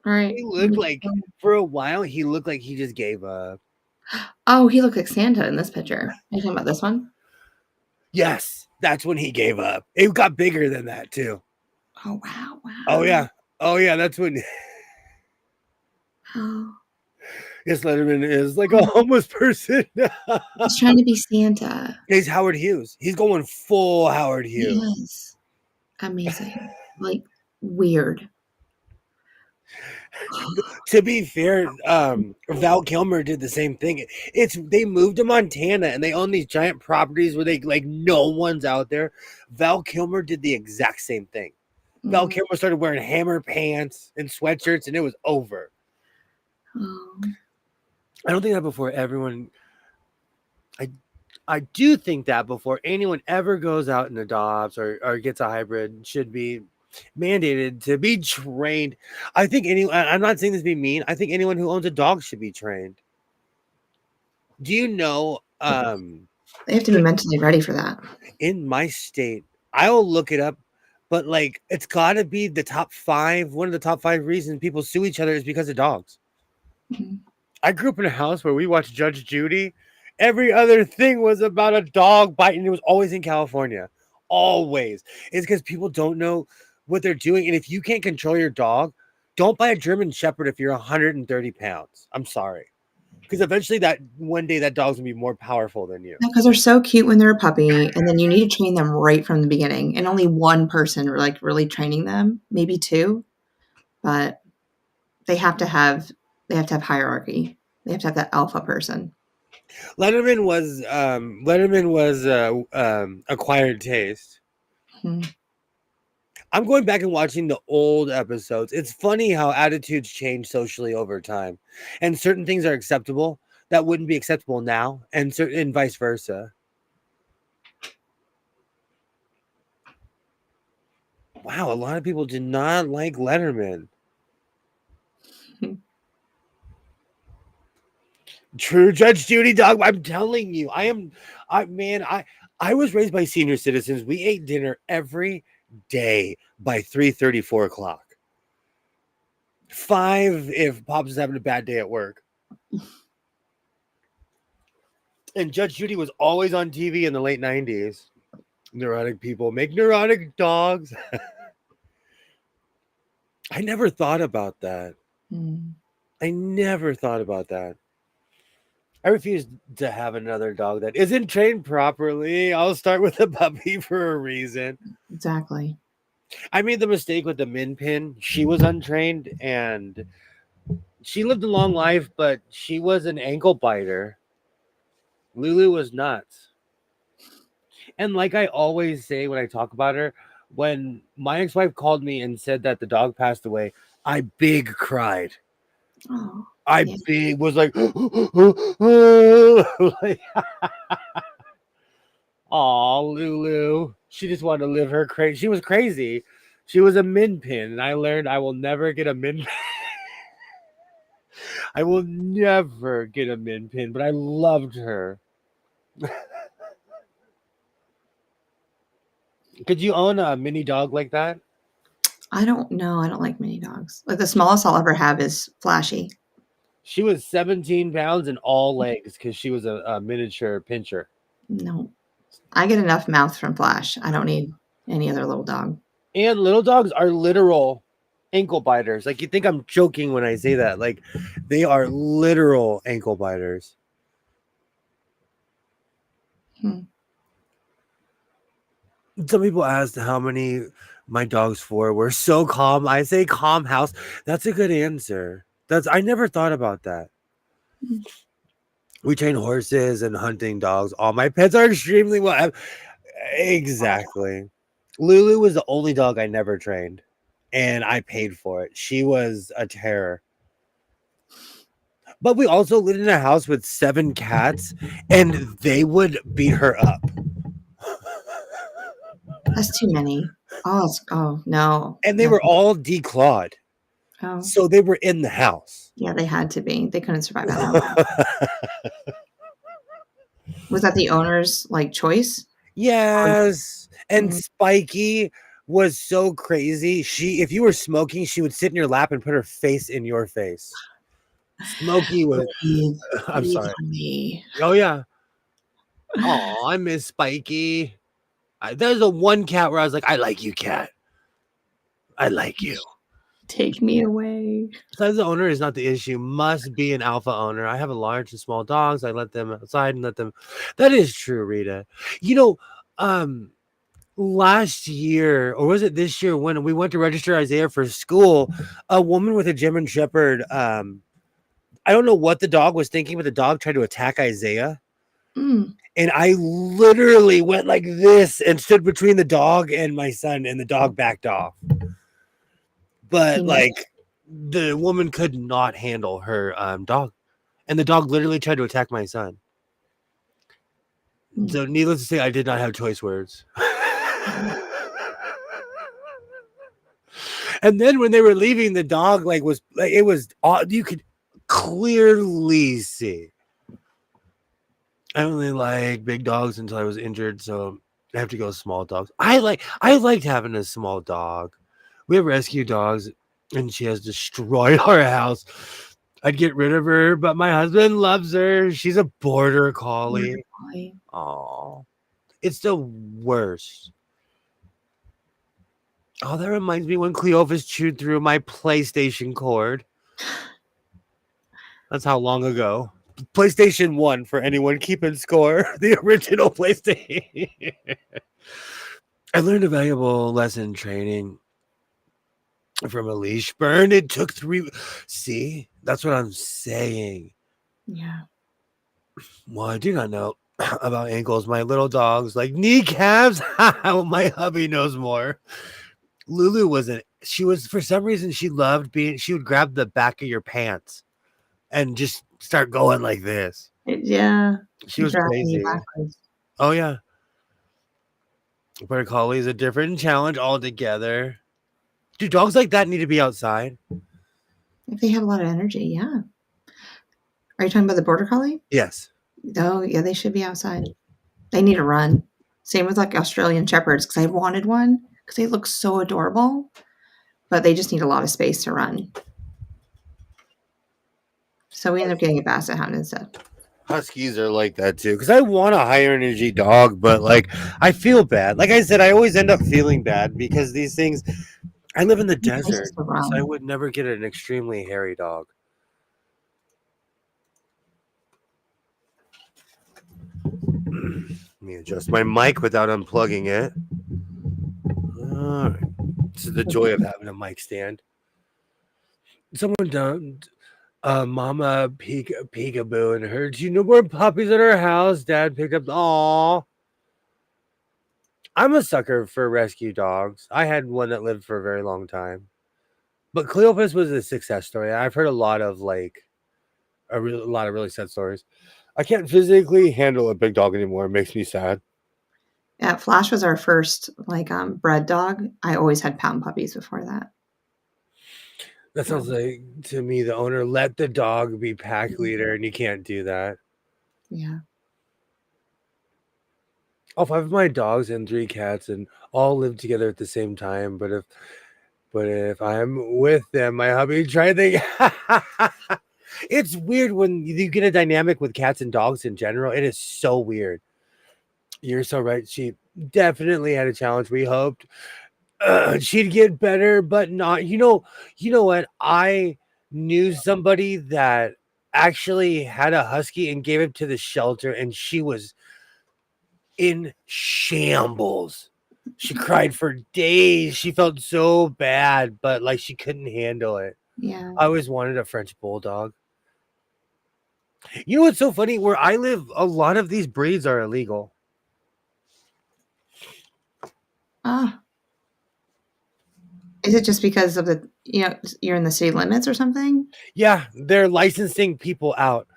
All right. he looked like for a while he looked like he just gave up. Oh, he looks like Santa in this picture. Are you talking about this one? Yes, that's when he gave up. It got bigger than that too. Oh wow, Oh wow. yeah, that's when. Oh, Yes, Letterman is like a homeless person. he's trying to be Santa. He's Howard Hughes. He's going full Howard Hughes. Yes. Amazing. Like weird. To be fair, Val Kilmer did the same thing. They moved to Montana and they own these giant properties where they like no one's out there. Val Kilmer did the exact same thing. Val Mm. Kilmer started wearing hammer pants and sweatshirts, and it was over. Oh. I don't think that before everyone. I do think that before anyone ever goes out and adopts or gets a hybrid, should be mandated to be trained. I think I'm not saying this to be mean. I think anyone who owns a dog should be trained. Do you know? They have to be mentally ready for that. In my state, I'll look it up, but like it's got to be the top 5. One of the top 5 reasons people sue each other is because of dogs. Mhm. I grew up in a house where we watched Judge Judy. Every other thing was about a dog biting. It was always in California. Always. It's because people don't know what they're doing. And if you can't control your dog, don't buy a German Shepherd if you're 130 pounds. I'm sorry. Because eventually that one day that dog's gonna be more powerful than you. Because they're so cute when they're a puppy, and then you need to train them right from the beginning. And only one person like really training them, maybe 2, but they have to have hierarchy. They have to have that alpha person. Letterman was acquired taste. Hmm. I'm going back and watching the old episodes. It's funny how attitudes change socially over time, and certain things are acceptable that wouldn't be acceptable now, and vice versa. Wow, a lot of people did not like Letterman. True Judge Judy, dog. I'm telling you, I was raised by senior citizens. We ate dinner every day by 3:30, 4 o'clock. 5 if Pops is having a bad day at work. And Judge Judy was always on TV in the late 90s. Neurotic people make neurotic dogs. I never thought about that. Hmm. I never thought about that. I refuse to have another dog that isn't trained properly. I'll start with a puppy for a reason. Exactly. I made the mistake with the Min Pin. She was untrained and she lived a long life, but she was an ankle biter. Lulu was nuts. And like I always say when I talk about her, When my ex-wife called me and said that the dog passed away, I big cried. Oh, I yeah. big was like, like, aw, Lulu. She just wanted to live her crazy. She was crazy. She was a min pin, and I learned I will never get a min pin. I will never get a min pin, but I loved her. Could you own a mini dog like that? I don't know. I don't like mini dogs. Like the smallest I'll ever have is Flashy. She was 17 pounds and all legs because she was a miniature pinscher. No, I get enough mouth from Flash. I don't need any other little dog. And little dogs are literal ankle biters. Like, you think I'm joking when I say that. Like, they are literal ankle biters. Some people asked how many my dogs for. We're so calm. I say calm house. That's a good answer. I never thought about that. Hmm. We train horses and hunting dogs. All my pets are extremely well. Exactly. Lulu was the only dog I never trained, and I paid for it. She was a terror. But we also lived in a house with 7 cats, and they would beat her up. That's too many. Oh no. And they were all declawed. Oh So they were in the house. yeah, they had to be. They couldn't survive out outside. Was that the owner's like choice? Yes. And Mhm. Spiky was so crazy. If you were smoking, she would sit in your lap and put her face in your face. Smokey was Breathe, I'm breathe sorry. on me. Oh yeah. Oh, I miss Spiky. There's a one cat where I was like, I like you, cat. I like you. Take me away. Size of the owner is not the issue. Must be an alpha owner. I have a large and small dogs. I let them outside and let them. That is true, Rita. You know, last year, or was it this year, when we went to register Isaiah for school, a woman with a German Shepherd, I don't know what the dog was thinking, but the dog tried to attack Isaiah. Mm. And I literally went like this and stood between the dog and my son, and the dog backed off. But like, the woman could not handle her dog, and the dog literally tried to attack my son. So needless to say, I did not have choice words. And then when they were leaving, the dog it was you could clearly see. I only like big dogs until I was injured, so I have to go small dogs. I liked having a small dog. We have rescue dogs, and she has destroyed our house. I'd get rid of her, but my husband loves her. She's a border collie. Aw. It's the worst. Oh, that reminds me when Cleophas chewed through my PlayStation cord. That's how long ago. PlayStation 1 for anyone keeping score. The original PlayStation. I learned a valuable lesson training from a leash burn. It took 3. See, that's what I'm saying. Yeah. Well, I do not know about ankles. My little dogs like kneecaps. My hubby knows more. Lulu she was, for some reason, she loved she would grab the back of your pants and just start going like this. Yeah. She was crazy. Oh yeah. Border collie is a different challenge altogether. Do dogs like that need to be outside? If they have a lot of energy, yeah. Are you talking about the border collie? Yes. Oh, yeah, they should be outside. They need to run. Same with like Australian shepherds, because I wanted one because they look so adorable, but they just need a lot of space to run. So we ended up getting a basset hound instead. Huskies are like that too, because I want a higher energy dog, but like I feel bad. Like I said, I always end up feeling bad because these things. I live in the desert, so I would never get an extremely hairy dog. Let me adjust my mic without unplugging it. All right. This is the joy of having a mic stand. Someone dumped Mama Peekaboo and her. Do you know more puppies at our house? Dad picked up. Aw. I'm a sucker for rescue dogs. I had one that lived for a very long time. But Cleopas was a success story. I've heard a lot of lot of really sad stories. I can't physically handle a big dog anymore. It makes me sad. Yeah, Flash was our first bred dog. I always had pound puppies before that. That sounds like to me the owner let the dog be pack leader, and you can't do that. Yeah. All 5 of my dogs and 3 cats and all live together at the same time. But if I'm with them, my hubby try to it's weird when you get a dynamic with cats and dogs in general. It is so weird. You're so right. She definitely had a challenge. We hoped she'd get better, but not. You know what? I knew somebody that actually had a husky and gave it to the shelter, and she was in shambles. She cried for days. She felt so bad, but like she couldn't handle it. Yeah. I always wanted a French bulldog. You know what's so funny? Where I live, a lot of these breeds are illegal. Ah. Is it just because of you're in the city limits or something? Yeah, they're licensing people out.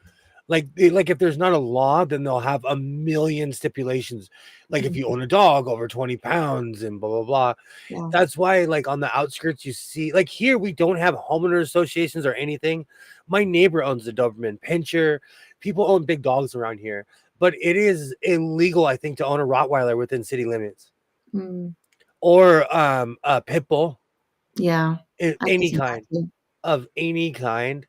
Like if there's not a law, then they'll have a million stipulations. Like if you own a dog over 20 pounds and blah blah blah. Yeah. That's why, like on the outskirts, you see, like here we don't have homeowner associations or anything. My neighbor owns a Doberman Pinscher. People own big dogs around here, but it is illegal, I think, to own a Rottweiler within city limits or a pit bull. Yeah, Any kind of any kind.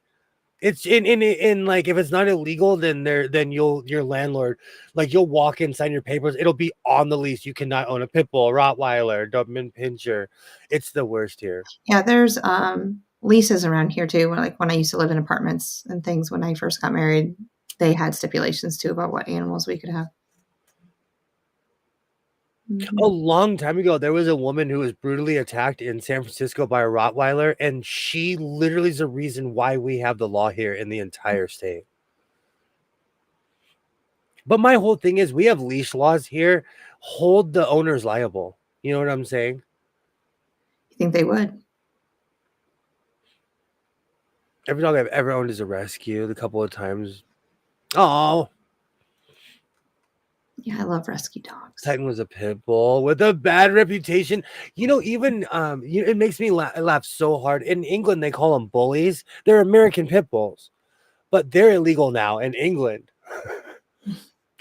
It's in like if it's not illegal, then your landlord, like you'll walk in, sign your papers, it'll be on the lease. You cannot own a pit bull, Rottweiler, Doberman Pinscher. It's the worst here. Yeah, there's leases around here too. When I used to live in apartments and things when I first got married, they had stipulations too about what animals we could have. A long time ago, there was a woman who was brutally attacked in San Francisco by a Rottweiler, and she literally is the reason why we have the law here in the entire state. But my whole thing is we have leash laws here. Hold the owners liable. You know what I'm saying? You think they would? Every dog I've ever owned is a rescue. The couple of times. Oh. Yeah, I love rescue dogs. Titan was a pit bull with a bad reputation. Even it makes me laugh so hard. In England, they call them bullies. They're American pit bulls, but they're illegal now in England.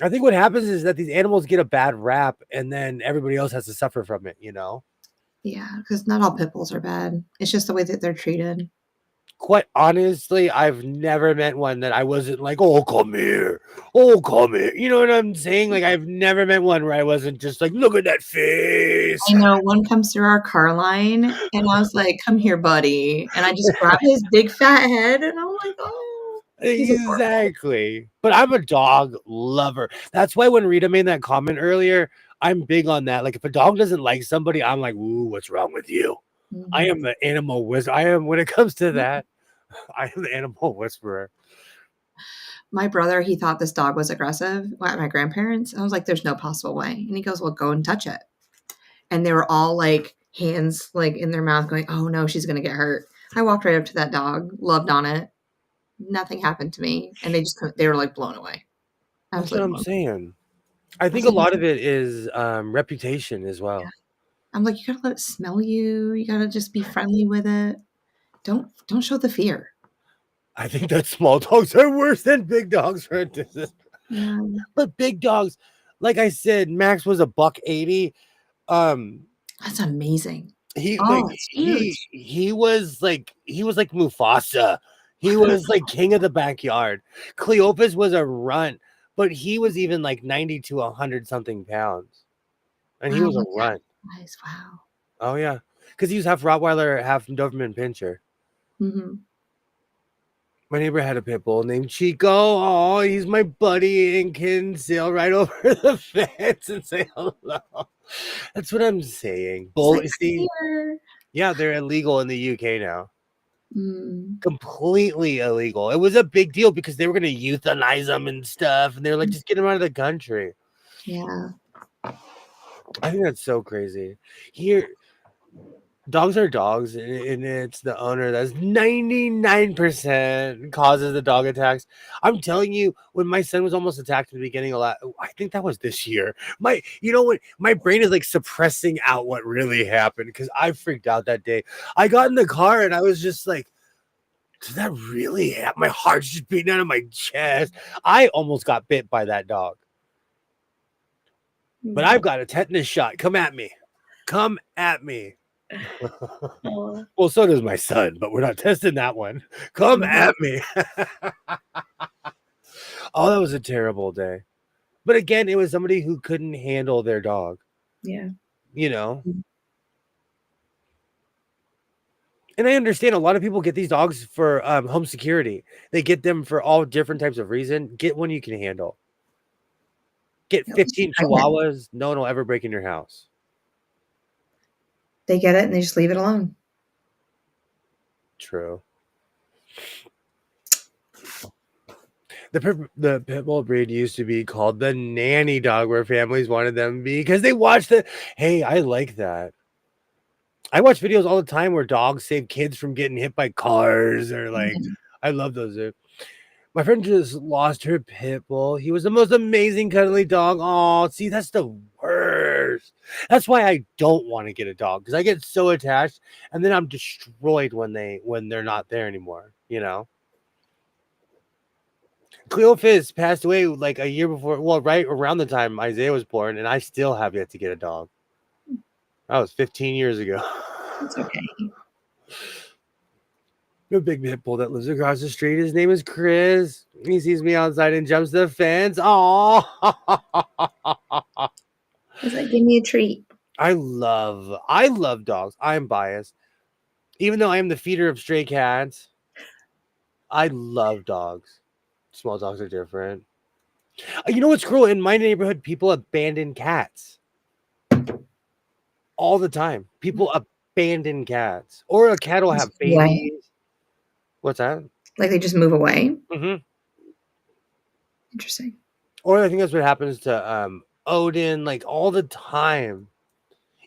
I think what happens is that these animals get a bad rap, and then everybody else has to suffer from it. Yeah, because not all pit bulls are bad. It's just the way that they're treated. Quite honestly, I've never met one that I wasn't like, oh, come here. Oh, come here. You know what I'm saying? Like, I've never met one where I wasn't just like, look at that face. I know one comes through our car line, and I was like, come here, buddy. And I just grabbed his big fat head, and I'm like, oh. Exactly. But I'm a dog lover. That's why when Rita made that comment earlier, I'm big on that. Like, if a dog doesn't like somebody, I'm like, ooh, what's wrong with you? I am the animal whisperer. When it comes to that, I am the animal whisperer. My brother, he thought this dog was aggressive at my grandparents. I was like, there's no possible way. And he goes, well, go and touch it. And they were all like hands like in their mouth going, oh no, she's going to get hurt. I walked right up to that dog, loved on it. Nothing happened to me. And they were like blown away. That's what I'm saying. I think a lot of it is reputation as well. Yeah. I'm like, you got to let it smell you. You got to just be friendly with it. Don't show the fear. I think that small dogs are worse than big dogs for a distance. Yeah. But big dogs, like I said, Max was a $180. That's amazing. He was like Mufasa. He was like king of the backyard. Cleopas was a runt, but he was even like 90 to 100 something pounds. And he was a runt. Nice. Wow. Oh yeah. Because he was half Rottweiler, half Doberman Pinscher. My neighbor had a pit bull named Chico. Oh, he's my buddy and can sail right over the fence and say hello. That's what I'm saying. Bull, yeah, they're illegal in the UK now. Completely illegal. It was a big deal because they were going to euthanize them and stuff. And they were like, just get them out of the country. Yeah. I think that's so crazy. Here, dogs are dogs, and it's the owner that's 99% causes the dog attacks. I'm telling you, when my son was almost attacked at the beginning, a lot. I think that was this year. You know what? My brain is like suppressing out what really happened because I freaked out that day. I got in the car and I was just like, did that really happen? My heart's just beating out of my chest. I almost got bit by that dog. But I've got a tetanus shot. Come at me. Come at me. Oh. Well, so does my son, but we're not testing that one. Come at me. Oh, that was a terrible day. But again, it was somebody who couldn't handle their dog. Yeah. You know? And I understand a lot of people get these dogs for home security. They get them for all different types of reason. Get one you can handle. Get 15 chihuahuas. No one will ever break in your house. They get it and they just leave it alone. True. The pit bull breed used to be called the nanny dog, where families wanted them to be because they watched it. Hey, I like that. I watch videos all the time where dogs save kids from getting hit by cars, or like, I love those. My friend just lost her pit bull. He was the most amazing cuddly dog. Oh, see, that's the worst. That's why I don't want to get a dog, because I get so attached, and then I'm destroyed when they're not there anymore. You know. Cleophas passed away like a year before. Well, right around the time Isaiah was born, and I still have yet to get a dog. That was 15 years ago. It's okay. A big pit bull that lives across the street. His name is Chris. He sees me outside and jumps the fence. Aww. He's like, give me a treat. I love dogs. I'm biased. Even though I am the feeder of stray cats, I love dogs. Small dogs are different. You know what's cruel? In my neighborhood, people abandon cats. All the time. People abandon cats. Or a cat will have babies. Away. What's that? Like they just move away? Mm-hmm. Interesting. Or I think that's what happens to Odin, like all the time.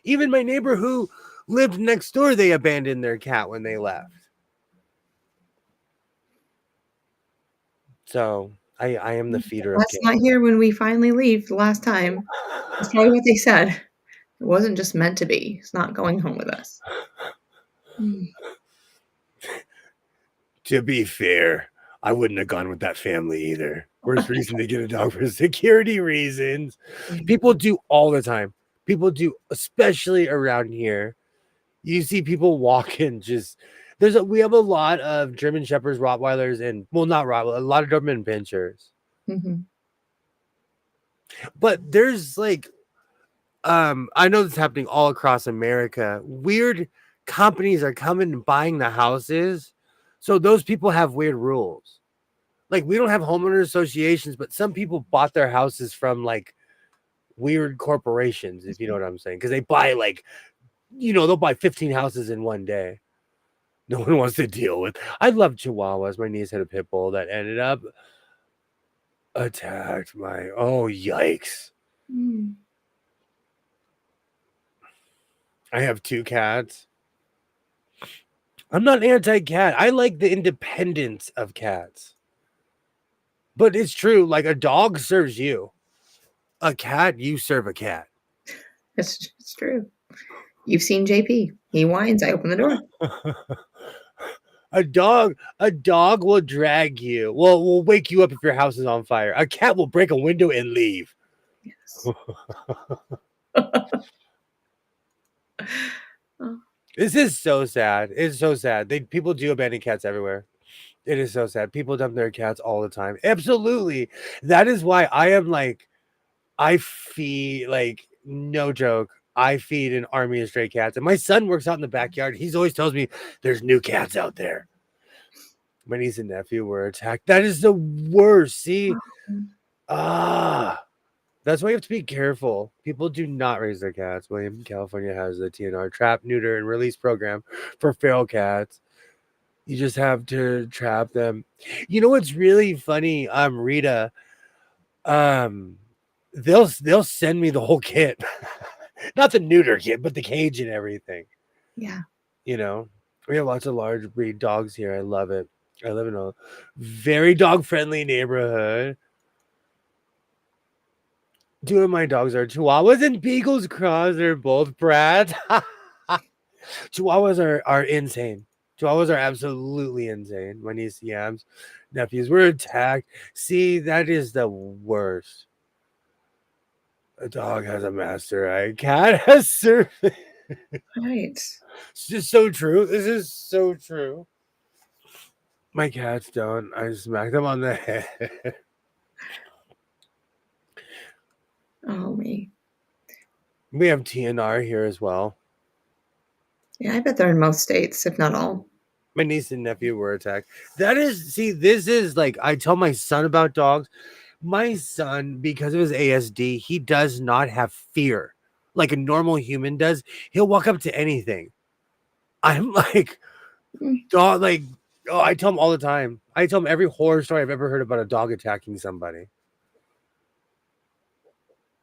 Even my neighbor who lived next door, they abandoned their cat when they left. So I am the feeder of cats. Let's not hear when we finally leave the last time. That's probably what they said. It wasn't just meant to be. It's not going home with us. To be fair, I wouldn't have gone with that family either. Worst reason to get a dog for security reasons. People do all the time. People do, especially around here. You see people walking just we have a lot of German Shepherds, Rottweilers, and not Rottweilers, a lot of Doberman Pinschers. Mm-hmm. But there's like I know this is happening all across America. Weird companies are coming and buying the houses. So those people have weird rules. Like, we don't have homeowner associations, but some people bought their houses from like weird corporations, if you know what I'm saying. Because they buy like, they'll buy 15 houses in one day. No one wants to deal with. I love Chihuahuas. My niece had a pit bull that ended up attacked my. Oh, yikes. I have 2 cats. I'm not anti-cat. I like the independence of cats. But it's true. Like, a dog serves you. A cat, you serve a cat. It's true. You've seen JP. He whines. I open the door. A dog will drag you. Well, will wake you up if your house is on fire. A cat will break a window and leave. Yes. This is so sad. It's so sad. People do abandon cats everywhere. It is so sad. People dump their cats all the time. Absolutely. That is why I am like, I feed, like, no joke, I feed an army of stray cats. And my son works out in the backyard. He's always tells me there's new cats out there. My niece and nephew were attacked. That is the worst. See? That's why you have to be careful. People do not raise their cats. William, California has the TNR trap, neuter, and release program for feral cats. You just have to trap them. You know what's really funny? Rita, they'll send me the whole kit. Not the neuter kid, but the cage and everything. Yeah. You know, we have lots of large breed dogs here. I love it. I live in a very dog friendly neighborhood. Two of my dogs are Chihuahuas and Beagles Cross. They're both brats. Chihuahuas are insane. Chihuahuas are absolutely insane. My niece Yam's nephews were attacked. See, that is the worst. A dog has a master. A cat has servant. Right. It's just so true. This is so true. My cats don't. I smack them on the head. Oh, me. We have TNR here as well. Yeah, I bet they're in most states, if not all. My niece and nephew were attacked. That is, see, this is like, I tell my son about dogs. My son, because of his ASD, he does not have fear like a normal human does. He'll walk up to anything. I'm like, dog, like, oh, I tell him all the time. I tell him every horror story I've ever heard about a dog attacking somebody.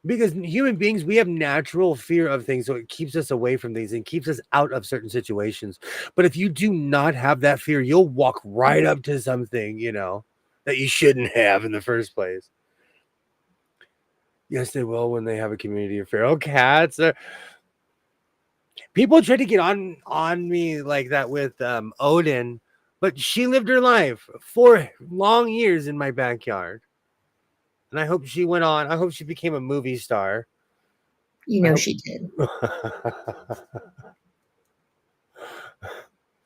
Because human beings, we have natural fear of things, so it keeps us away from things and keeps us out of certain situations. But if you do not have that fear, you'll walk right up to something, you know, that you shouldn't have in the first place. Yes, they will when they have a community of feral cats. People try to get on me like that with Odin, but she lived her life 4 long years in my backyard. And I hope she went on. I hope she became a movie star. You know she did.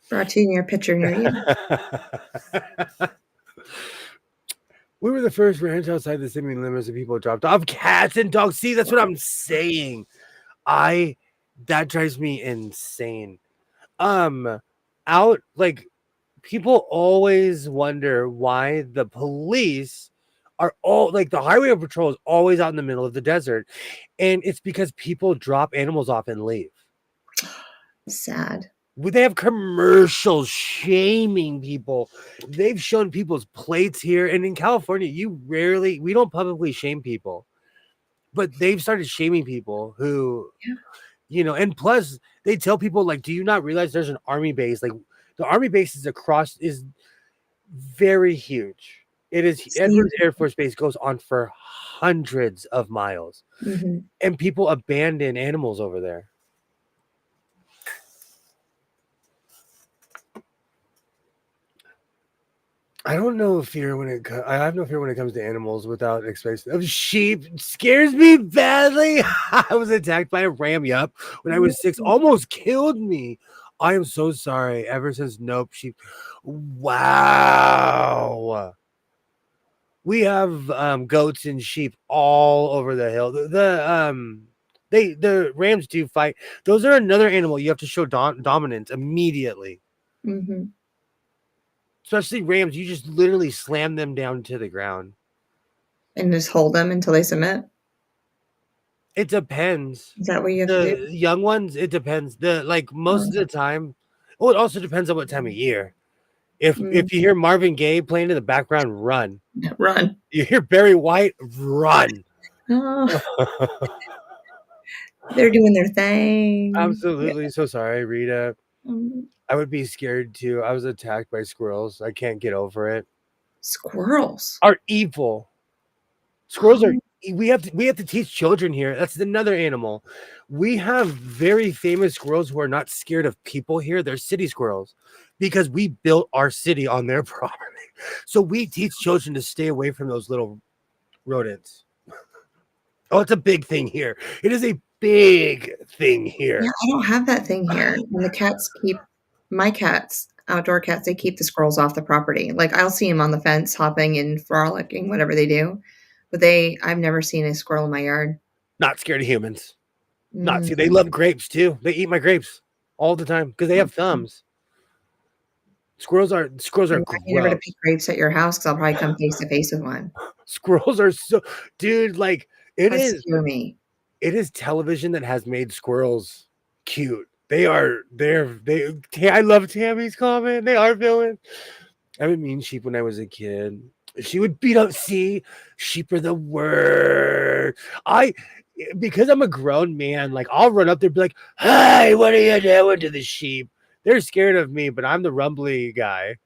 Brought you near picture near you. We were the first ranch outside the city limits and people dropped off cats and dogs. See, that's what I'm saying. That drives me insane. Out like people always wonder why the police are all like the highway patrol is always out in the middle of the desert. And it's because people drop animals off and leave. Sad. They have commercials shaming people. They've shown people's plates here. And in California, we don't publicly shame people. But they've started shaming people who, you know, and plus they tell people, like, do you not realize there's an army base? Like, the army base is very huge. It is Edwards Air Force Base goes on for hundreds of miles. Mm-hmm. And people abandon animals over there. I don't know fear when it I have no fear when it comes to animals without expectation of sheep. It scares me badly. I was attacked by a ram yup when I was 6, almost killed me. I am so sorry. Ever since nope sheep. Wow. We have goats and sheep all over the hill. The rams do fight. Those are another animal you have to show dominance immediately. Mm-hmm. Especially rams, you just literally slam them down to the ground. And just hold them until they submit? It depends. Is that what you have to do? Young ones, it depends. Most of the time, it also depends on what time of year. If you hear Marvin Gaye playing in the background, run. Run. You hear Barry White, run. Oh. They're doing their thing. Absolutely. Yeah. So sorry, Rita. I would be scared too. I was attacked by squirrels. I can't get over it. Squirrels are evil. Squirrels are. We have to teach children here. That's another animal. We have very famous squirrels who are not scared of people here. They're city squirrels because we built our city on their property. So we teach children to stay away from those little rodents. Oh, it's a big thing here. It is a big thing here. Yeah, I don't have that thing here. And the cats my cats, outdoor cats, they keep the squirrels off the property. Like I'll see them on the fence hopping and frolicking, whatever they do. But I've never seen a squirrel in my yard. Not scared of humans. Not see. They love grapes too. They eat my grapes all the time because they have thumbs. Squirrels are gross. You never to pick grapes at your house because I'll probably come face to face with one. Squirrels are so, dude. Like it That's is. Scare me. It is television that has made squirrels cute. They. I love Tammy's comment. They are villains. I would mean sheep when I was a kid. She would beat up. See, sheep are the word. because I'm a grown man, like I'll run up there and be like, "Hey, what are you doing to the sheep?" They're scared of me, but I'm the rumbly guy.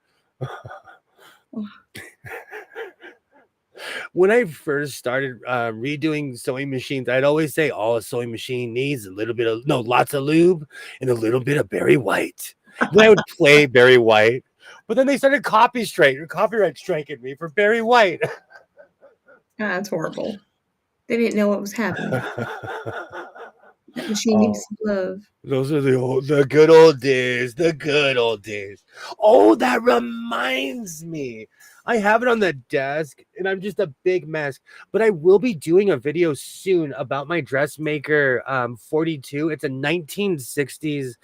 When I first started redoing sewing machines, I'd always say, "Oh, a sewing machine needs a little bit of lots of lube and a little bit of Barry White." Then I would play Barry White, but then they started copyright striking me for Barry White. That's horrible. They didn't know what was happening. That machine needs some love. Those are the good old days. The good old days. Oh, that reminds me. I have it on the desk and I'm just a big mess. But I will be doing a video soon about my dressmaker 42. It's a 1960s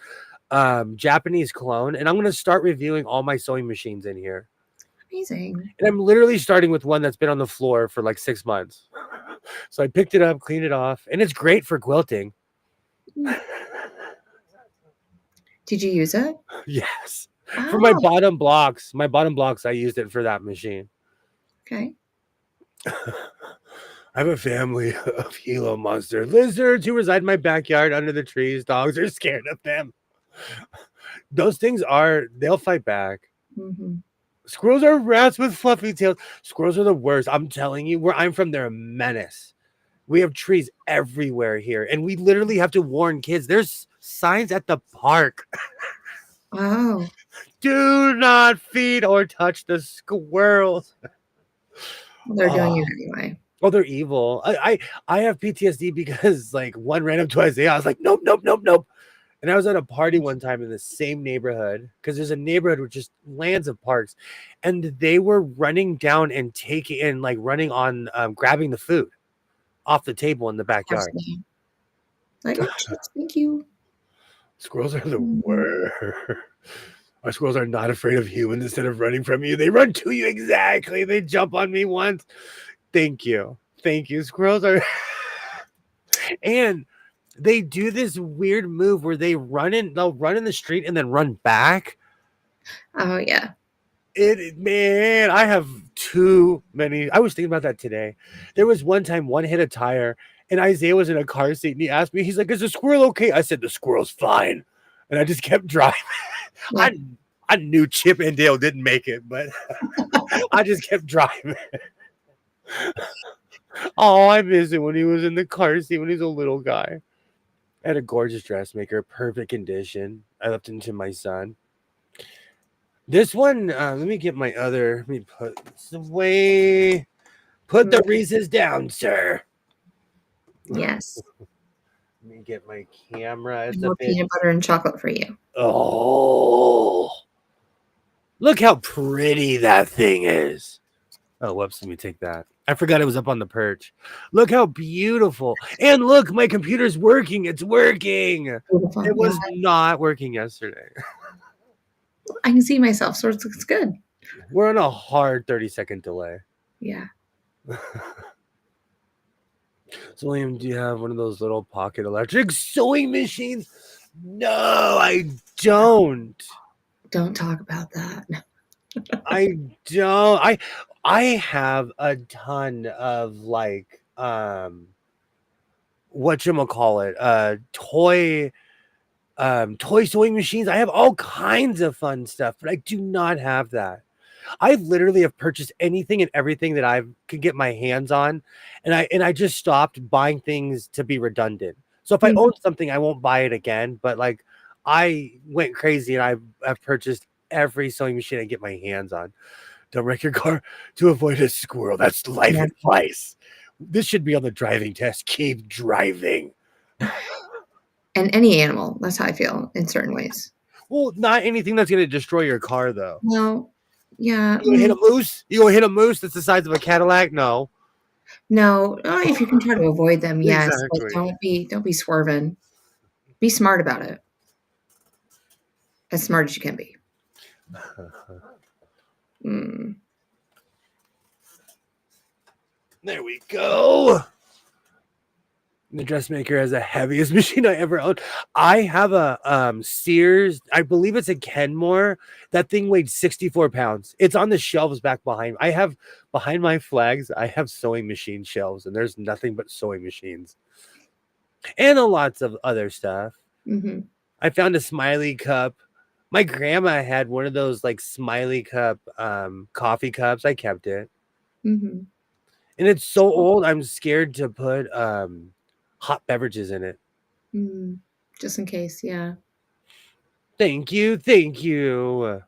Japanese clone. And I'm gonna start reviewing all my sewing machines in here. Amazing. And I'm literally starting with one that's been on the floor for like 6 months. So I picked it up, cleaned it off, and it's great for quilting. Did you use it? Yes. For my bottom blocks. My bottom blocks, I used it for that machine. Okay. I have a family of Gila monster lizards who reside in my backyard under the trees. Dogs are scared of them. Those things they'll fight back. Mm-hmm. Squirrels are rats with fluffy tails. Squirrels are the worst. I'm telling you, where I'm from, they're a menace. We have trees everywhere here, and we literally have to warn kids. There's signs at the park. Oh. Do not feed or touch the squirrels. Well, they're doing it anyway. Oh, they're evil. I have PTSD because like one ran up to Isaiah. I was like, nope. And I was at a party one time in the same neighborhood because there's a neighborhood with just lands of parks, and they were running down and running on grabbing the food off the table in the backyard. Like, oh, thank you. Squirrels are the worst. Our squirrels are not afraid of humans. Instead of running from you, they run to you. Exactly. They jump on me once. Thank you. Squirrels are and they do this weird move where they'll run in the street and then run back. Oh yeah. Man, I have too many. I was thinking about that today. There was one time one hit a tire and Isaiah was in a car seat and he asked me, he's like, "Is the squirrel okay?" I said, "The squirrel's fine." And I just kept driving. Yeah. I knew Chip and Dale didn't make it, but I just kept driving. Oh, I miss it when he was in the car seat when he was a little guy. I had a gorgeous dressmaker, perfect condition. I left it to my son. This one, let me get my other. Let me put this away. Put the Reese's down, sir. Yes. Let me get my camera. It's more peanut butter and chocolate for you. Oh, look how pretty that thing is. Oh, whoops. Let me take that. I forgot it was up on the perch. Look how beautiful. And look, my computer's working. It's working. Beautiful. It was not working yesterday. I can see myself, so it looks good. We're on a hard 30-second delay. Yeah. So, Liam, do you have one of those little pocket electric sewing machines? No, I don't. Don't talk about that. I don't. I have a ton of like whatchamacallit, toy sewing machines. I have all kinds of fun stuff, but I do not have that. I literally have purchased anything and everything that I could get my hands on, and I just stopped buying things to be redundant. So if I own something, I won't buy it again. But like I went crazy and I've purchased every sewing machine I get my hands on. Don't wreck your car to avoid a squirrel. That's life advice. This should be on the driving test. Keep driving. And any animal. That's how I feel in certain ways. Well, not anything that's going to destroy your car, though. No. Yeah. You gonna hit a moose? You gonna hit a moose that's the size of a Cadillac? No. No. If you can try to avoid them, yes. Exactly. But don't be swerving. Be smart about it. As smart as you can be. There we go. The dressmaker has the heaviest machine I ever owned. I have a Sears, I believe it's a Kenmore. That thing weighed 64 pounds. It's on the shelves back behind. I have behind my flags, I have sewing machine shelves, and there's nothing but sewing machines. and lots of other stuff. Mm-hmm. I found a smiley cup. My grandma had one of those like smiley cup coffee cups. I kept it. Mm-hmm. And it's so old I'm scared to put hot beverages in it. Mm-hmm. Just in case, yeah. Thank you. Thank you.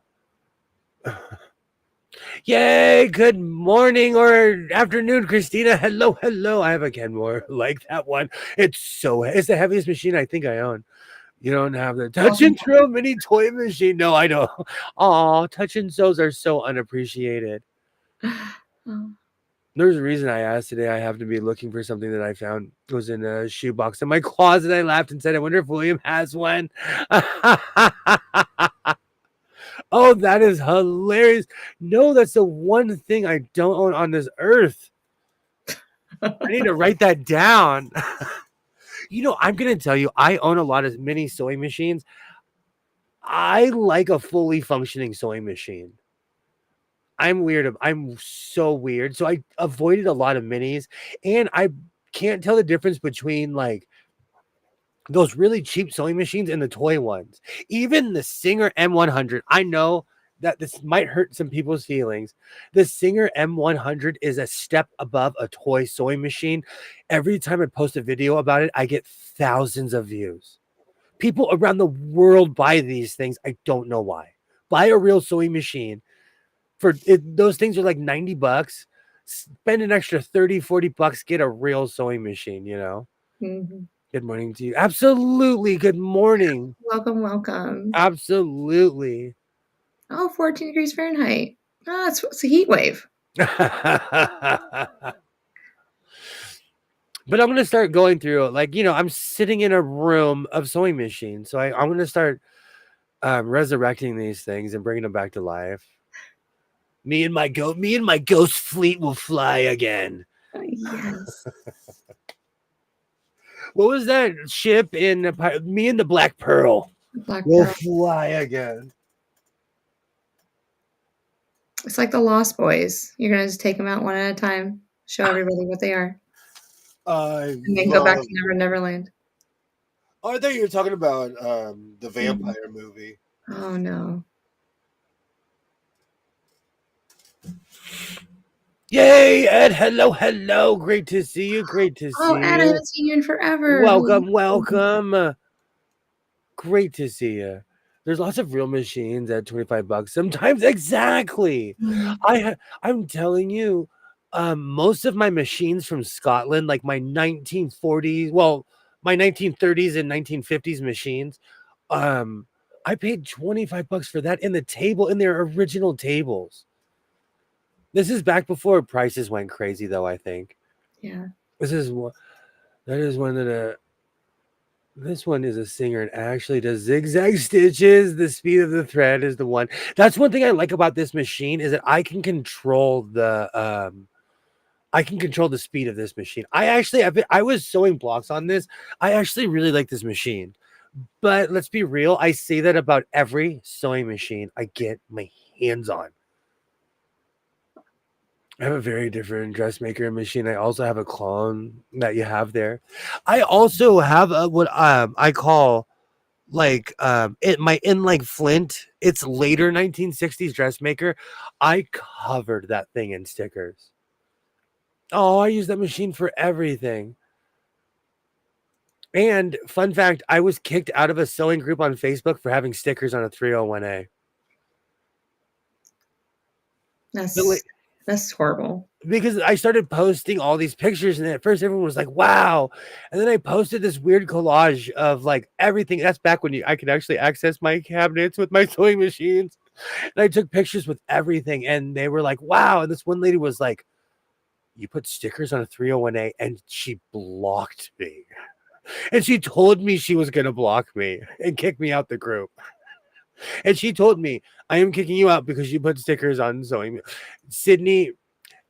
Yay, good morning or afternoon, Christina. Hello, hello. I have a Kenmore like that one. It's the heaviest machine I think I own. You don't have the touch and throw mini toy machine. No, I don't. Aw, touch and sews are so unappreciated. Oh. There's a reason I asked today. I have to be looking for something that I found. It was in a shoebox in my closet. I laughed and said, I wonder if William has one. Oh, that is hilarious. No, that's the one thing I don't own on this earth. I need to write that down. I'm going to tell you, I own a lot of mini sewing machines. I like a fully functioning sewing machine. I'm weird. I'm so weird. So I avoided a lot of minis, and I can't tell the difference between like those really cheap sewing machines and the toy ones. Even the Singer M100. I know that this might hurt some people's feelings. The Singer M100 is a step above a toy sewing machine. Every time I post a video about it, I get thousands of views. People around the world buy these things. I don't know why. Buy a real sewing machine. Those things are like $90. Spend an extra 30, $40, get a real sewing machine, Mm-hmm. Good morning to you. Absolutely. Good morning. Welcome, welcome. Absolutely. Oh, 14 degrees Fahrenheit. Oh, it's a heat wave. But I'm going to start going through it. Like, I'm sitting in a room of sewing machines. So I'm going to start resurrecting these things and bringing them back to life. Me and my ghost fleet will fly again. Yes. What was that ship in Me and the Black Pearl? Will fly again. It's like the Lost Boys. You're gonna just take them out one at a time, show everybody what they are, and then go back to Never Neverland. Oh, I thought you were talking about the vampire movie. Oh no. Yay, Ed. Hello, hello. Great to see you. Great to see you. Oh, Ed, I haven't seen you in forever. Welcome, welcome. Great to see you. There's lots of real machines at $25. Sometimes exactly. Mm-hmm. I'm telling you, most of my machines from Scotland, like my 1940s, my 1930s and 1950s machines, I paid $25 for that in their original tables. This is back before prices went crazy, though, I think. Yeah. This is one this one is a Singer and actually does zigzag stitches. The speed of the thread is the one. That's one thing I like about this machine is that I can control the speed of this machine. I was sewing blocks on this. I actually really like this machine. But let's be real, I say that about every sewing machine I get my hands on. I have a very different dressmaker machine. I also have a clone that you have there. I also have what I call like my Flint. It's later 1960s dressmaker. I covered that thing in stickers. Oh, I use that machine for everything. And fun fact, I was kicked out of a sewing group on Facebook for having stickers on a 301A. That's horrible. Because I started posting all these pictures, and at first everyone was like, wow. And then I posted this weird collage of like everything. That's back when I could actually access my cabinets with my sewing machines. And I took pictures with everything, and they were like, wow. And this one lady was like, you put stickers on a 301A, and she blocked me. And she told me she was going to block me and kick me out the group. And she told me, I am kicking you out because you put stickers on sewing. Sydney,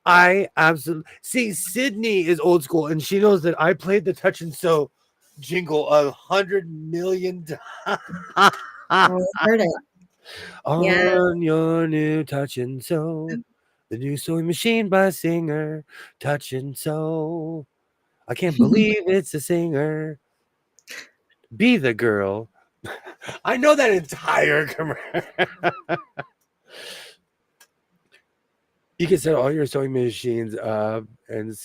I absolutely see. Sydney is old school, and she knows that I played the touch and sew jingle 100 million times. Oh, I heard it. On your new touch and sew, the new sewing machine by Singer, touch and sew. I can't believe it's a Singer. Be the girl. I know that entire commercial. You can set all your sewing machines up and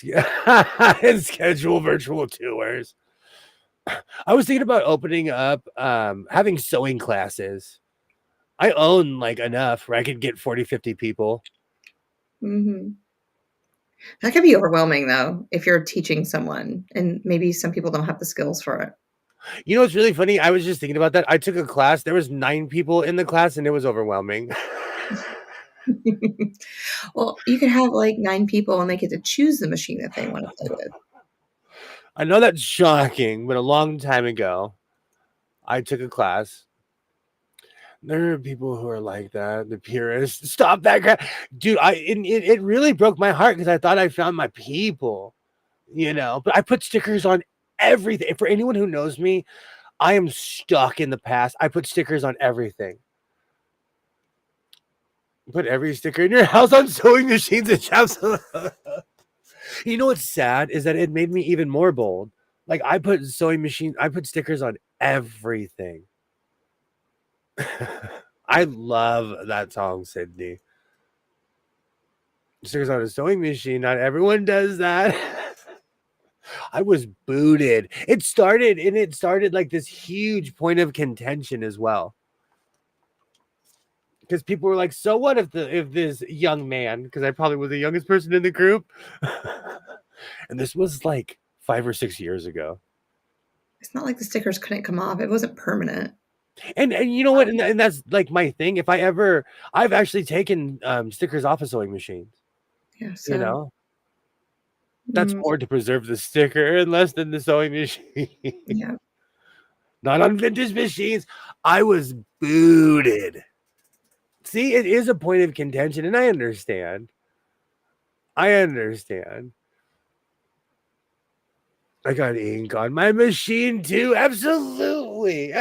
and schedule virtual tours. I was thinking about opening up, having sewing classes. I own like enough where I could get 40, 50 people. Mm-hmm. That could be overwhelming, though, if you're teaching someone, and maybe some people don't have the skills for it. You know what's really funny? I was just thinking about that. I took a class. There was 9 people in the class, and it was overwhelming. Well, you could have like 9 people, and they get to choose the machine that they want to play with. I know that's shocking, but a long time ago, I took a class. There are people who are like that, the purists. Stop that crap, dude. It really broke my heart because I thought I found my people, But I put stickers on everything. For anyone who knows me, I am stuck in the past. I put stickers on everything. Put every sticker in your house on sewing machines and absolutely. You know what's sad is that it made me even more bold. Like I put stickers on everything. I love that song, Sydney. Stickers on a sewing machine. Not everyone does that. I was booted. It started like this huge point of contention as well. Because people were like, so what if this young man, because I probably was the youngest person in the group, and this was like 5 or 6 years ago. It's not like the stickers couldn't come off. It wasn't permanent. And you know what? And that's like my thing. I've actually taken stickers off of sewing machines. Yeah. So that's more to preserve the sticker and less than the sewing machine. Yeah. Not on vintage machines. I was booted. See, it is a point of contention, and I understand. I got ink on my machine too. Absolutely.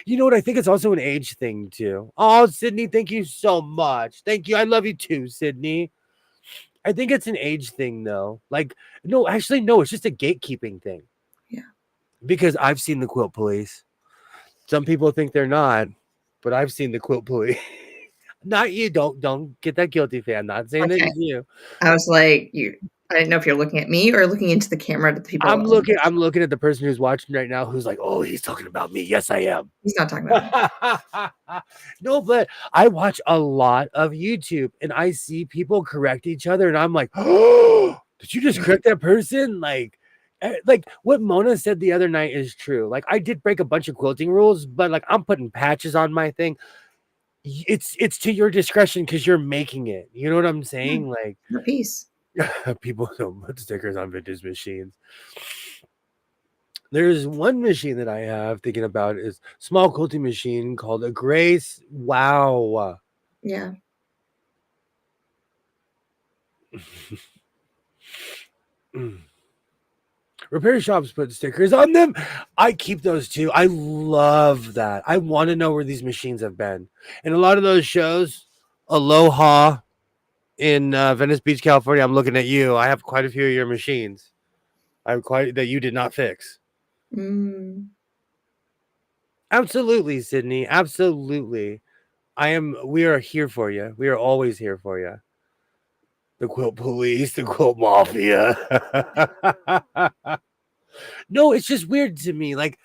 You know what? I think it's also an age thing too. Oh, Sydney, thank you so much. Thank you. I love you too, Sydney. I think it's an age thing though. Like, no, actually, no, it's just a gatekeeping thing. Yeah. Because I've seen the quilt police. Some people think they're not, but I've seen the quilt police. Not you. Don't get that guilty, fan. Not saying that it's you. I was like, I didn't know if you're looking at me or looking into the camera to the people. I'm looking at the person who's watching right now who's like, oh, he's talking about me. Yes, I am. He's not talking about me. No, but I watch a lot of YouTube and I see people correct each other and I'm like, oh, did you just correct that person? Like what Mona said the other night is true. Like I did break a bunch of quilting rules, but like I'm putting patches on my thing. It's to your discretion because you're making it. You know what I'm saying? Like your piece. People don't put stickers on vintage machines. There's one machine that I have thinking about is small quilting machine called a Grace. Wow. Yeah. Repair shops put stickers on them. I keep those too. I love that. I want to know where these machines have been. And a lot of those shows, Aloha in Venice Beach, California, I'm looking at you. I have quite a few of your machines. I have quite that you did not fix. Absolutely, Sydney. Absolutely. We are here for you. We are always here for you. The quilt police, the quilt mafia. No, it's just weird to me. Like,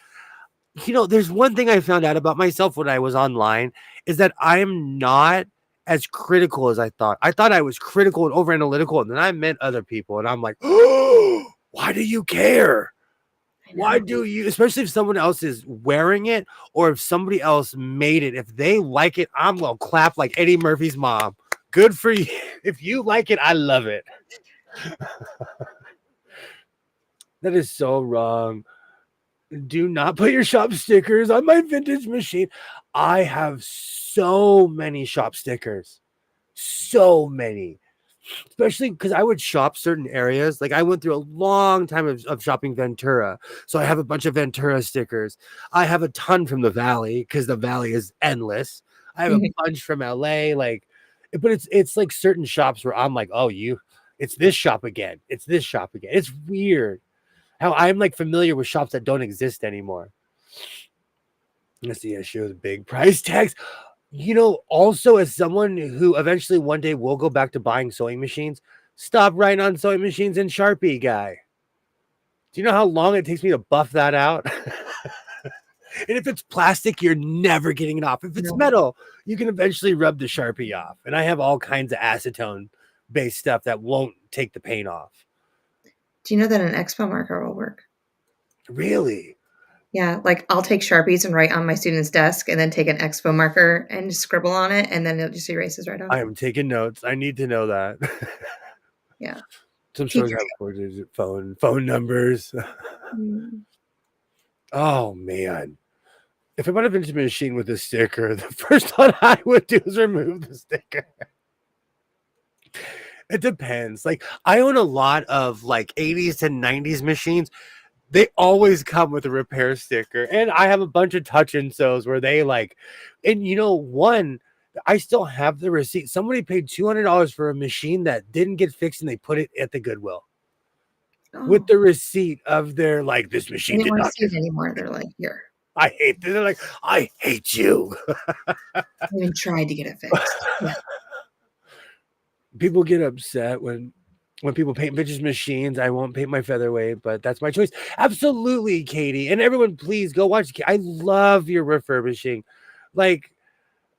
there's one thing I found out about myself when I was online is that I am not as critical as I thought. I thought I was critical and over analytical, and then I met other people, and I'm like, oh, why do you care? Why do you, especially if someone else is wearing it or if somebody else made it, if they like it, I'm going to clap like Eddie Murphy's mom. Good for you. If you like it, I love it. That is so wrong. Do not put your shop stickers on my vintage machine. I have so many shop stickers. So many. Especially because I would shop certain areas. Like I went through a long time of shopping Ventura. So I have a bunch of Ventura stickers. I have a ton from the Valley because the Valley is endless. I have a bunch from LA. But it's like certain shops where I'm like, oh, it's this shop again. It's this shop again. It's weird. how I'm like familiar with shops that don't exist anymore. That's the issue of the big price tags. Also as someone who eventually one day will go back to buying sewing machines, stop writing on sewing machines in Sharpie, guy. Do you know how long it takes me to buff that out? And if it's plastic, you're never getting it off. If it's metal, you can eventually rub the Sharpie off. And I have all kinds of acetone-based stuff that won't take the paint off. Do you know that an expo marker will work? Really? Yeah, like I'll take Sharpies and write on my student's desk and then take an expo marker and just scribble on it, and then it just erases right off. I am taking notes. I need to know that. Yeah. Some stores have 4-digit phone numbers. Oh, man. If I bought a vintage machine with a sticker, the first thought I would do is remove the sticker. It depends. Like, I own a lot of like 80s and 90s machines. They always come with a repair sticker. And I have a bunch of touch and sews where they like, and I still have the receipt. Somebody paid $200 for a machine that didn't get fixed and they put it at the Goodwill. With the receipt of their like, this machine did not see it anymore. They're like, here. They're like, I hate you. I even tried to get it fixed. Yeah. People get upset when people paint vintage machines. I won't paint my featherweight, but that's my choice. Absolutely, Katie. And everyone, please go watch. I love your refurbishing. Like,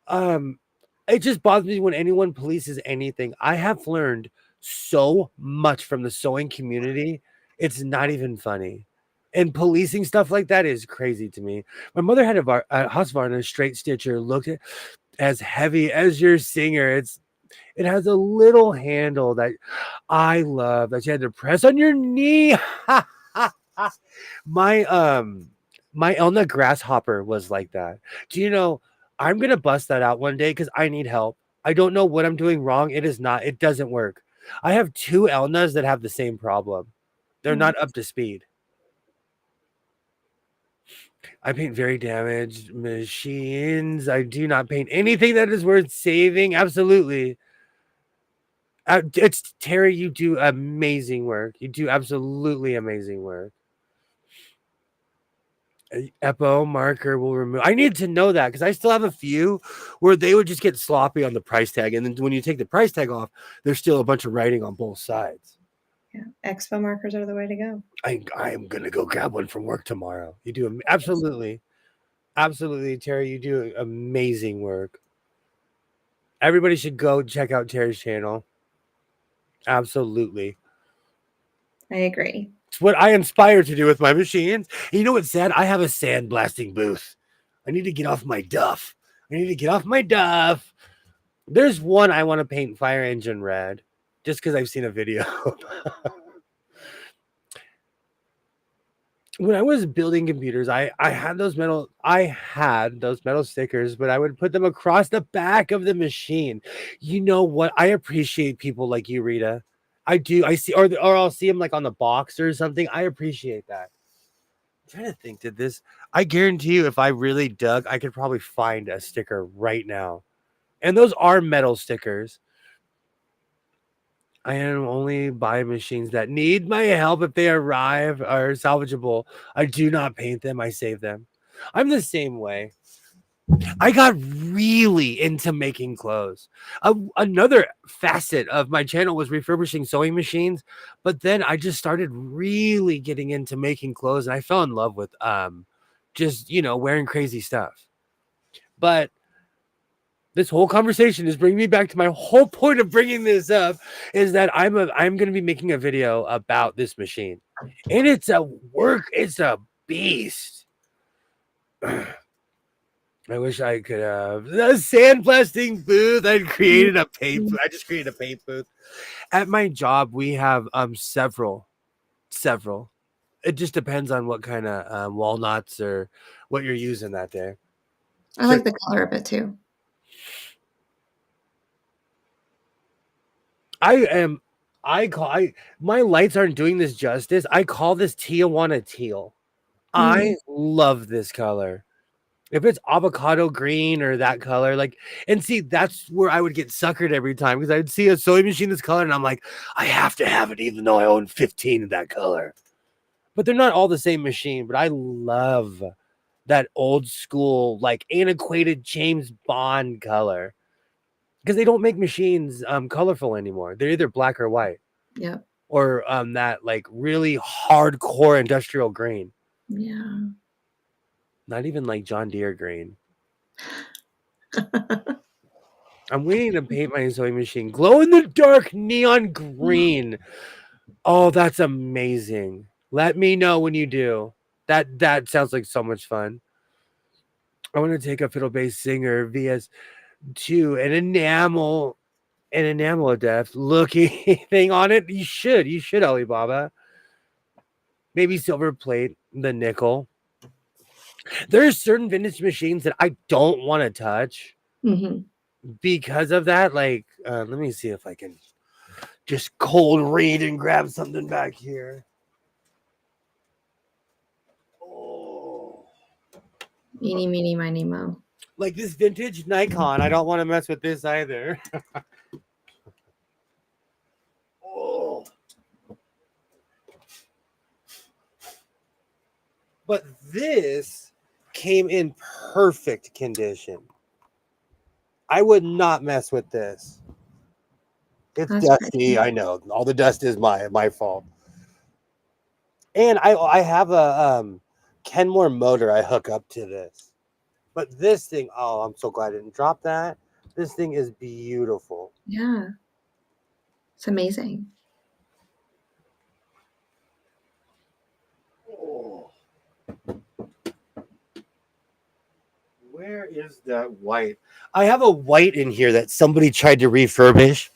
it just bothers me when anyone polices anything. I have learned so much from the sewing community. It's not even funny. And policing stuff like that is crazy to me. My mother had a Husqvarna straight stitcher, looked at as heavy as your singer. It has a little handle that I love that you had to press on your knee. My Elna grasshopper was like that. Do you know, I'm gonna bust that out one day because I need help. I don't know what I'm doing wrong. It doesn't work. I have 2 Elnas that have the same problem. They're not up to speed. I paint very damaged machines. I do not paint anything that is worth saving. Absolutely. It's Terry. You do amazing work. You do absolutely amazing work. Epo marker will remove. I need to know that because I still have a few where they would just get sloppy on the price tag. And then when you take the price tag off, there's still a bunch of writing on both sides. Yeah, expo markers are the way to go. I am gonna go grab one from work tomorrow. You do absolutely, Terry. You do amazing work. Everybody should go check out Terry's channel. Absolutely, I agree. It's what I inspire to do with my machines. And you know what's sad? I have a sandblasting booth. I need to get off my duff. There's one I want to paint fire engine red. Just because I've seen a video. When I was building computers, I had those metal stickers, but I would put them across the back of the machine. You know what? I appreciate people like you, Rita. I do. I see, or I'll see them like on the box or something. I appreciate that. I'm trying to think. I guarantee you, if I really dug, I could probably find a sticker right now. And those are metal stickers. I am only buy machines that need my help if they arrive or salvageable. I do not paint them. I save them. I'm the same way. I got really into making clothes. Another facet of my channel was refurbishing sewing machines, but then I just started really getting into making clothes, and I fell in love with just wearing crazy stuff. But this whole conversation is bringing me back to my whole point of bringing this up is that I'm going to be making a video about this machine, and it's a beast. I wish I could have the sandblasting booth. I just created a paint booth. At my job, we have several. It just depends on what kind of walnuts or what you're using that day. I like the color of it too. My lights aren't doing this justice. I call this Tijuana teal. I love this color. If it's avocado green or that color, and see, that's where I would get suckered every time because I'd see a sewing machine this color and I'm like, I have to have it even though I own 15 of that color. but they're not all the same machine. But I love that old school, like antiquated James Bond color because they don't make machines colorful anymore. They're either black or white. Yep. Or that like really hardcore industrial green. Yeah. Not even like John Deere green. I'm waiting to paint my sewing machine glow in the dark neon green. Oh, that's amazing. Let me know when you do. That sounds like so much fun. I want to take a fiddle bass singer VS2 and enamel a death looking thing on it. You should, Alibaba. Maybe silver plate, the nickel. There's certain vintage machines that I don't want to touch because of that. Like, let me see if I can just cold read and grab something back here. Oh. Meeny, meeny, miny, mo. Like this vintage Nikon. I don't want to mess with this either. Oh. But this came in perfect condition. I would not mess with this. It's That's dusty. pretty. I know. All the dust is my fault. And I have a Kenmore motor I hook up to this. But this thing, oh, I'm so glad I didn't drop that. This thing is beautiful. Yeah. It's amazing. Oh. Where is that white? I have a white in here that somebody tried to refurbish.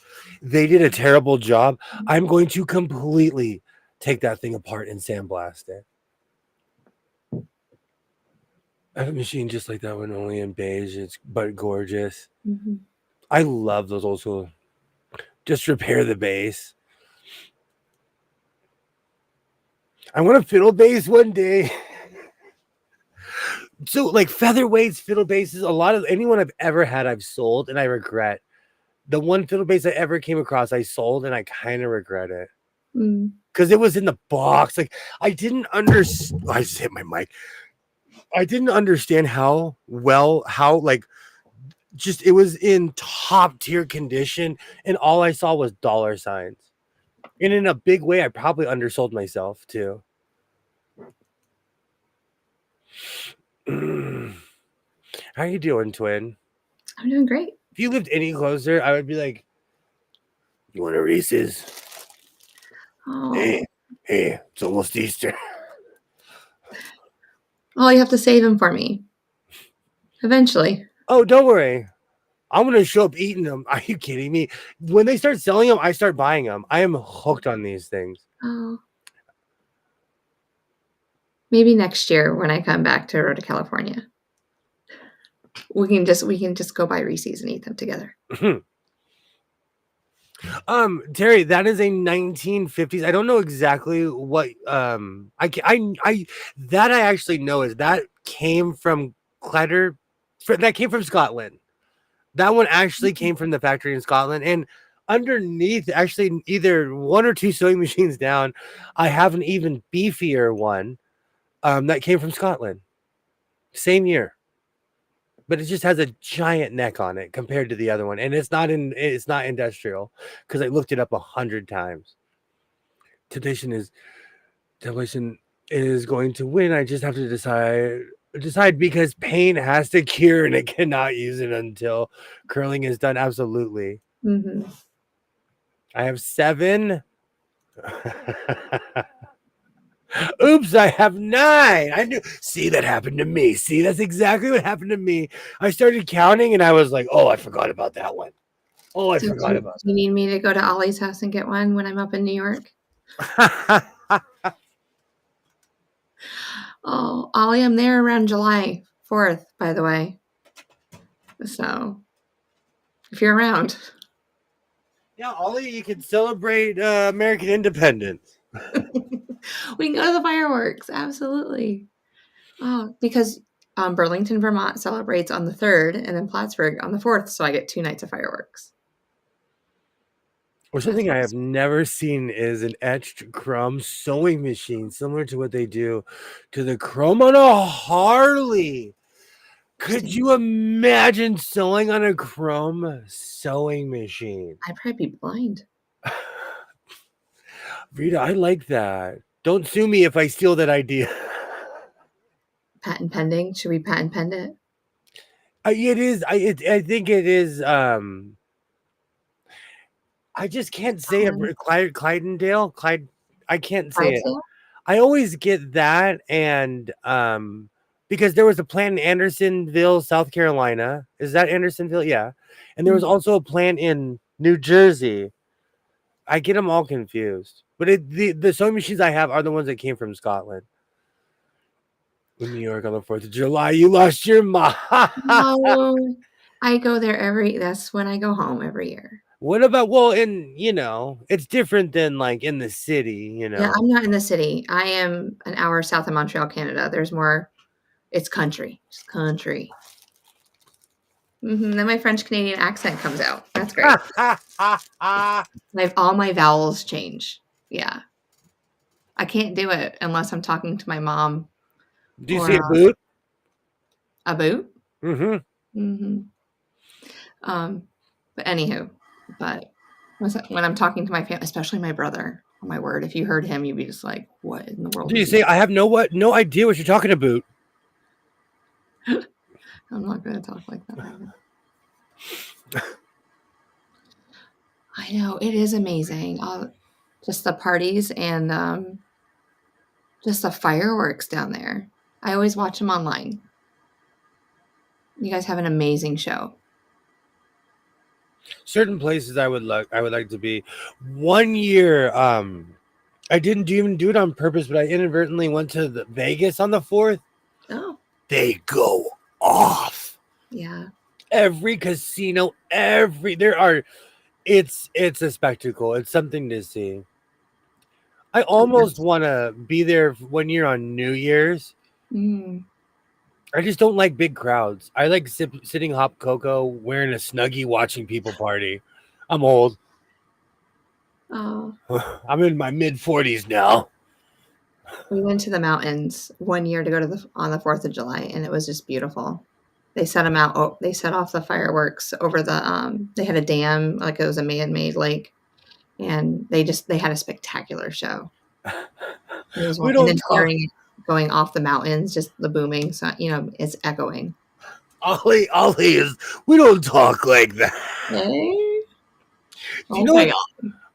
They did a terrible job. I'm going to completely take that thing apart and sandblast it. I have a machine just like that one, only in beige. It's but gorgeous. I love those old school. Just repair the base. I want a fiddle bass one day. So, like featherweights, fiddle basses, a lot of anyone I've ever had, I've sold, and I regret. The one fiddle bass I ever came across, I sold, and I kind of regret it because it was in the box. Like I didn't understand. I just hit my mic. I didn't understand how like just it was in top tier condition, and all I saw was dollar signs. And in a big way, I probably undersold myself too. How you doing, twin? I'm doing great. If you lived any closer, I would be like, "You want a Reese's?" Oh. Hey, it's almost Easter. Well, you have to save them for me. Eventually. Oh, don't worry. I'm gonna show up eating them. Are you kidding me? When they start selling them, I start buying them. I am hooked on these things. Oh. Maybe next year when I come back to Rhode, California. We can just go buy Reese's and eat them together. Terry, that is a 1950s. I don't know exactly what I that I actually know is that came from that came from Scotland. That one actually came from the factory in Scotland, and underneath, actually, either one or two sewing machines down, I have an even beefier one that came from Scotland. Same year. But it just has a giant neck on it compared to the other one. And it's not industrial because I looked it up 100 times. Temptation is going to win. I just have to decide because pain has to cure and it cannot use it until curling is done. Absolutely. I have 7. Oops, I have 9. I knew. See, that happened to me. See, that's exactly what happened to me. I started counting and I was like, oh, I forgot about that one. Oh, I forgot about that. Do you need me to go to Ollie's house and get one when I'm up in New York? Oh, Ollie, I'm there around July 4th, by the way. So, if you're around. Yeah, Ollie, you can celebrate American independence. We can go to the fireworks. Absolutely. Oh, because Burlington, Vermont celebrates on the 3rd and then Plattsburgh on the 4th. So I get 2 nights of fireworks. Or something I have never seen is an etched chrome sewing machine, similar to what they do to the chrome on a Harley. Could you imagine sewing on a chrome sewing machine? I'd probably be blind. Rita, I like that. Don't sue me if I steal that idea. Patent pending. Should we patent pend it? It is. I think it is. I just can't say it. Clydendale. Clyde. I can't say it. I always get that, and because there was a plant in Andersonville, South Carolina. Is that Andersonville? Yeah. And there was also a plant in New Jersey. I get them all confused. But the sewing machines I have are the ones that came from Scotland. In New York on the 4th of July, you lost your mind. No, I go there that's when I go home every year. What about, well, it's different than like in the city, Yeah, I'm not in the city. I am an hour south of Montreal, Canada. There's more, it's country. It's country. Then my French Canadian accent comes out. That's great. All my vowels change. Yeah. I can't do it unless I'm talking to my mom. Do you say a boot? A boot? Mm-hmm. But anywho, when I'm talking to my family, especially my brother, oh my word, if you heard him, you'd be just like, what in the world? Do you say, I have no idea what you're talking about? I'm not going to talk like that right now. I know, it is amazing. Just the parties and just the fireworks down there. I always watch them online. You guys have an amazing show. Certain places I would like to be. One year, I didn't even do it on purpose, but I inadvertently went to the Vegas on the 4th. Oh. They go off. Yeah. Every casino, it's a spectacle. It's something to see. I almost want to be there 1 year on New Year's. I just don't like big crowds. I like sitting hot cocoa, wearing a Snuggie, watching people party. I'm old. Oh. I'm in my mid-40s now. We went to the mountains 1 year to go on the 4th of July, and it was just beautiful. They set them out. Oh, they set off the fireworks over the. They had a dam, like it was a man-made lake, and they had a spectacular show. And then hearing it going off the mountains, just the booming, so it's echoing. Ollie is. We don't talk like that. Hey? Do you know what?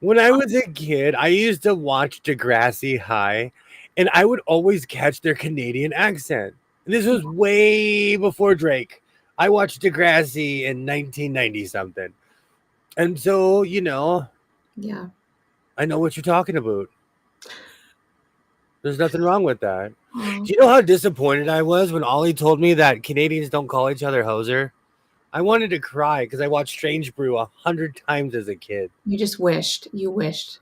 When I was a kid, I used to watch Degrassi High, and I would always catch their Canadian accent. And this was way before Drake. I watched Degrassi in 1990 something. And so, yeah, I know what you're talking about. There's nothing wrong with that. Do you know how disappointed I was when Ollie told me that Canadians don't call each other hoser? I wanted to cry because I watched Strange Brew 100 times as a kid. You just wished. You wished.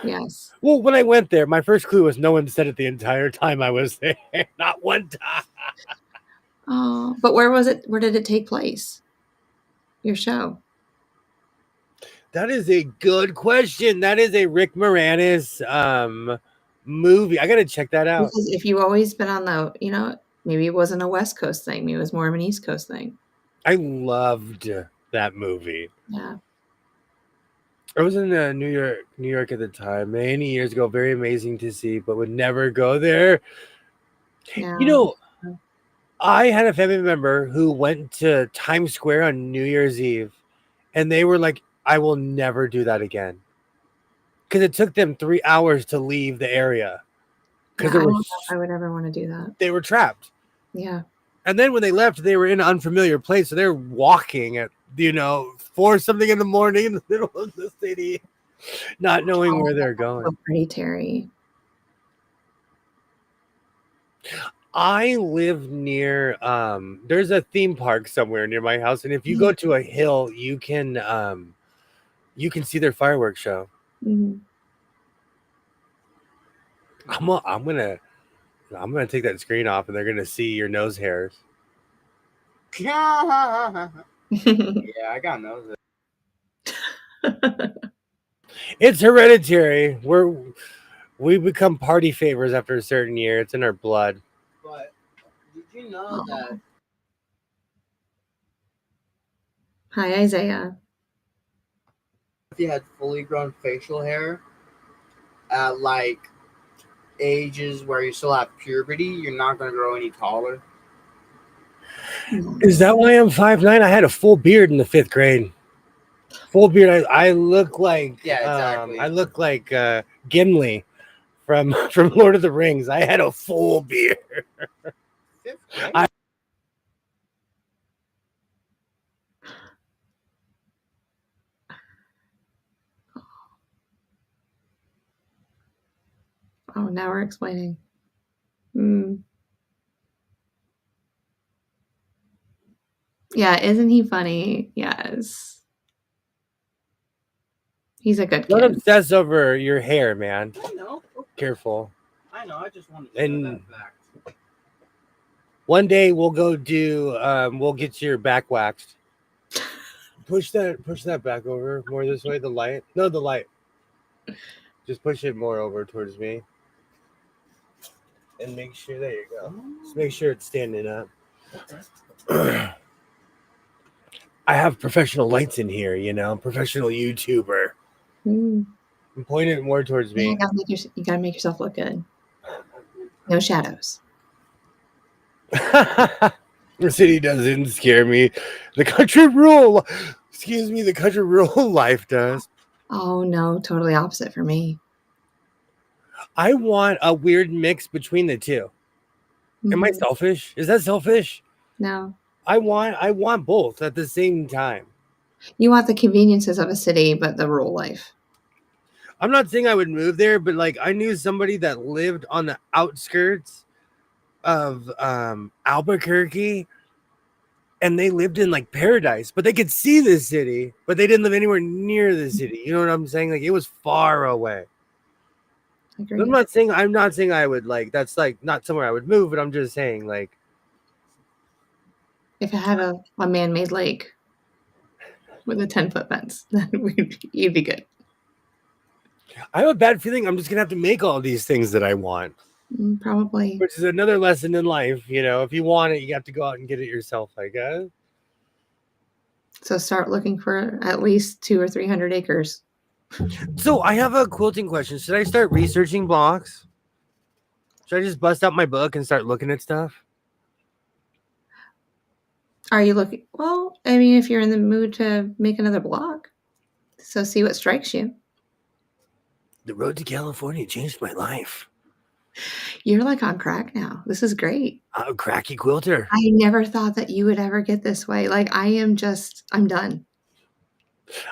Yes. Well, when I went there, my first clue was no one said it the entire time I was there. Not one time. Oh, but where was it? Where did it take place? Your show? That is a good question. That is a Rick Moranis movie. I got to check that out. Because if you've always been on maybe it wasn't a West Coast thing. Maybe it was more of an East Coast thing. I loved that movie. Yeah. I was in New York at the time, many years ago. Very amazing to see, but would never go there. Yeah. I had a family member who went to Times Square on New Year's Eve, and they were like, I will never do that again. Because it took them 3 hours to leave the area. Because I don't know if I would ever want to do that. They were trapped. Yeah. And then when they left, they were in an unfamiliar place. So they're walking at, 4 something in the morning in the middle of the city, not knowing where they're going. So pretty, Terry. I live near, there's a theme park somewhere near my house. And if you go to a hill, you can see their fireworks show. Mm-hmm. I'm gonna take that screen off, and they're gonna see your nose hairs. Yeah, I got nose. It's hereditary. We become party favors after a certain year. It's in our blood. But did you know Aw. that Hi, Isaiah. if you had fully grown facial hair at like ages where you still have puberty, you're not going to grow any taller? Is that why I'm 5'9"? I had a full beard in the 5th grade. Full beard. I look like exactly. I look like Gimli from Lord of the Rings. I had a full beard. 5th grade? Oh, now we're explaining. Mm. Yeah, isn't he funny? Yes. He's a good Don't kid. obsess over your hair, man. I know. Careful. I know. I just wanted to share that fact. One day we'll go do. We'll get your back waxed. Push that back over more this way. The light. No, the light. Just push it more over towards me. And make sure. There you go. Just make sure it's standing up. Okay. I have professional lights in here. Professional YouTuber. Mm. I'm pointing it more towards Yeah, me. you gotta make yourself look good. No shadows. The city doesn't scare me. The country rural. Excuse me. The country rural life does. Oh no, totally opposite for me. I want a weird mix between the two. Am I Mhm. selfish? Is that selfish? No. I want both at the same time. You want the conveniences of a city, but the rural life. I'm not saying I would move there, but like I knew somebody that lived on the outskirts of Albuquerque, and they lived in like paradise, but they could see the city, but they didn't live anywhere near the city. You know what I'm saying? Like it was far away. Agreed. I'm not saying I would like that's like not somewhere I would move, but I'm just saying like If it had a man-made lake with a 10-foot fence, then you'd be good. I have a bad feeling I'm just gonna have to make all these things that I want. Probably. Which is another lesson in life. If you want it, you have to go out and get it yourself, I guess. So start looking for at least 200 or 300 acres. So I have a quilting question. Should I start researching blocks? Should I just bust out my book and start looking at stuff? Are you looking? Well, I mean, if you're in the mood to make another block, so see what strikes you. The road to California changed my life. You're like on crack now. This is great. I'm a cracky quilter. I never thought that you would ever get this way. Like I'm done.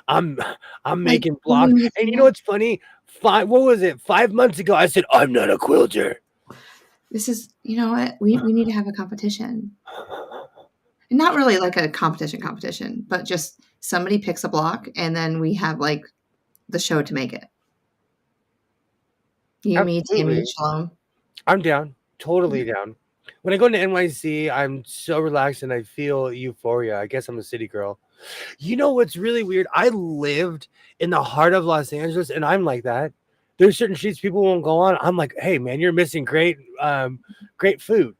I'm Like, making blocks. And you know what's funny? 5 months ago, I said, I'm not a quilter. This is, you know what? We need to have a competition. And not really like a competition, but just somebody picks a block and then we have like the show to make it. You, me, Tammy, Shalom. I'm down. Totally down. When I go to NYC, I'm so relaxed and I feel euphoria. I guess I'm a city girl. You know what's really weird? I lived in the heart of Los Angeles and I'm like that. There's certain streets people won't go on. I'm like, hey man, you're missing great food.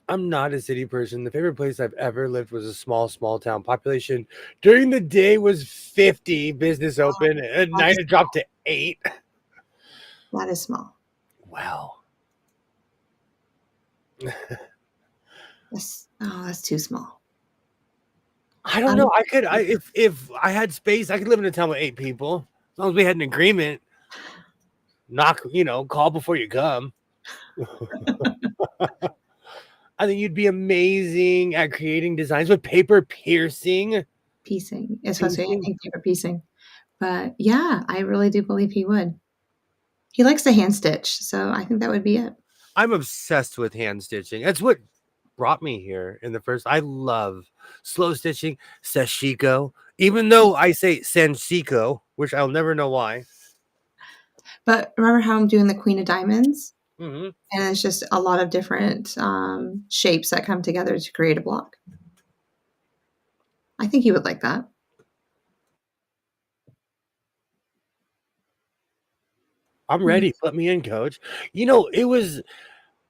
I'm not a city person. The favorite place I've ever lived was a small town. Population during the day was 50, business open. At night it dropped to 8. That is small. Wow. That's too small. I don't know. If I had space, I could live in a town with 8 people. As long as we had an agreement. Call before you come. I think you'd be amazing at creating designs with paper piecing. Especially I think paper piecing. But yeah, I really do believe he would. He likes to hand stitch, so I think that would be it. I'm obsessed with hand stitching. That's what brought me here in the first. I love slow stitching, sashiko, even though I say senshiko, which I'll never know why. But remember how I'm doing the Queen of Diamonds? Mm-hmm. And it's just a lot of different shapes that come together to create a block. I think you would like that. I'm ready. Put me in, coach. You know,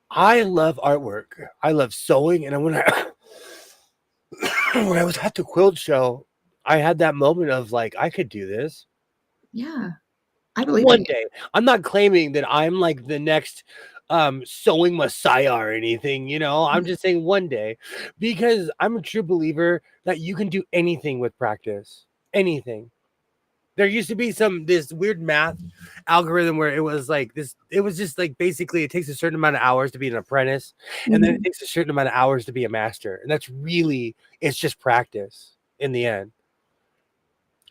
I love artwork. I love sewing. And when when I was at the quilt show, I had that moment of like, I could do this. Yeah, I believe in One you. day. I'm not claiming that I'm like the next sewing messiah or anything, you know. I'm just saying one day, because I'm a true believer that you can do anything with practice. Anything. There used to be this weird math algorithm where it was like this, it was just like basically it takes a certain amount of hours to be an apprentice, and then it takes a certain amount of hours to be a master. And that's really, it's just practice in the end.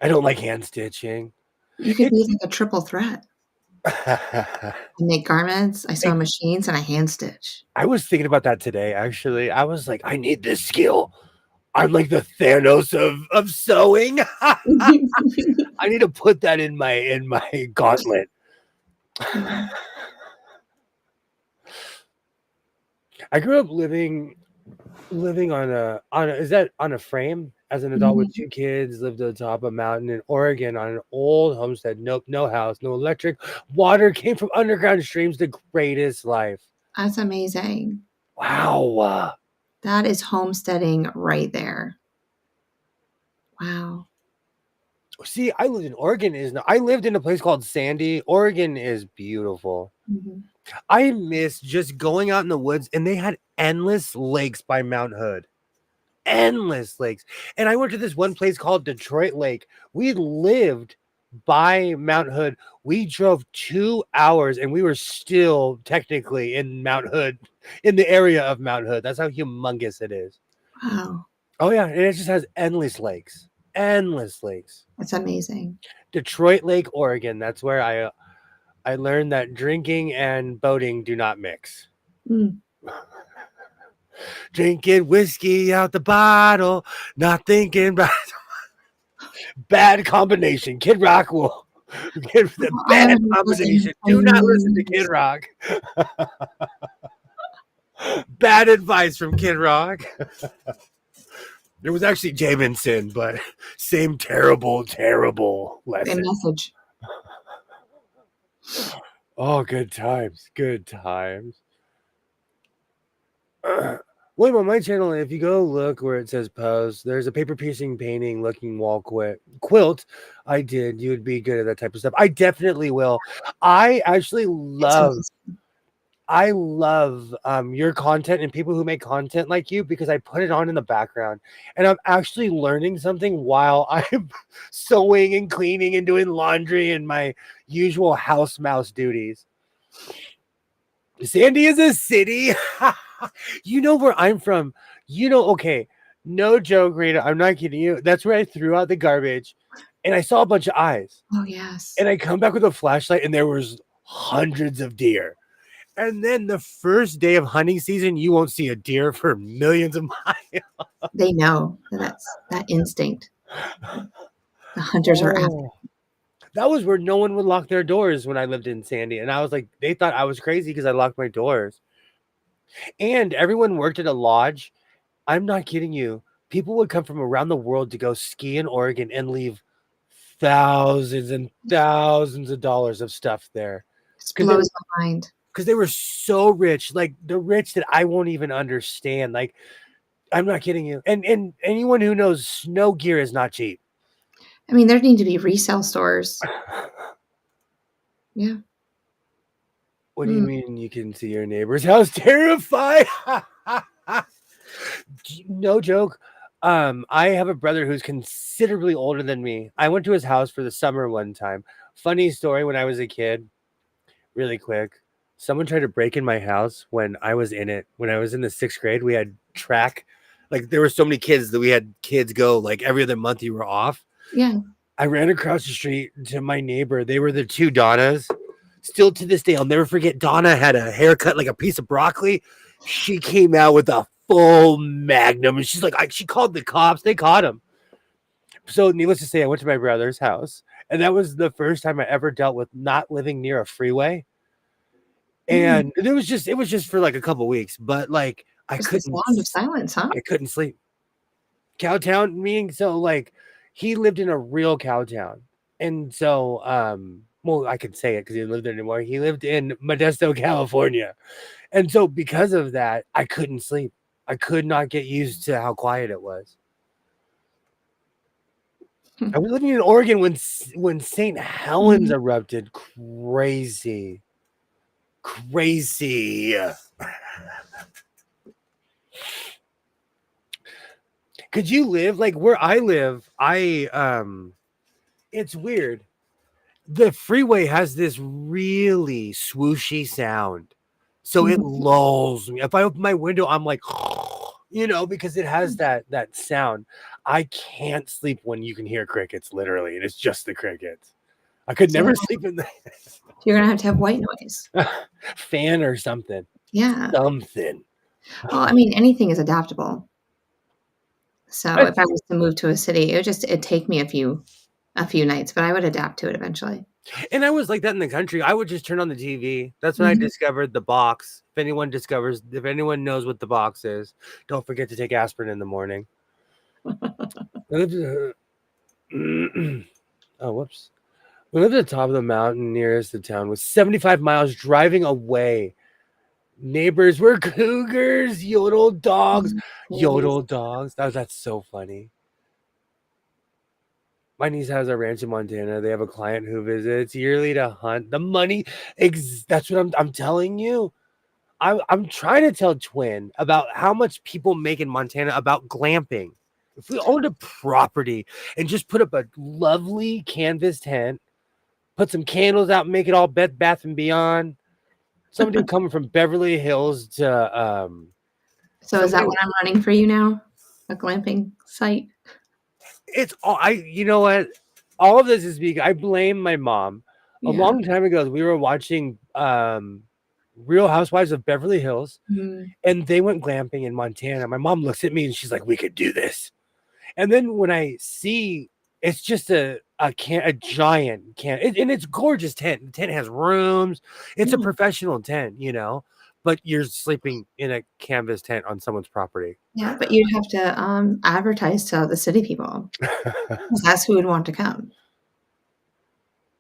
I don't like hand stitching. You could be like a triple threat. I make garments, I sew machines, and I hand stitch. I was thinking about that today, actually. I was like, I need this skill. I'm like the Thanos of sewing. I need to put that in my gauntlet. I grew up living on a frame as an adult with 2 kids, lived at the top of a mountain in Oregon on an old homestead. Nope, no house, no electric. Water came from underground streams. The greatest life. That's amazing. Wow. That is homesteading right there. Wow. See, I lived in Oregon. I lived in a place called Sandy. Oregon is beautiful. I miss just going out in the woods, and they had endless lakes by Mount Hood. Endless lakes. And I went to this one place called Detroit Lake. We lived by Mount Hood. We drove 2 hours, and we were still technically in Mount Hood, in the area of Mount Hood. That's how humongous it is. Wow. Oh, yeah. And it just has endless lakes. Endless lakes. That's amazing. Detroit Lake, Oregon. That's where I learned that drinking and boating do not mix. Drinking whiskey out the bottle, not thinking about bad combination. Kid Rock will give the bad combination. Do not listen to Kid Rock. Bad advice from Kid Rock. It was actually Jamison, but same terrible lesson. Same message. Oh, good times. Good times. William, on my channel, if you go look where it says pose, there's a paper piercing painting looking wall quilt. I did. You would be good at that type of stuff. I definitely will. I actually love your content and people who make content like you, because I put it on in the background and I'm actually learning something while I'm sewing and cleaning and doing laundry and my usual house mouse duties. Sandy is a city. You know where I'm from. You know, okay, no joke, Rita. I'm not kidding you. That's where I threw out the garbage and I saw a bunch of eyes. Oh, yes. And I come back with a flashlight and there was hundreds of deer. And then the first day of hunting season, you won't see a deer for millions of miles. They know that's that instinct. The hunters are after. That was where no one would lock their doors when I lived in Sandy. And I was like, they thought I was crazy because I locked my doors. And everyone worked at a lodge. I'm not kidding you. People would come from around the world to go ski in Oregon and leave thousands and thousands of dollars of stuff there. It blows my mind. Because they were so rich, like the rich that I won't even understand. Like, I'm not kidding you. And anyone who knows snow gear is not cheap. I mean, there need to be resale stores. Yeah. What do you mean you can see your neighbor's house? Terrified. No joke. I have a brother who's considerably older than me. I went to his house for the summer one time. Funny story, when I was a kid, really quick. Someone tried to break in my house when I was in it. When I was in the 6th grade, we had track. Like, there were so many kids that we had kids go like every other month you were off. Yeah. I ran across the street to my neighbor. They were the 2 Donnas. Still to this day, I'll never forget. Donna had a haircut like a piece of broccoli. She came out with a full magnum. And she's like, she called the cops. They caught him. So needless to say, I went to my brother's house. And that was the first time I ever dealt with not living near a freeway. And it was just for like a couple weeks, but like I couldn't. Sound of silence, huh? I couldn't sleep. Cowtown, meaning, so like he lived in a real cow town, and so Well, I could say it because he lived there anymore. He lived in Modesto, California. And so because of that, I couldn't sleep. I could not get used to how quiet it was. I was living in Oregon when St. Helens erupted. Crazy. Could you live like where I live? It's weird. The freeway has this really swooshy sound. So it lulls me. If I open my window, I'm like, because it has that sound. I can't sleep when you can hear crickets, literally, and it's just the crickets. I could never sleep in the You're gonna have to have white noise. fan or something. Yeah. Something. Well, I mean, anything is adaptable. So if I was to move to a city, it'd take me a few nights, but I would adapt to it eventually. And I was like that in the country. I would just turn on the TV. That's when I discovered the box. If anyone knows what the box is, don't forget to take aspirin in the morning. Oh, whoops. We lived at the top of the mountain nearest the town was 75 miles driving away. Neighbors were cougars, yodel dogs. That's so funny. My niece has a ranch in Montana. They have a client who visits yearly to hunt. The money, that's what I'm telling you. I'm trying to tell Twin about how much people make in Montana about glamping. If we owned a property and just put up a lovely canvas tent, put some candles out, and make it all Bed Bath and Beyond. Somebody coming from Beverly Hills to So is that what I'm running for you now? A glamping site? It's all you know what? All of this is because I blame my mom. A long time ago, we were watching Real Housewives of Beverly Hills, and they went glamping in Montana. My mom looks at me and she's like, "We could do this." And then when I see, it's just a giant can, and it's gorgeous tent. The tent has rooms. It's a professional tent, but you're sleeping in a canvas tent on someone's property. Yeah, but you'd have to advertise to the city people. That's who would want to come.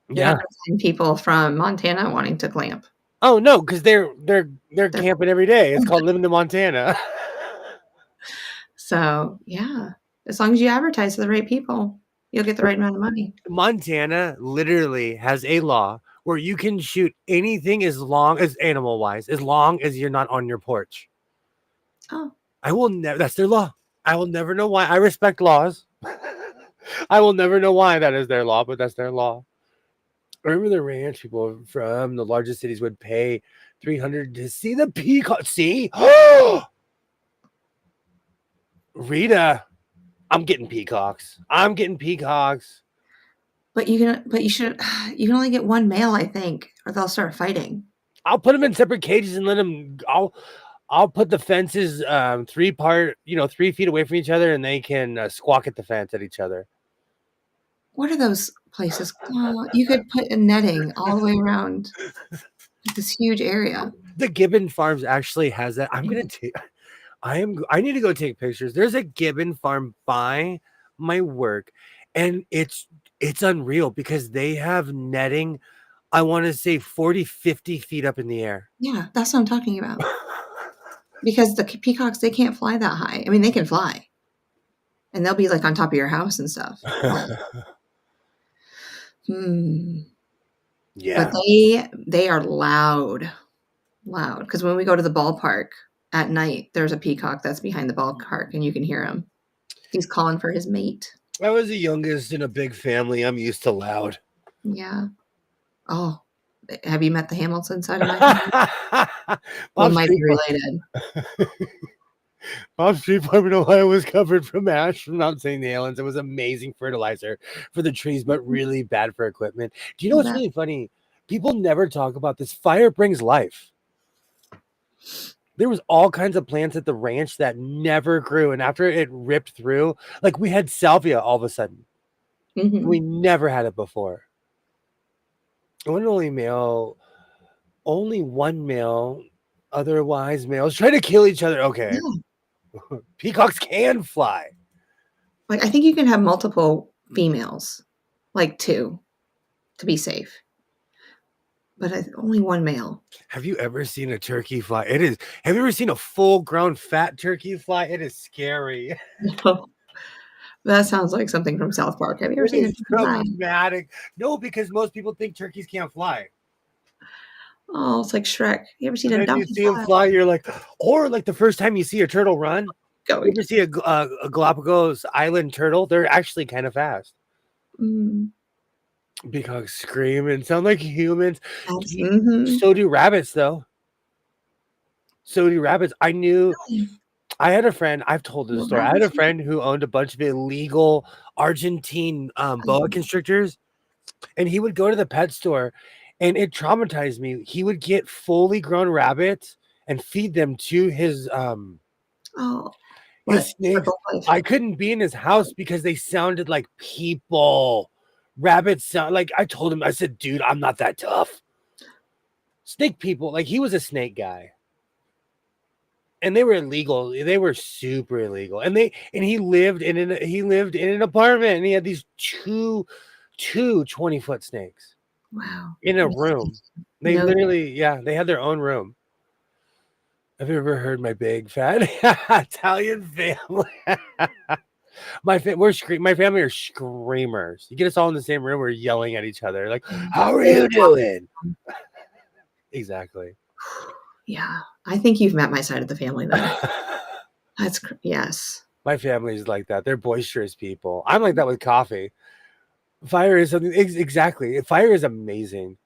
Yeah, people from Montana wanting to glamp. Oh no, because they're camping every day. It's called living in Montana. So yeah, as long as you advertise to the right people, you'll get the right amount of money. Montana literally has a law where you can shoot anything as long as animal-wise, as long as you're not on your porch. Oh. I will never. That's their law. I will never know why. I respect laws. I will never know why that is their law, but that's their law. I remember the ranch people from the largest cities would pay $300 to see the peacock. See? Rita, I'm getting peacocks. But you can only get one male, I think, or they'll start fighting. I'll put them in separate cages and let them. I'll put the fences 3 feet away from each other, and they can squawk at the fence at each other. What are those places? You could put a netting all the way around this huge area. The Gibbon Farms actually has that. I'm gonna take. I need to go take pictures. There's a Gibbon farm by my work, and it's unreal because they have netting. I want to say 40, 50 feet up in the air. Yeah, that's what I'm talking about. Because the peacocks, they can't fly that high. I mean, they can fly, and they'll be like on top of your house and stuff. Yeah, but they are loud. Because when we go to the ballpark at night, there's a peacock that's behind the ballpark, and you can hear him. He's calling for his mate. I was the youngest in a big family. I'm used to loud. Yeah. Oh, have you met the Hamilton side of my family? We might be related. Bob's Street Farm in Ohio was covered from ash from Mount St. Helens. It was amazing fertilizer for the trees, but really bad for equipment. Do you know what's really funny? People never talk about this. Fire brings life. There was all kinds of plants at the ranch that never grew, and after it ripped through, like we had salvia all of a sudden. We never had it before. Only one male. Otherwise, males try to kill each other. Okay. Yeah. Peacocks can fly. Like, I think you can have multiple females, like 2, to be safe. but only one male. Have you ever seen a turkey fly? Have you ever seen a full-grown fat turkey fly? It is scary. No. That sounds like something from South Park. Have you ever It seen a is turkey fly? dramatic. No, because most people think turkeys can't fly. Oh, it's like Shrek. You ever seen And a then you donkey see them fly? fly, you're like, or like the first time you see a turtle run. You Going. ever see a Galapagos Island turtle? They're actually kind of fast. Peacocks scream and sound like humans. So do rabbits, though. So do rabbits. I had a friend. I've told this story. I had a friend who owned a bunch of illegal Argentine boa constrictors, and he would go to the pet store, and it traumatized me. He would get fully grown rabbits and feed them to his snakes. I couldn't be in his house because they sounded like people. Rabbits sound like, I told him, I said, dude, I'm not that tough. Snake people, like, he was a snake guy. And they were illegal. They were super illegal. And he lived in an apartment, and he had these two 20-foot snakes. Wow. In a room. They literally, they had their own room. Have you ever heard my big fat Italian family? My family are screamers. You get us all in the same room, we're yelling at each other, like, how are you doing? Exactly. Yeah. I think you've met my side of the family, though. Yes. My family's like that. They're boisterous people. I'm like that with coffee. Fire is something, exactly. Fire is amazing.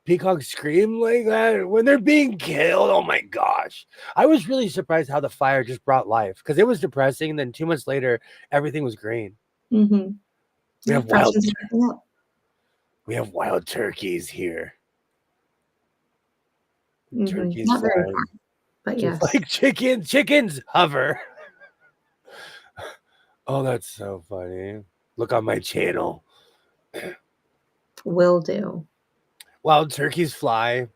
Peacocks scream like that when they're being killed. Oh my gosh. I was really surprised how the fire just brought life, because it was depressing, and then 2 months later, everything was green. Mm-hmm. We have wild turkeys here. Turkeys not very far, but just yes. like chickens hover. Oh, that's so funny. Look on my channel. Will do. Wild turkeys fly.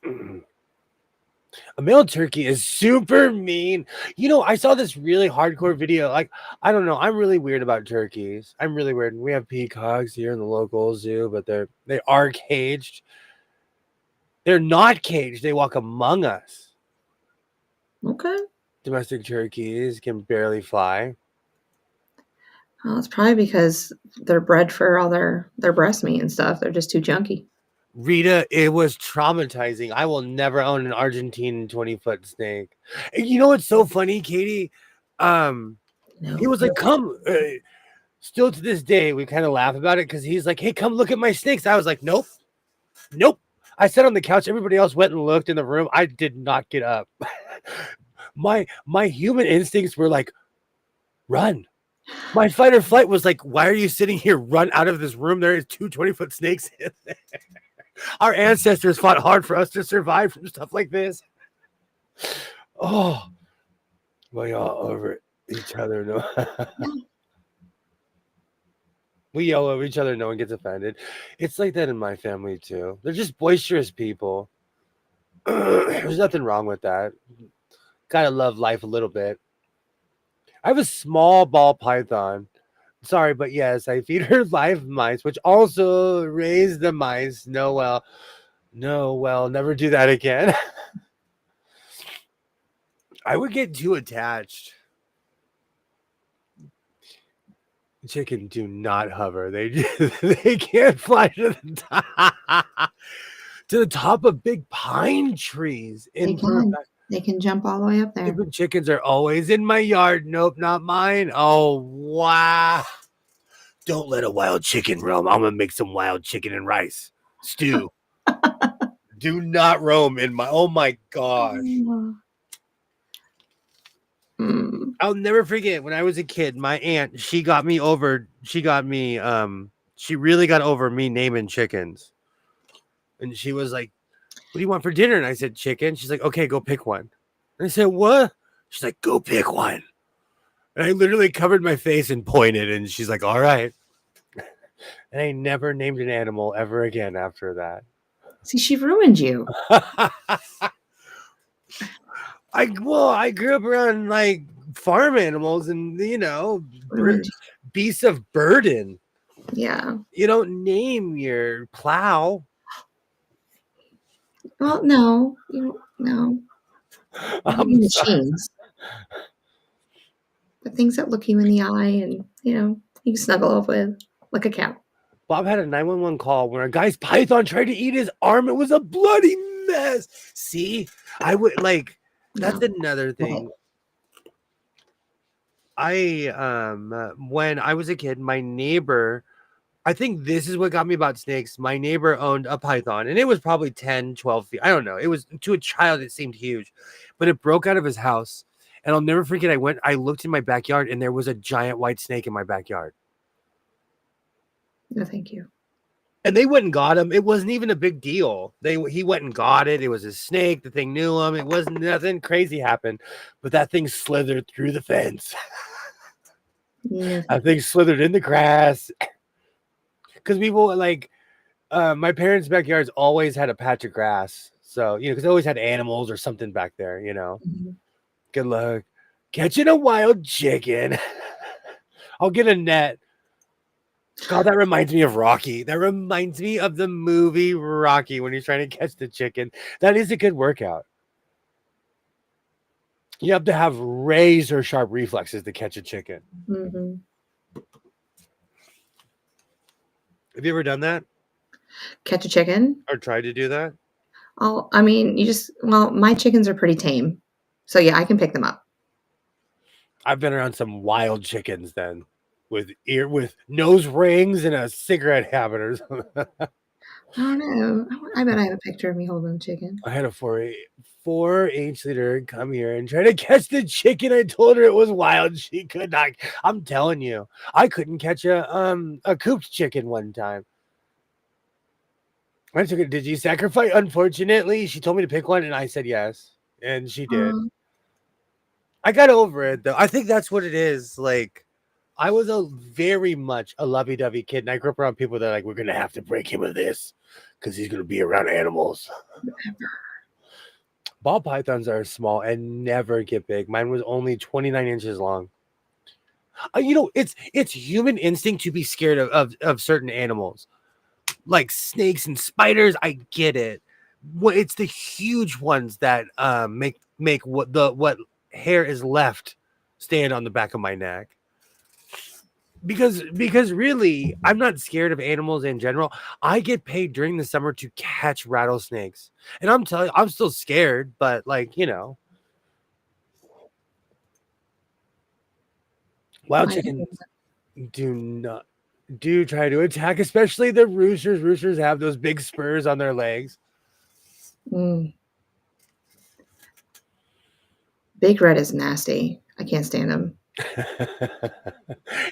A male turkey is super mean. I saw this really hardcore video. Like, I don't know. I'm really weird about turkeys. I'm really weird. We have peacocks here in the local zoo, but they are caged. They're not caged. They walk among us. Okay. Domestic turkeys can barely fly. Well, it's probably because they're bred for all their breast meat and stuff. They're just too junky. Rita, it was traumatizing. I will never own an Argentine 20-foot snake. And you know what's so funny, Katie? He was like, come. Still to this day, we kind of laugh about it, because he's like, hey, come look at my snakes. I was like, nope. I sat on the couch. Everybody else went and looked in the room. I did not get up. My human instincts were like, run. My fight or flight was like, why are you sitting here? Run out of this room. There is 2 20-foot snakes in there. Our ancestors fought hard for us to survive from stuff like this. Oh, we all over each other. No. We yell over each other. No one gets offended. It's like that in my family too. They're just boisterous people. There's nothing wrong with that. Gotta love life a little bit. I have a small ball python. Sorry, but yes, I feed her live mice, which also raise the mice. No, never do that again. I would get too attached. Chicken do not hover. They can't fly to the top of big pine trees. They can jump all the way up there. Stupid chickens are always in my yard. Nope, not mine. Oh, wow. Don't let a wild chicken roam. I'm going to make some wild chicken and rice stew. Do not roam in my, oh my gosh. I'll never forget when I was a kid, my aunt, she really got over me naming chickens. And she was like, what do you want for dinner? And I said, chicken. She's like, okay, go pick one. And I said, what? She's like, go pick one. And I literally covered my face and pointed, and she's like, all right. And I never named an animal ever again after that. See, she ruined you. I grew up around like farm animals and, beasts of burden. Yeah. You don't name your plow. Well, no, no. I'm sorry. Machines. The things that look you in the eye and, you can snuggle up with like a cat. Bob had a 911 call where a guy's python tried to eat his arm. It was a bloody mess. See, I would like. That's another thing. When I was a kid, my neighbor, I think this is what got me about snakes. My neighbor owned a python and it was probably 10, 12 feet. I don't know. It was, to a child, it seemed huge, but it broke out of his house. And I'll never forget, I looked in my backyard and there was a giant white snake in my backyard. No, thank you. And they went and got him. It wasn't even a big deal. He went and got it. It was a snake. The thing knew him. It wasn't, nothing crazy happened, but that thing slithered through the fence. Yeah. That thing slithered in the grass. Because people like, my parents' backyards always had a patch of grass. So, because they always had animals or something back there, Mm-hmm. Good luck catching a wild chicken. I'll get a net. God, that reminds me of Rocky. That reminds me of the movie Rocky when he's trying to catch the chicken. That is a good workout. You have to have razor sharp reflexes to catch a chicken. Mm-hmm. Have you ever done that? Catch a chicken? Or tried to do that? Oh, I mean, my chickens are pretty tame. So yeah, I can pick them up. I've been around some wild chickens then with nose rings and a cigarette habit or something. I don't know. I bet I have a picture of me holding a chicken. I had a 4-H leader come here and try to catch the chicken. I told her it was wild. She could not. I'm telling you, I couldn't catch a cooped chicken one time. I took it. Did you sacrifice? Unfortunately, she told me to pick one, and I said yes, and she did. I got over it though. I think that's what it is. Like, I was very much a lovey-dovey kid, and I grew up around people that are like, we're gonna have to break him of this because he's gonna be around animals. Ball pythons are small and never get big. Mine was only 29 inches long. It's human instinct to be scared of certain animals, like snakes and spiders. I get it. It's the huge ones that make what hair is left stand on the back of my neck. Because really, I'm not scared of animals in general. I get paid during the summer to catch rattlesnakes, and I'm telling you, I'm still scared, but wild chickens do try to attack, especially the roosters. Roosters have those big spurs on their legs. Big Red is nasty. I can't stand him.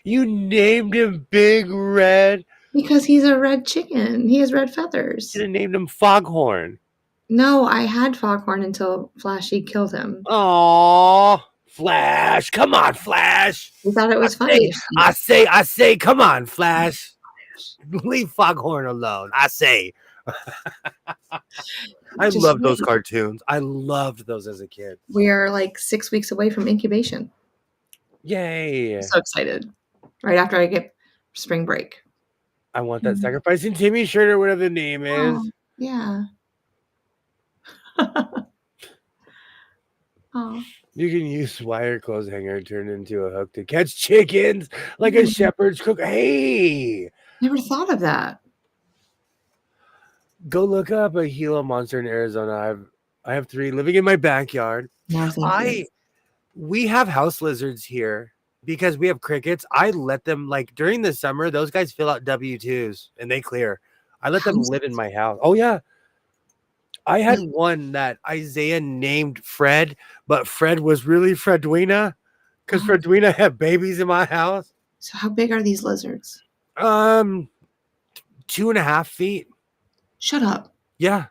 You named him Big Red because he's a red chicken. He has red feathers. You should have named him Foghorn. No, I had Foghorn until Flashy killed him. Aw, Flash! Come on, Flash! You thought it was funny. I say, come on, Flash! Leave Foghorn alone. I say. I love those cartoons. I loved those as a kid. We are like 6 weeks away from incubation. Yay! I'm so excited. Right after I get spring break. I want that Sacrificing Timmy shirt or whatever the name is. Oh, yeah. Oh. You can use wire clothes hanger turned into a hook to catch chickens like a shepherd's crook. Hey! Never thought of that. Go look up a Gila monster in Arizona. I have 3 living in my backyard. No, We have house lizards here because we have crickets. I let them, like, during the summer, those guys fill out W-2s and they clear. I let them live in my house. Oh, yeah. I had one that Isaiah named Fred, but Fred was really Fredwina because Fredwina had babies in my house. So how big are these lizards? 2.5 feet. Shut up. Yeah.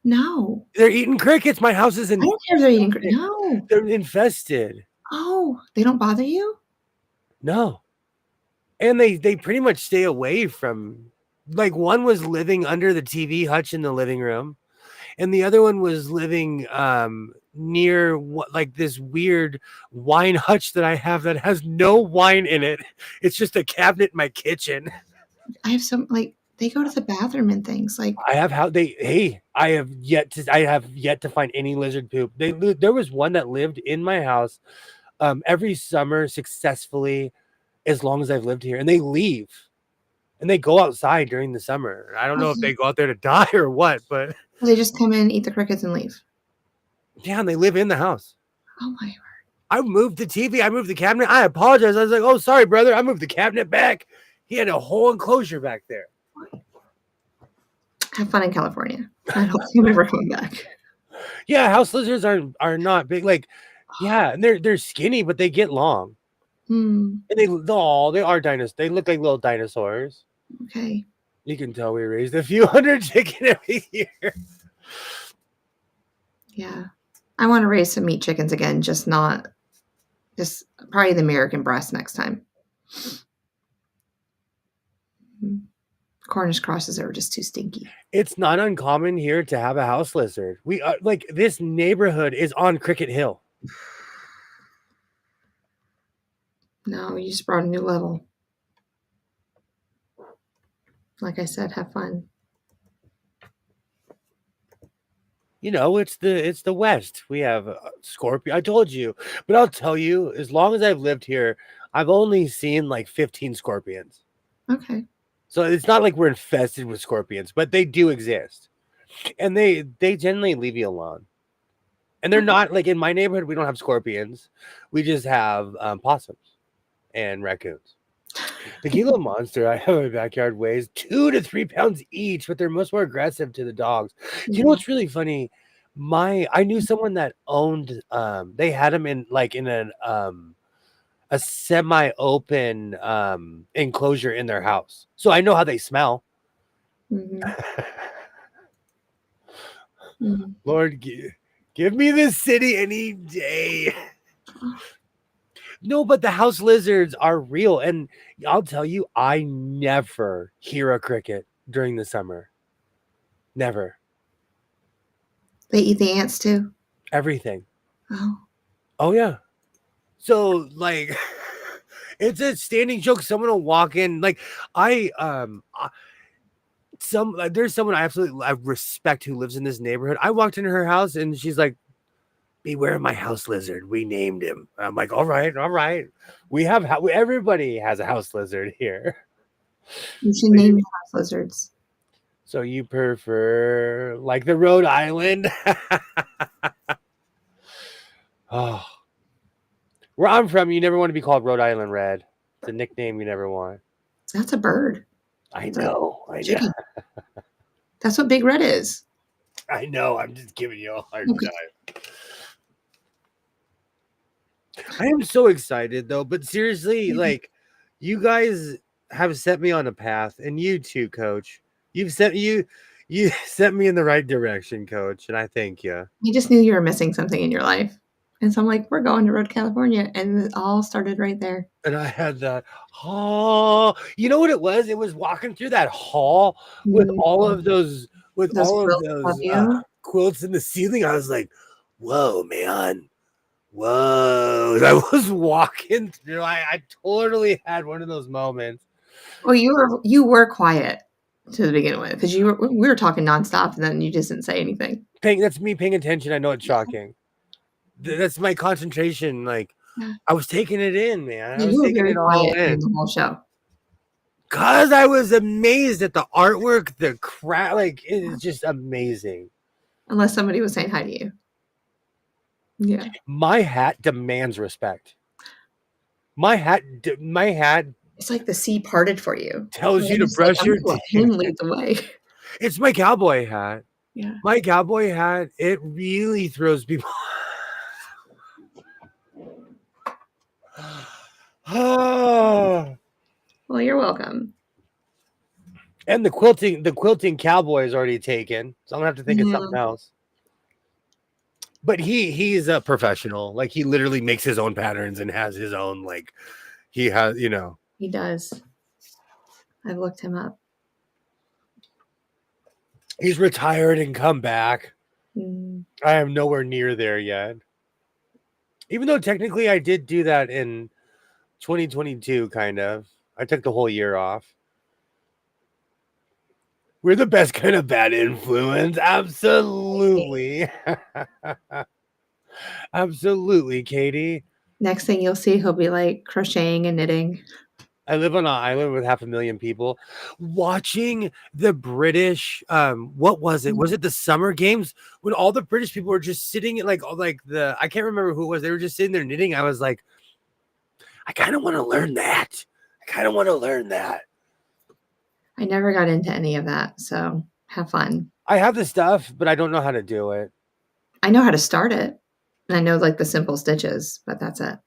No. They're eating crickets. My house is in. I don't care if they're eating crickets. No. They're infested. Oh, they don't bother you? No. And they pretty much stay away from, like, one was living under the TV hutch in the living room. And the other one was living near like this weird wine hutch that I have that has no wine in it. It's just a cabinet in my kitchen. I have some, like, They go to the bathroom and things. Like I have I have yet to find any lizard poop. There was one that lived in my house every summer successfully as long as I've lived here, and they leave and they go outside during the summer. I don't know if they go out there to die or what, but they just come in, eat the crickets, and leave. yeah, and they live in the house. Oh my word! I moved the TV, I moved the cabinet. I apologize. I was like, "Oh, sorry, brother. I moved the cabinet back." He had a whole enclosure back there. Have fun in California. I don't think I'm ever coming back. Yeah, house lizards are not big. Like, yeah, and they're skinny, but they get long. Hmm. And they are dinosaurs. They look like little dinosaurs. Okay. You can tell we raised a few hundred chicken every year. Yeah. I want to raise some meat chickens again, just probably the American breast next time. Cornish crosses are just too stinky. It's not uncommon here to have a house lizard. We like this neighborhood is on Cricket Hill. No, you just brought a new level. Like I said, have fun. You know, it's the West. We have scorpion. I told you, but I'll tell you, as long as I've lived here, I've only seen like 15 scorpions. Okay. So it's not like we're infested with scorpions, but they do exist, and they generally leave you alone. And they're not like in my neighborhood. We don't have scorpions. We just have possums and raccoons. The Gila monster I have in my backyard weighs 2 to 3 pounds each, but they're much more aggressive to the dogs. Do you know what's really funny? I knew someone that owned they had them in a semi-open enclosure in their house. So I know how they smell. Mm-hmm. Mm-hmm. Lord, give me this city any day. No, but the house lizards are real. And I'll tell you, I never hear a cricket during the summer. Never. They eat the ants too? Everything. Oh. Oh, yeah. So, like, it's a standing joke. Someone will walk in. Like, there's someone I respect who lives in this neighborhood. I walked into her house and she's like, "Beware my house lizard. We named him." I'm like, all right. Everybody has a house lizard here. You should name your house lizards. So you prefer like the Rhode Island? Oh, where I'm from, you never want to be called Rhode Island Red. It's a nickname you never want. That's a bird. I know. That's what Big Red is. I know. I'm just giving you a hard time. I am so excited though, but seriously, like, you guys have set me on a path, and you too, Coach. You set me in the right direction, Coach, and I thank you. You just knew you were missing something in your life. And so I'm like, we're going to Road California. And it all started right there. And I had that, you know what it was? It was walking through that hall with all of those quilts in the ceiling. I was like, whoa, man. Whoa. I was walking through. I totally had one of those moments. Well, you were quiet to begin with, because we were talking nonstop, and then you just didn't say anything. That's me paying attention. I know it's shocking. That's my concentration. Like, I was taking it in, man. I was taking it all in the whole show. Cause I was amazed at the artwork, the crowd. Like, it is just amazing. Unless somebody was saying hi to you. Yeah. My hat demands respect. My hat. It's like the sea parted for you. Tells you to brush your teeth. Him lead the way. It's my cowboy hat. Yeah. My cowboy hat. It really throws people. Oh. Well, you're welcome. And the quilting cowboy is already taken, so I'm gonna have to think of something else. But he's a professional. Like, he literally makes his own patterns and has his own, like, he has, you know. He does. I've looked him up. He's retired and come back. Mm. I am nowhere near there yet. Even though technically I did do that in 2022, kind of. I took the whole year off. We're the best kind of bad influence. Absolutely. Absolutely, Katie. Next thing you'll see, he'll be like crocheting and knitting. I live on an island with 500,000 people. Watching the British, what was it? Was it the Summer Games when all the British people were just sitting at like I can't remember who it was. They were just sitting there knitting. I was like, I kind of want to learn that. I never got into any of that, so have fun. I have the stuff, but I don't know how to do it. I know how to start it. And I know like the simple stitches, but that's it.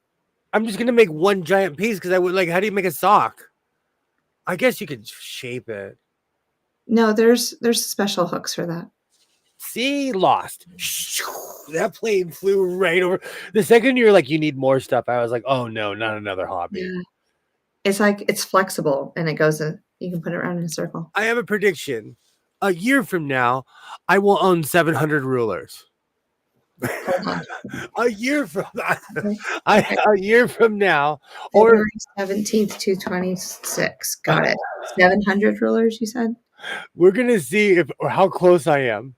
I'm just gonna make one giant piece because I would like. How do you make a sock? I guess you could shape it. No, there's special hooks for that. See, lost. That plane flew right over. The second you were like, you need more stuff, I was like, oh no, not another hobby. Yeah. It's like it's flexible and it goes in, you can put it around in a circle. I have a prediction. A year from now, I will own 700 rulers. A year from a year from now, or February 17th, 226. Got it. 700 rulers, you said? we're gonna see or how close I am.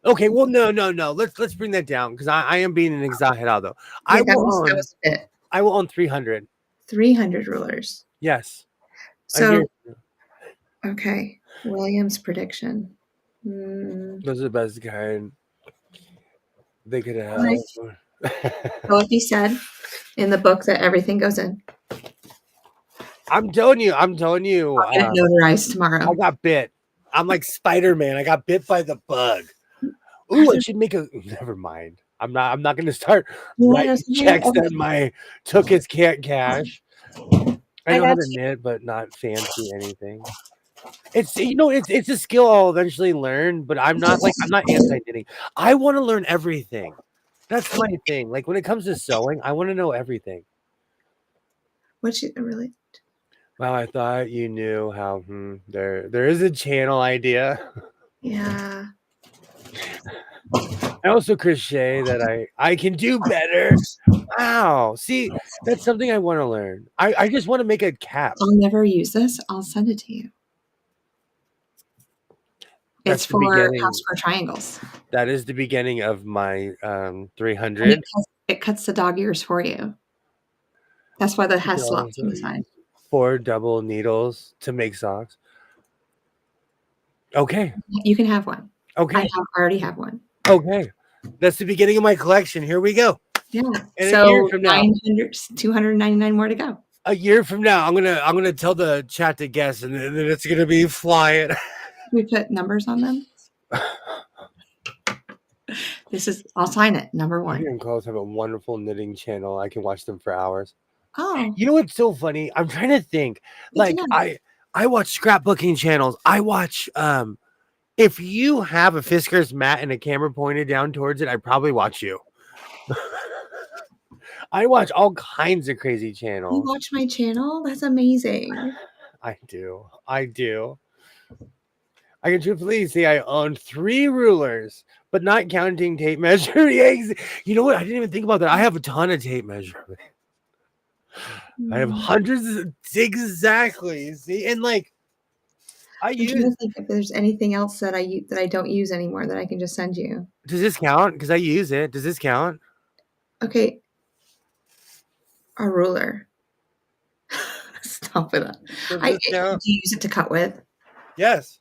Okay, well, no. Let's bring that down because I am being an exagerado. Yeah, that was a bit. I will own 300. 300 rulers. Yes. So, okay. William's prediction. Those are the best kind. They could have. What he said in the book that everything goes in. I'm telling you. I'll get it notarized tomorrow. I got bit. I'm like Spider-Man. I got bit by the bug. Ooh, I should make a. Never mind. I'm not going to start writing checks that my tookis can't cash. I know how to knit, but not fancy anything. It's it's a skill I'll eventually learn, but I'm not anti-knitting. I want to learn everything. That's my thing. Like when it comes to sewing, I want to know everything. What's it really? Wow, I thought you knew how. There is a channel idea. Yeah. I also crochet that I can do better. Wow. See, that's something I want to learn. I just want to make a cap. I'll never use this. I'll send it to you. It's for house square triangles. That is the beginning of my 300. It cuts the dog ears for you. That's why that has slots on the side. 4 double needles to make socks. Okay. You can have one. Okay. I already have one. Okay. That's the beginning of my collection. Here we go. Yeah. And so a year from now, 299 more to go. A year from now, I'm gonna tell the chat to guess, and then it's gonna be flying. We put numbers on them. I'll sign it. Number 1. Here and Carlos have a wonderful knitting channel. I can watch them for hours. Oh. You know what's so funny? I'm trying to think. Like I watch scrapbooking channels. I watch if you have a Fiskars mat and a camera pointed down towards it, I probably watch you. I watch all kinds of crazy channels. You watch my channel? That's amazing. I do. I can truthfully say I own 3 rulers, but not counting tape measure. You know what? I didn't even think about that. I have a ton of tape measurement. I have hundreds exactly. See, and like I'm trying to think if there's anything else that I don't use anymore that I can just send you. Does this count? Because I use it. Does this count? Okay. A ruler. Stop with that. Do you use it to cut with? Yes.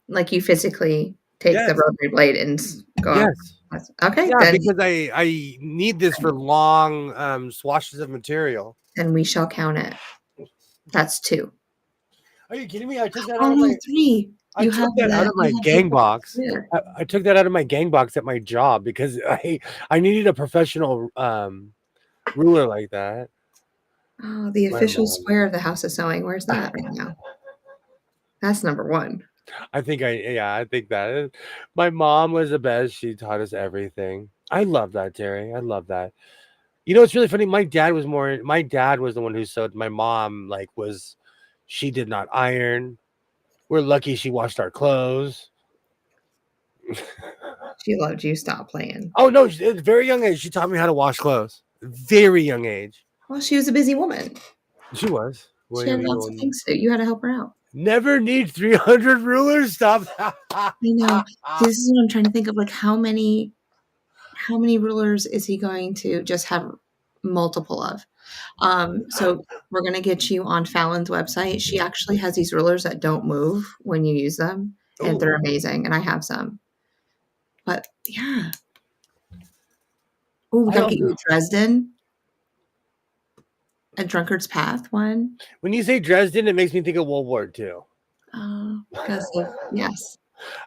Like you physically take the rotary blade and go. Yes. Okay. Yeah, then, because I need this for long swashes of material. And we shall count it. That's 2. Are you kidding me? I took that out of my 3. I took that out of my gang box. I took that out of my gang box at my job because I needed a professional ruler like that. Oh, the official square of the House of Sewing. Where's that right now? That's number 1. I think that is. My mom was the best. She taught us everything. I love that, Terry. I love that. You know, it's really funny. My dad was the one who sewed. My mom she did not iron. We're lucky she washed our clothes. She loved you. Stop playing. Oh no, at a very young age, she taught me how to wash clothes. Very young age. Well, she was a busy woman. She was. She had lots of things to do. You had to help her out. Never need 300 rulers. Stop. I know. This is what I'm trying to think of. Like, how many rulers is he going to just have multiple of? So we're going to get you on Fallon's website. She actually has these rulers that don't move when you use them, and they're amazing. And I have some. But yeah. Oh, we got to get you a Dresden, a Drunkard's Path one. When you say Dresden, it makes me think of World War II. Because of, yes.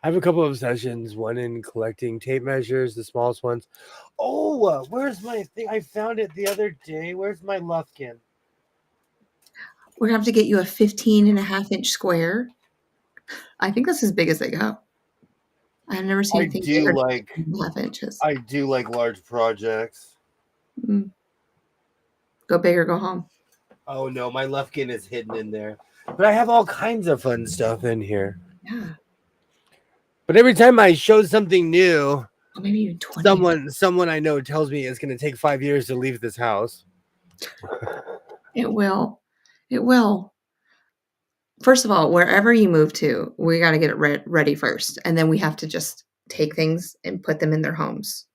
I have a couple of obsessions. One in collecting tape measures, the smallest ones. Oh, where's my thing? I found it the other day. Where's my Lufkin? We're going to have to get you a 15.5-inch square. I think that's as big as they go. I've never seen anything bigger than 15.5 inches. I do like large projects. Go big or go home. Oh, no, my Lufkin is hidden in there. But I have all kinds of fun stuff in here. Yeah. But every time I show something new, maybe even 20. Someone I know tells me it's going to take 5 years to leave this house. It will. It will. First of all, wherever you move to, we got to get it ready first. And then we have to just take things and put them in their homes.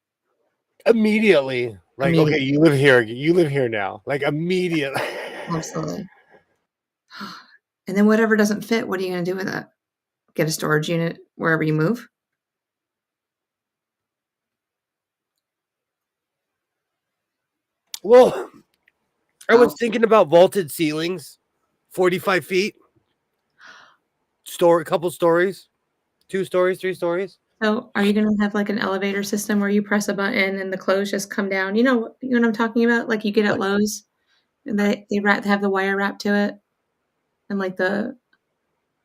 Immediately. Like, okay, you live here. You live here now. Like, immediately. Absolutely. And then whatever doesn't fit, what are you going to do with it? Get a storage unit wherever you move? Well, I was thinking about vaulted ceilings, 45 feet, couple stories, 2 stories, 3 stories. So are you going to have like an elevator system where you press a button and the clothes just come down? You know what I'm talking about? Like you get at Lowe's and they have the wire wrapped to it and like the.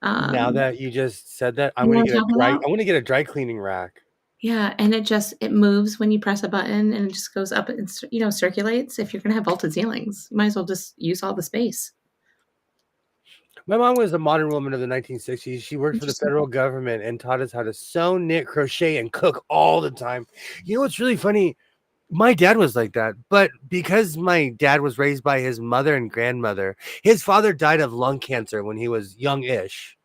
Now that you just said that, I want to get a dry cleaning rack. Yeah, and it moves when you press a button and it just goes up and circulates. If you're going to have vaulted ceilings, you might as well just use all the space. My mom was a modern woman of the 1960s. She worked for the federal government and taught us how to sew, knit, crochet, and cook all the time. You know what's really funny? My dad was like that, but because my dad was raised by his mother and grandmother, his father died of lung cancer when he was young-ish.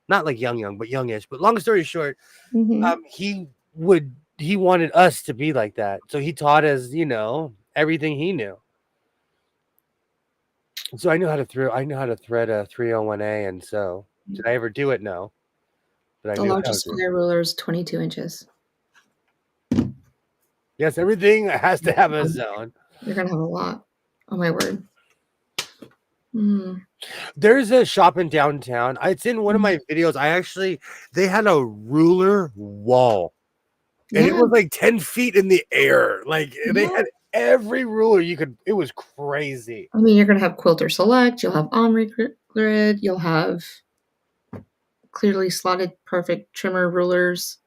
Not like young, but youngish. But long story short, he wanted us to be like that. So he taught us, everything he knew. So I know how to thread a 301A, and so did I ever do it? No. But the largest square ruler is 22 inches. Yes, everything has to have a zone. You're gonna have a lot. Oh my word. There's a shop in downtown. It's in one of my videos. They had a ruler wall, and it was like 10 feet in the air. Like they had every ruler you could. It was crazy. I mean, you're gonna have Quilter Select. You'll have Omri Grid. You'll have clearly slotted perfect trimmer rulers.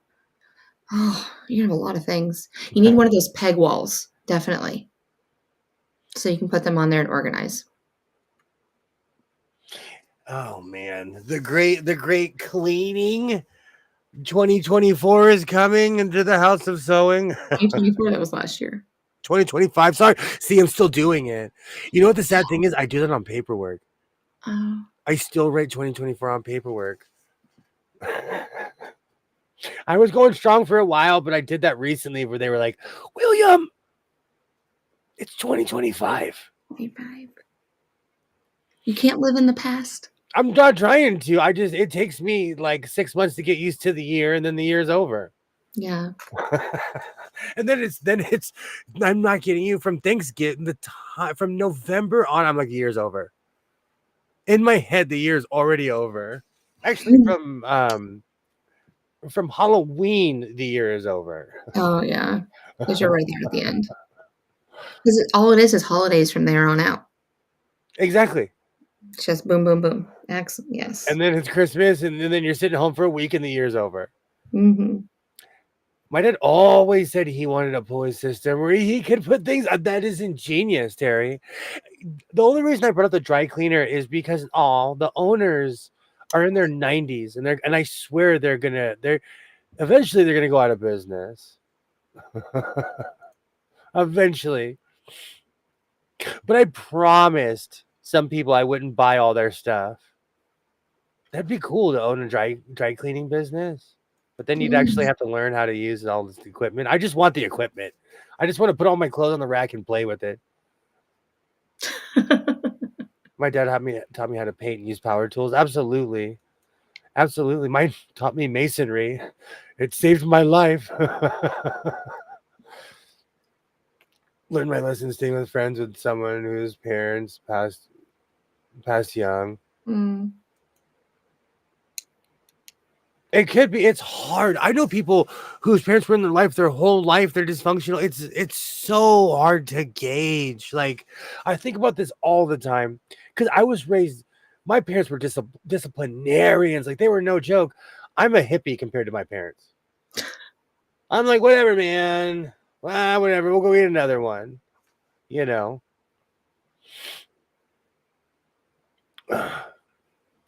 Oh, you have a lot of things. You need one of those peg walls, definitely, so you can put them on there and organize. Oh man, the great cleaning 2024 is coming into the house of sewing. 2024, that was last year. 2025. Sorry. See, I'm still doing it. You know what the sad thing is? I do that on paperwork. I still write 2024 on paperwork. I was going strong for a while, but I did that recently where they were like, William, it's 2025. You can't live in the past. I'm not trying to. It takes me like 6 months to get used to the year, and then the year's over. Yeah. And then it's I'm not kidding you, from Thanksgiving, from November on, I'm like, the year's over. In my head, the year's already over. Actually, from Halloween, the year is over. Oh yeah, because you're right there at the end. Because all it is holidays from there on out. Exactly. It's just boom, boom, boom. Excellent. Yes. And then it's Christmas, and then you're sitting home for a week, and the year's over. My dad always said he wanted a pulley system where he could put things. That is ingenious, Terry. The only reason I brought up the dry cleaner is because the owners are in their 90s, and I swear eventually they're gonna go out of business. Eventually. But I promised some people I wouldn't buy all their stuff. That'd be cool to own a dry cleaning business. But then you'd actually have to learn how to use all this equipment. I just want the equipment. I just want to put all my clothes on the rack and play with it. My dad taught me how to paint and use power tools. Absolutely. Absolutely. Mine taught me masonry. It saved my life. Learned my lesson staying with friends with someone whose parents passed young. Mm. It could be. It's hard. I know people whose parents were in their life their whole life. They're dysfunctional. It's so hard to gauge. Like, I think about this all the time because I was raised. My parents were disciplinarians. Like, they were no joke. I'm a hippie compared to my parents. I'm like, whatever, man. Whatever. We'll go eat another one. You know.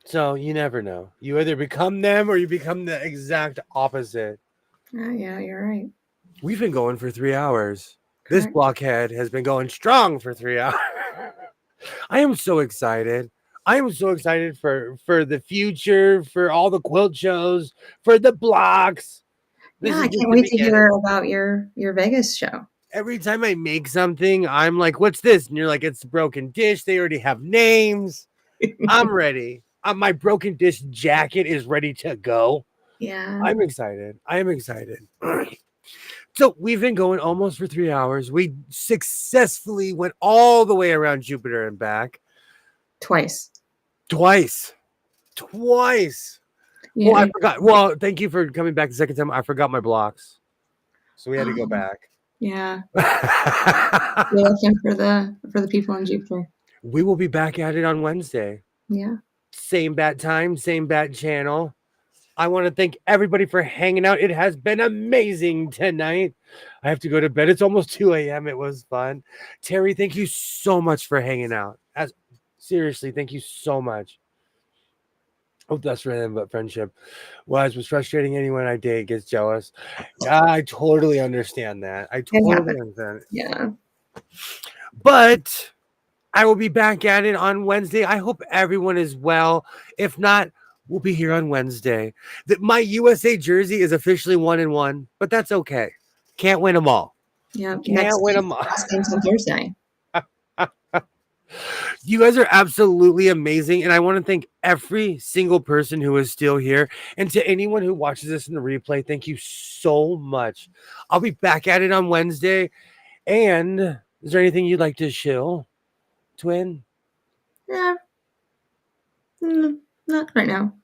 So you never know. You either become them or you become the exact opposite. Yeah, you're right. We've been going for 3 hours. Correct. This blockhead has been going strong for 3 hours. I am so excited. I am so excited for the future, for all the quilt shows, for the blocks. Yeah, I can't wait to hear about your Vegas show. Every time I make something, I'm like, what's this? And you're like, it's a broken dish. They already have names. I'm ready. My broken dish jacket is ready to go. Yeah. I'm excited. I am excited. So we've been going almost for 3 hours. We successfully went all the way around Jupiter and back. Twice. Yeah. Well, I forgot. Well, thank you for coming back the second time. I forgot my blocks. So we had to go back. Yeah. We're looking for the people in Jupiter. We will be back at it on Wednesday. Yeah. Same bat time, same bat channel. I want to thank everybody for hanging out. It has been amazing tonight. I have to go to bed. It's almost 2 a.m. It was fun. Terry, thank you so much for hanging out. Seriously, thank you so much. Hope that's for them, but friendship was frustrating. Anyone I date gets jealous. I totally understand that. I totally understand. Yeah. But I will be back at it on Wednesday. I hope everyone is well. If not, we'll be here on Wednesday. My USA jersey is officially 1-1, but that's okay. Can't win them all. Yeah. Can't win them all. Last game's on Thursday. You guys are absolutely amazing. And I want to thank every single person who is still here. And to anyone who watches this in the replay, thank you so much. I'll be back at it on Wednesday. And is there anything you'd like to shill, twin? Yeah. Not right now.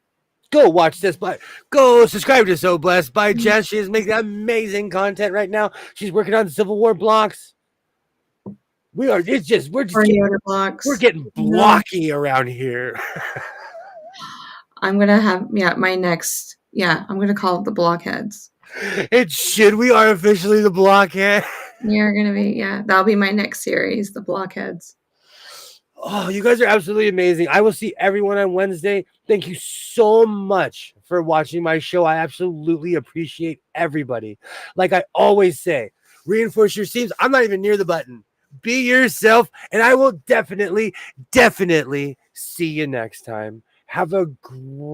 Go watch this, but go subscribe to So Blessed by Jess. She is making amazing content right now. She's working on Civil War blocks. We're just blocks. We're getting blocky around here. I'm gonna have my next. Yeah, I'm gonna call it the blockheads. We are officially the blockhead. You're gonna be that'll be my next series, the blockheads. Oh, you guys are absolutely amazing. I will see everyone on Wednesday. Thank you so much for watching my show. I absolutely appreciate everybody. Like I always say, reinforce your seams. I'm not even near the button. Be yourself, and I will definitely see you next time. Have a great